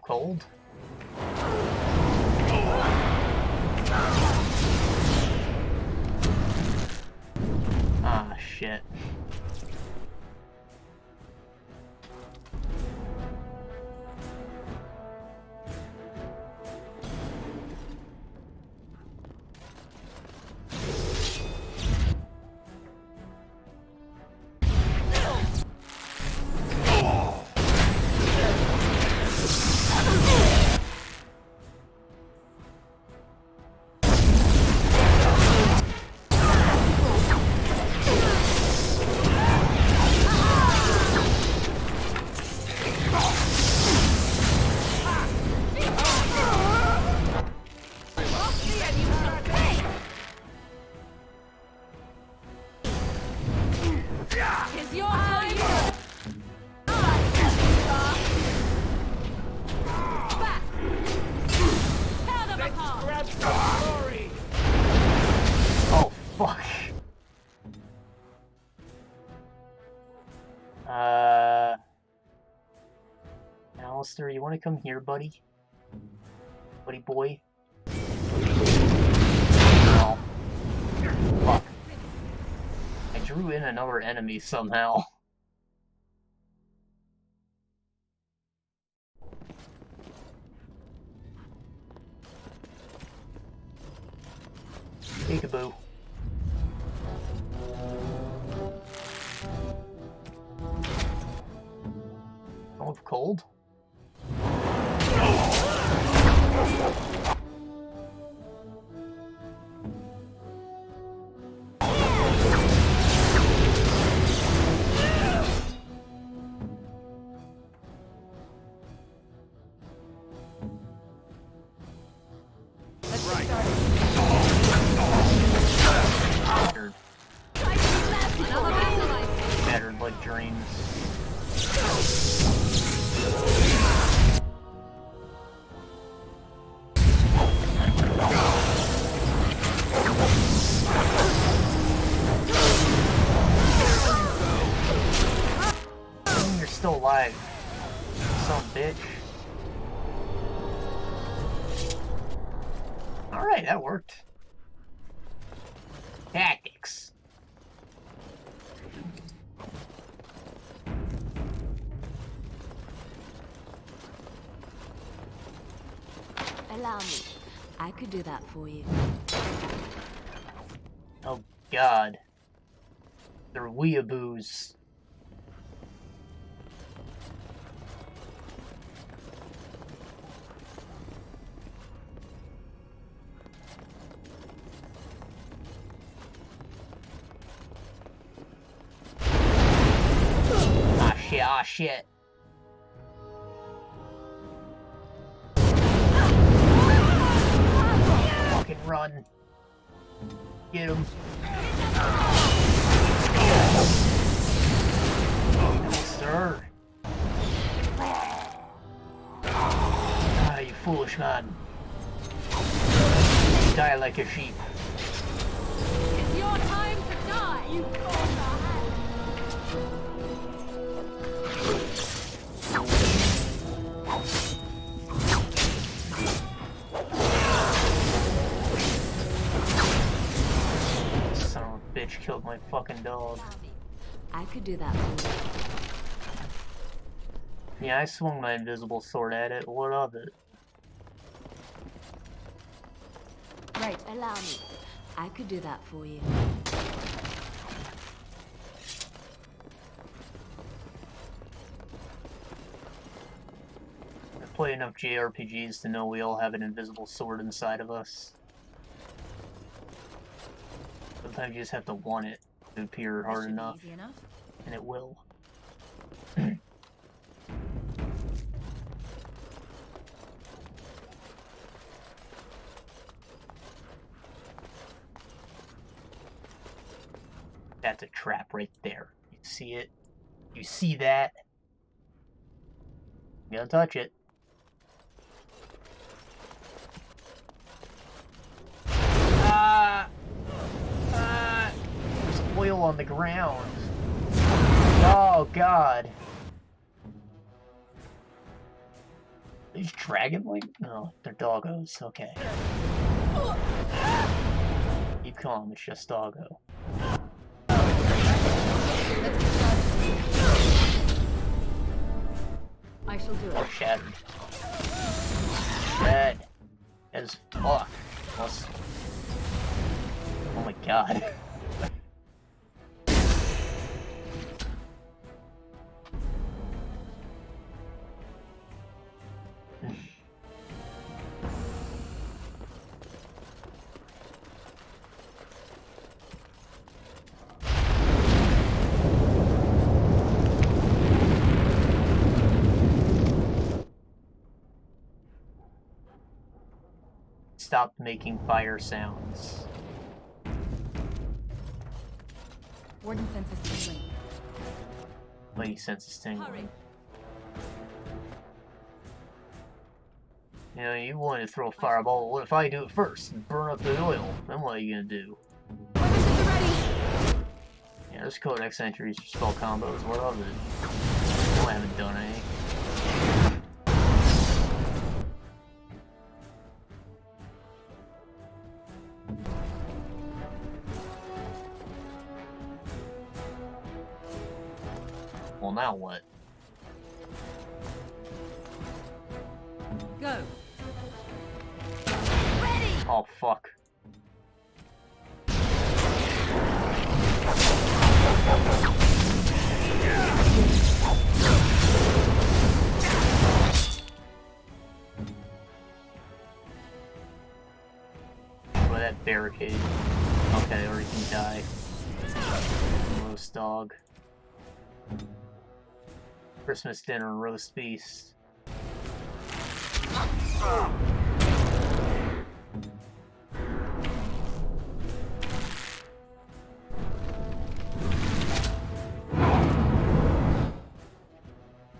Cold. Ah, shit. Alistair, you want to come here, buddy? Buddy boy? Oh. Fuck. I drew in another enemy somehow. Peekaboo. Oh, cold? Battered like dreams. You're still alive, some bitch. Alright, that worked. Tactics. Allow me. I could do that for you. Oh god. They're weeaboos. Ah shit. Fucking run. Get him. Sir. Ah, you foolish man. Die like a sheep. It's your time to die, you Son of a bitch killed my fucking dog. I could do that for you. Yeah, I swung my invisible sword at it. What of it? Right, allow me. I could do that for you. play enough JRPGs to know we all have an invisible sword inside of us. Sometimes you just have to want it to appear hard enough, and it will. That's a trap right there. You see it? You see that? You gotta touch it. There's oil on the ground. Oh god. These dragon like? No, they're doggos. Okay. Keep calm, it's just doggo. I shall do it. Shattered. That is fuck. Plus... Oh my god. Stopped making fire sounds. Warden senses tingling. Lady senses tingling. You know, you wanted to throw a fireball. What if I do it first and burn up the oil? Then what are you gonna do? Yeah, there's codex entries for spell combos. What of it? I haven't done any. Well, now what? Go. Ready. Oh, fuck. By that barricade. Okay, or he can die. Roast dog. Christmas dinner, roast beast.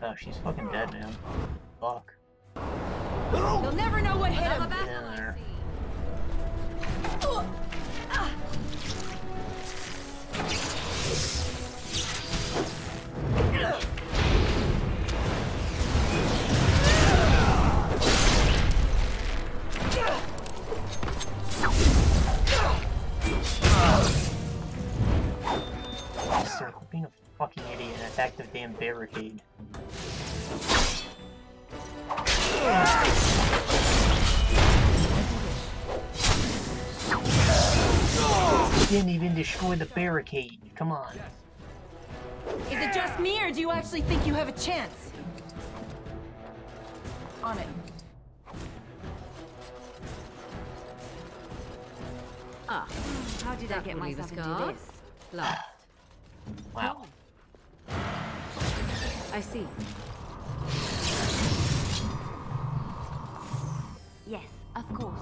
Oh, she's fucking dead, man. Fuck. You'll never know what hit him. Get in there. Being a fucking idiot and attack the damn barricade. You didn't even destroy the barricade. Come on. Is it just me, or do you actually think you have a chance? On it. Ah, how did I get myself into this? Locked. Wow. I see. Yes, of course.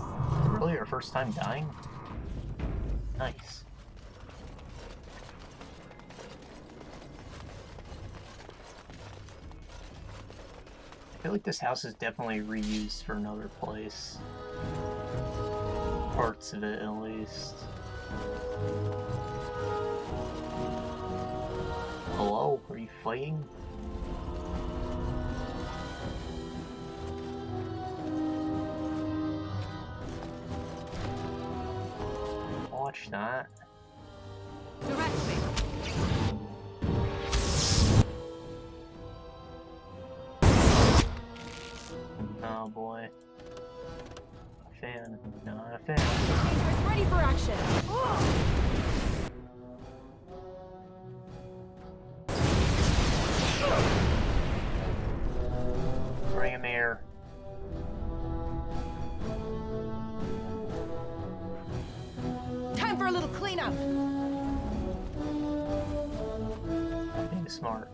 Really, your first time dying? Nice. I feel like this house is definitely reused for another place. Parts of it, at least. Hello? Are you fighting? Watch that. Direct me. Oh boy. A fan. Not a fan. Dangerous, ready for action. Bring him here. smart.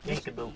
Peekaboo.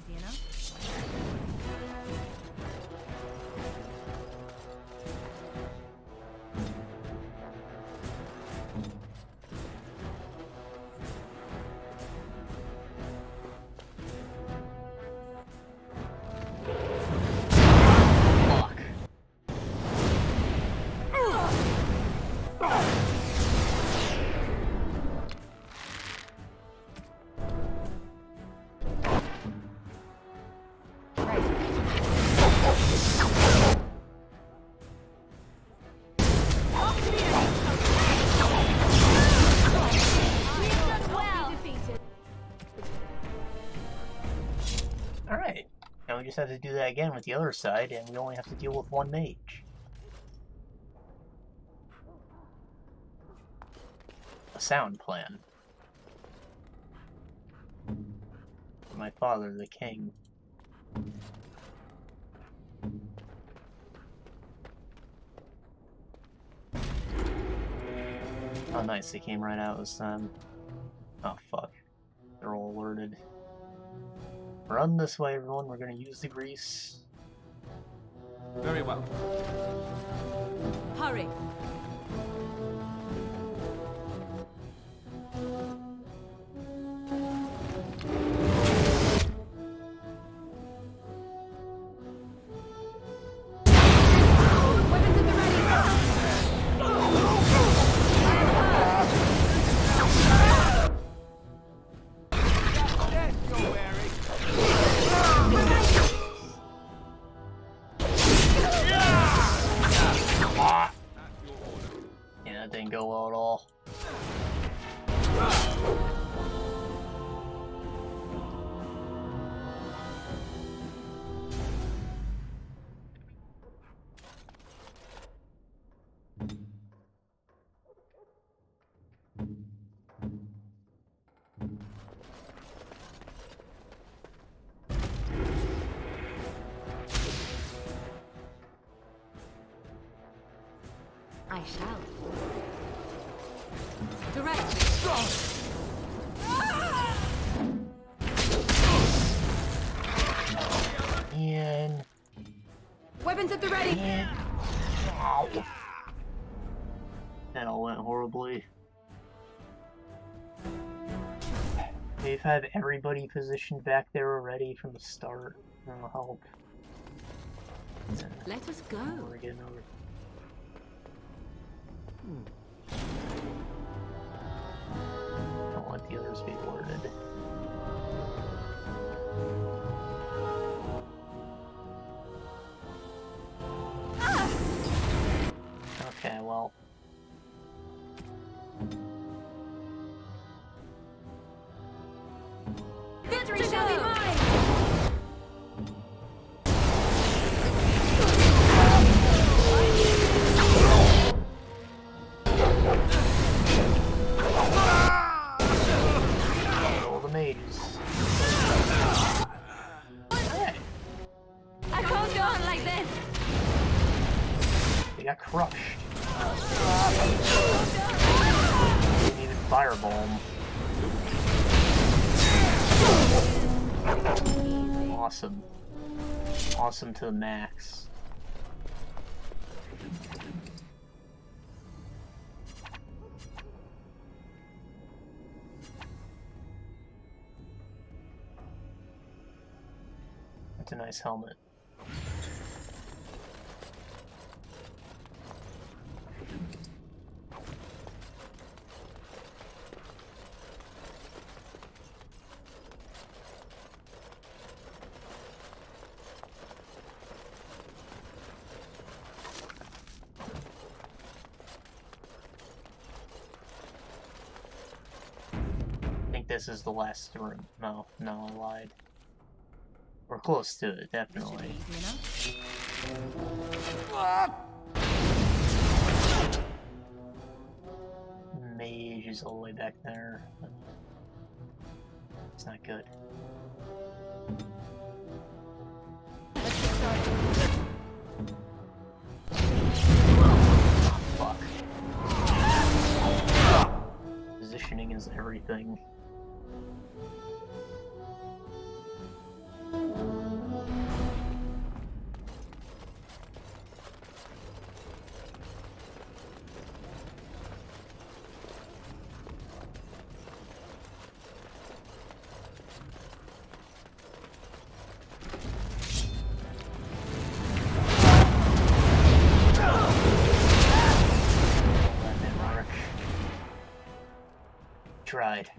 Alright, now we just have to do that again with the other side, and we only have to deal with one mage. A sound plan. For my father, the king. Oh nice, they came right out this time. Oh fuck. They're all alerted. Run this way, everyone. We're gonna use the grease. Very well. Hurry. Didn't go well at all. I shall. Direct. Ian. Weapons at the ready. Ian. Ow. That all went horribly. They've had everybody positioned back there already from the start. That'll help. Let us go. We're getting over. Don't let the others be alerted. Okay, well. Victory shall be mine! All the mages. I can't go on like this! They got crushed. They needed firebomb. Awesome. Awesome to the max. That's a nice helmet. this is the last room. No, I lied. We're close to it, definitely. Mage is all the way back there. It's not good. Fuck. Positioning is everything. Tried.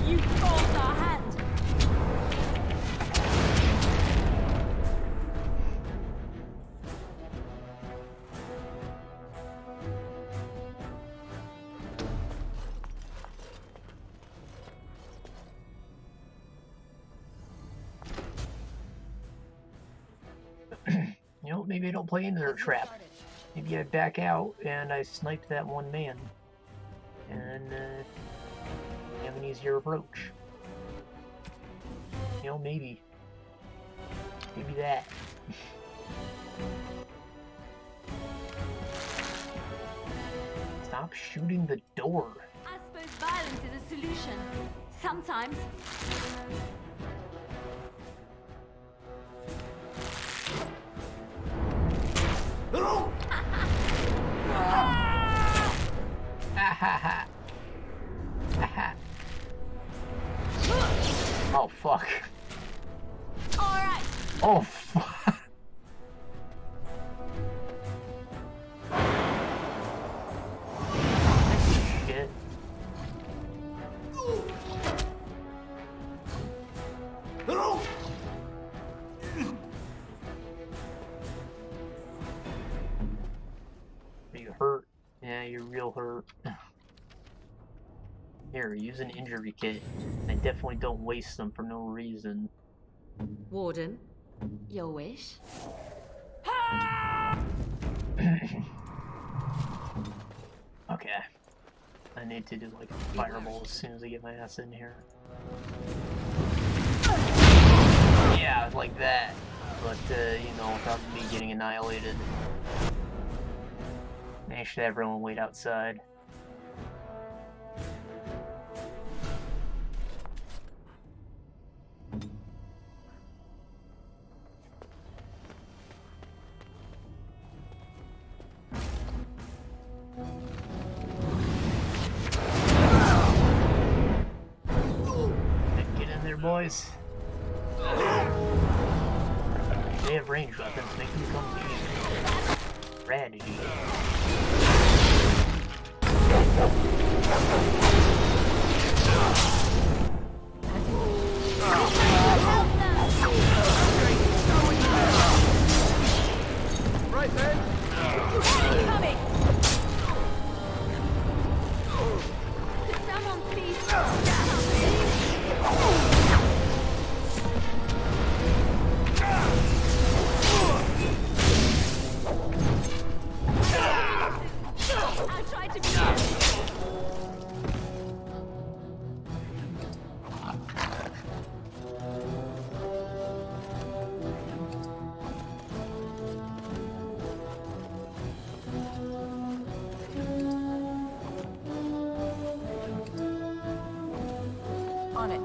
You forced our hand. You know, maybe I don't play into their trap. Maybe I back out and I snipe that one man. And, have an easier approach. You know, maybe. Maybe that. Stop shooting the door. I suppose violence is a solution. Sometimes. Oh fuck. Alright. Oh fuck. Shit. Are you hurt? Yeah, you're real hurt. Here, use an injury kit. I definitely don't waste them for no reason. Warden, your wish? Okay. I need to do like a fireball as soon as I get my ass in here. Yeah, like that. But, you know, without me getting annihilated. I should have everyone wait outside. Get in there, boys. They have ranged weapons, make them come to you. Strategy. Right then. Coming. Could someone please I tried to be on it.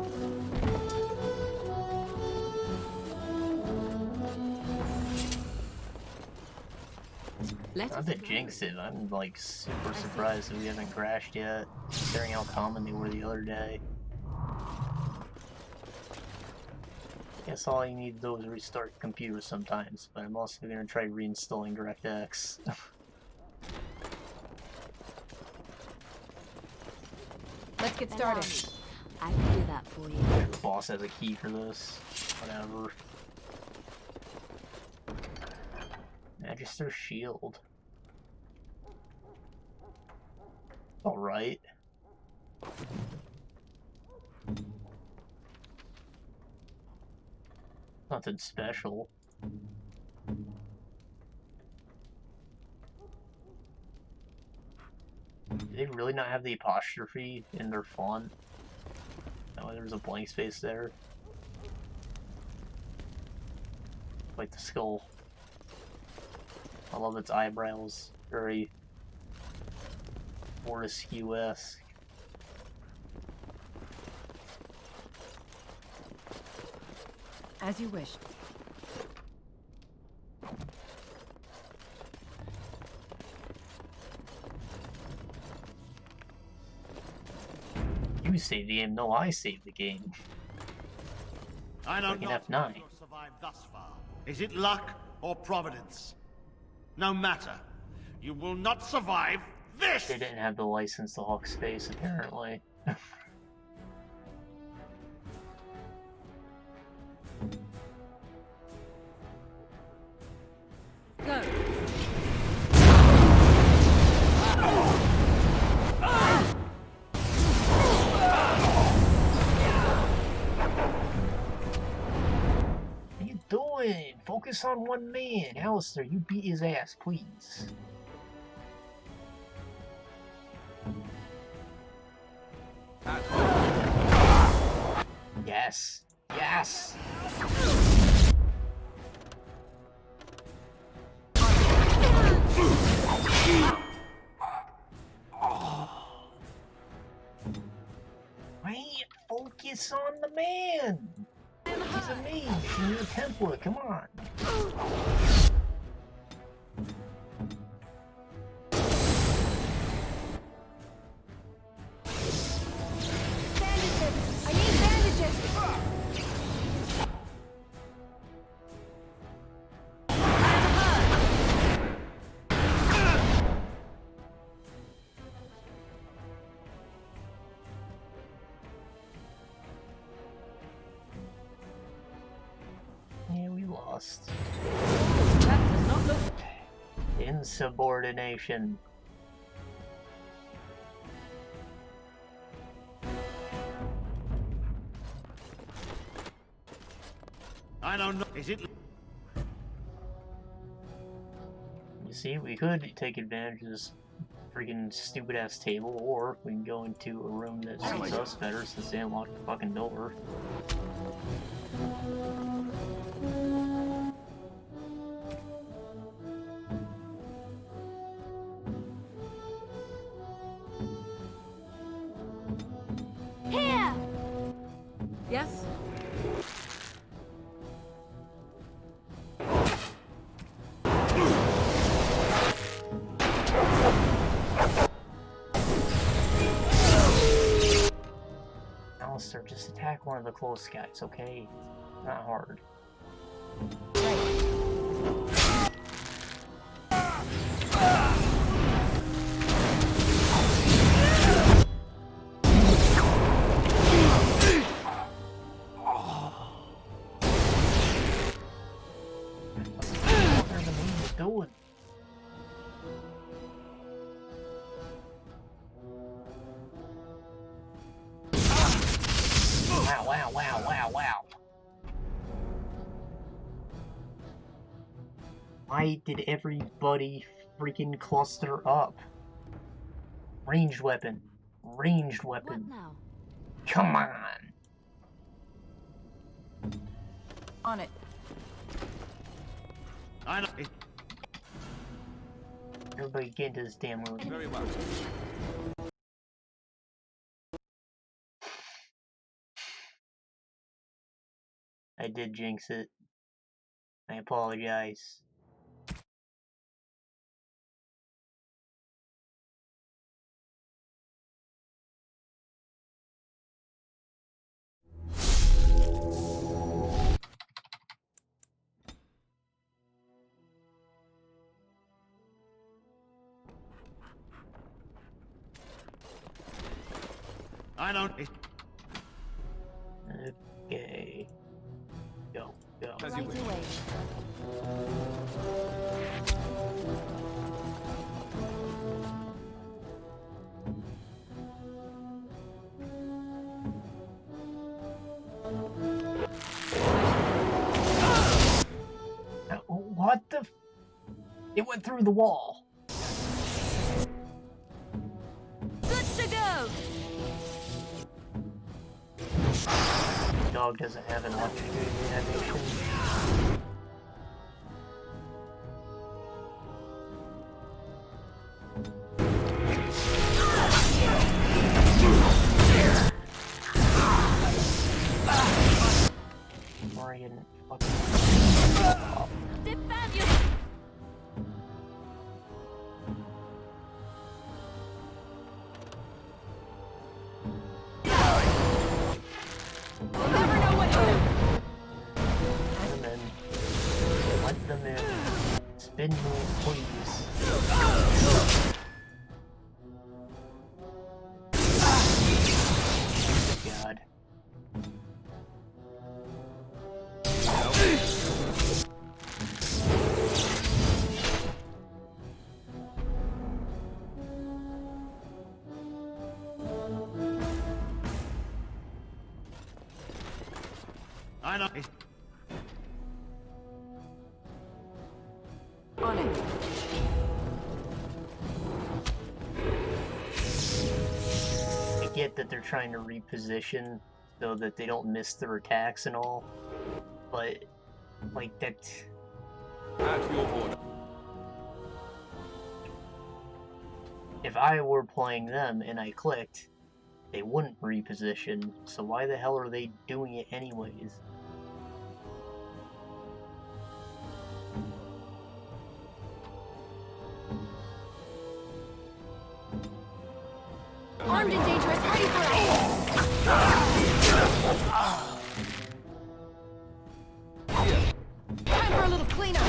Not to jinx it, I'm like super surprised that we haven't crashed yet, considering how common they were the other day. Guess all you need to do is restart the computer sometimes, but I'm also going to try reinstalling DirectX. Let's get started. I can do that for you. The boss has a key for this. Whatever. Magister's shield. Alright. Nothing special. Do they really not have the apostrophe in their font? No, there was a blank space there. Like the skull. I love its eyebrows. Very Fortescue-esque. As you wish. You save the game. No, I save the game. I don't know F9. if you've survived thus far. Is it luck or providence? No matter. You will not survive this! They didn't have the license to hawk space, apparently. Go. What are you doing? Focus on one man. Alistair, you beat his ass, please. Yes. Yes. Wait, focus on the man. He's a mage. You need a template. Come on. Bandages! I need bandages! Yeah, we lost. That does not look... Insubordination. I don't know. Is it... You see, we could take advantage of this freaking stupid-ass table, or we can go into a room that suits us better since they unlocked the fucking door. Here! Yes? Alistair, just attack one of the close guys, okay? Not hard. Doing? Wow, wow, wow, wow, wow. Why did everybody freaking cluster up? Ranged weapon. Ranged weapon. What now? Come on. On it. I know. Everybody get into this damn room. Very well. I did jinx it. I apologize. I don't... you wish. away. What the f- It went through the wall. Good to go! Dog doesn't have an electrocuted animation. Morgan, fucking... Defend you! We'll never know what hit him. Let them in. Let them in. Spin move, please. God. I know. On it. I get that they're trying to reposition so that they don't miss their attacks and all, but, like, that... At your order. If I were playing them and I clicked, they wouldn't reposition, so why the hell are they doing it anyways? Armed and dangerous, ready for us! Time for a little cleanup!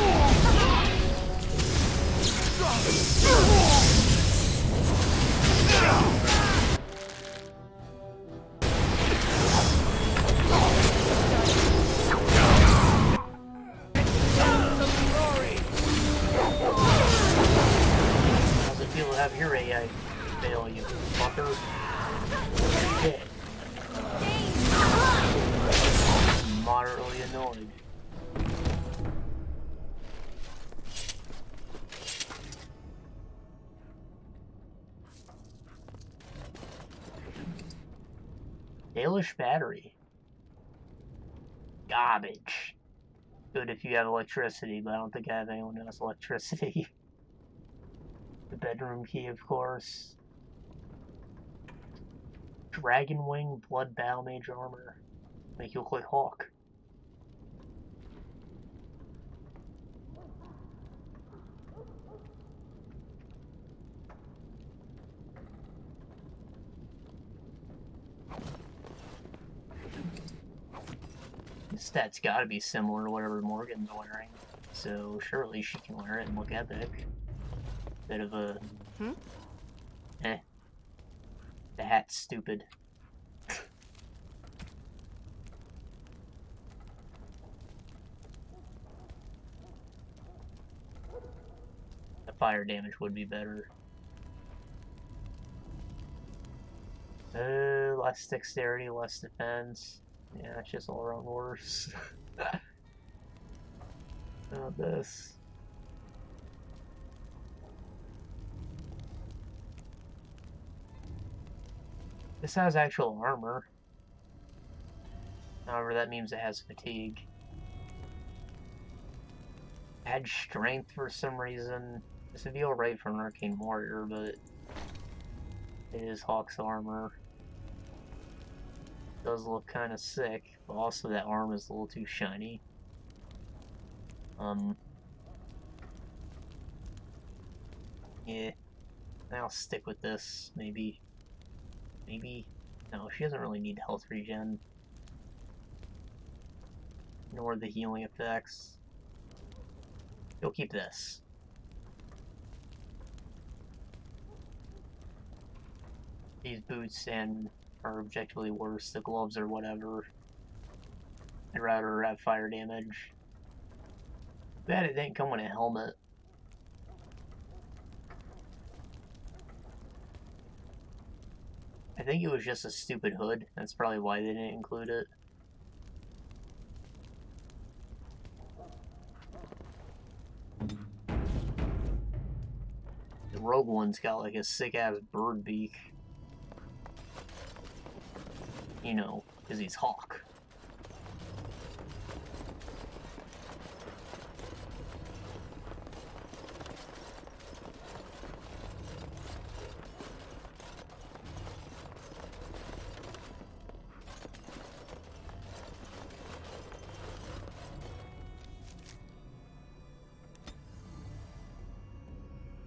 How's it feel to have your AI fail, you fucker? Shit. Moderately annoyed. Dalish battery. Garbage. Good if you have electricity, but I don't think I have anyone who has electricity. The bedroom key, of course. Dragon Wing Blood Bow Mage Armor. Make you look like Hawk. The stats gotta be similar to whatever Morgan's wearing, so surely she can wear it and look epic. Bit of a... Eh. The hat's stupid. The fire damage would be better. Less dexterity, less defense. Yeah, it's just all around worse. Not this. This has actual armor. However, that means it has fatigue. Add strength for some reason. This would be alright for an arcane warrior, but it is Hawk's armor. Does look kind of sick, but also that arm is a little too shiny. Yeah, I'll stick with this, maybe. Maybe. No, she doesn't really need health regen. Nor the healing effects. You'll keep this. These boots and are objectively worse. The gloves or whatever. I'd rather have fire damage. Bad it didn't come with a helmet. I think it was just a stupid hood. That's probably why they didn't include it. The rogue one's got like a sick-ass bird beak. You know, because he's Hawk.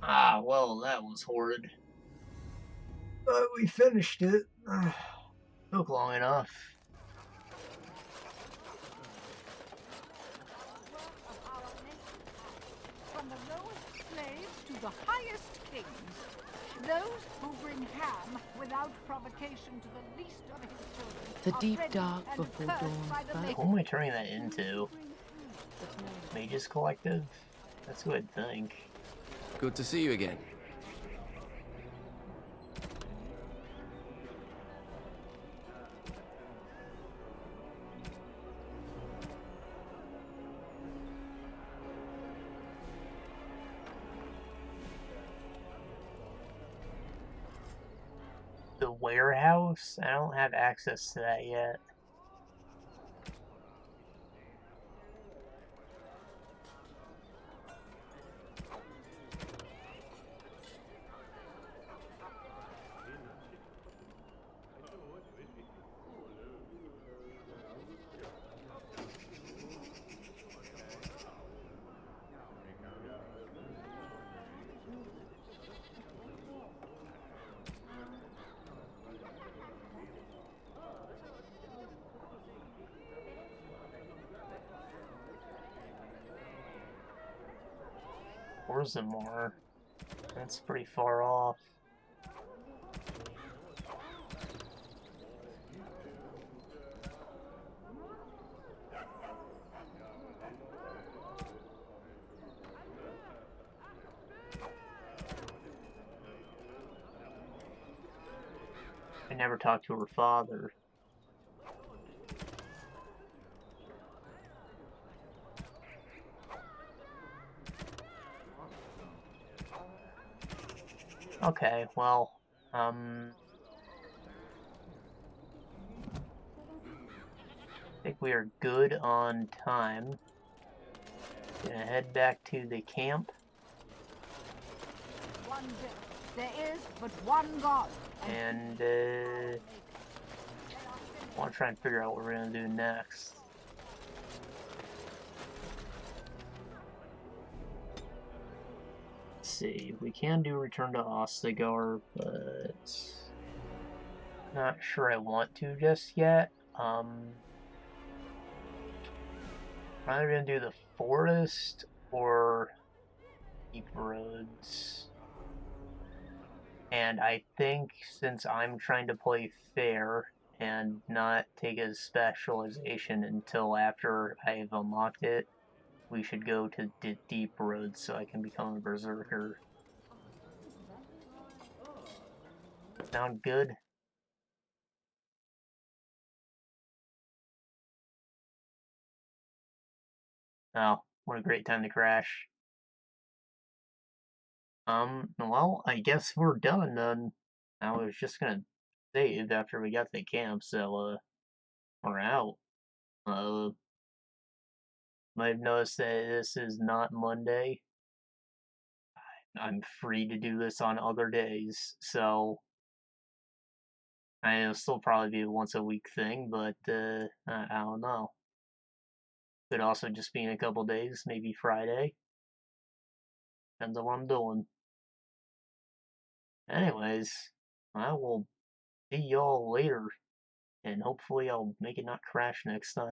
Ah, well, that was horrid. But we finished it. Took long enough. From the lowest slaves to the highest kings, those who bring ham without provocation to the least of his children. The deep dark before dawn. Who am I turning that into? Mages Collective? That's who I'd think. Good to see you again. The warehouse? I don't have access to that yet. More. That's pretty far off. I never talked to her father. Okay, well, I think we are good on time. Gonna head back to the camp. One day, there is but one God. And, I want to try and figure out what we're gonna do next. See, we can do Return to Ostagar, but not sure I want to just yet. Either gonna do the forest or Deep Roads. And I think since I'm trying to play fair and not take a specialization until after I've unlocked it, we should go to Deep Roads so I can become a berserker. Sound good? Oh, what a great time to crash. Well, I guess we're done then. I was just gonna save after we got to the camp, so, we're out. Might have noticed that this is not Monday. I'm free to do this on other days, so it'll still probably be a once a week thing, but I don't know. Could also just be in a couple days, maybe Friday. Depends on what I'm doing. Anyways, I will see y'all later, and hopefully I'll make it not crash next time.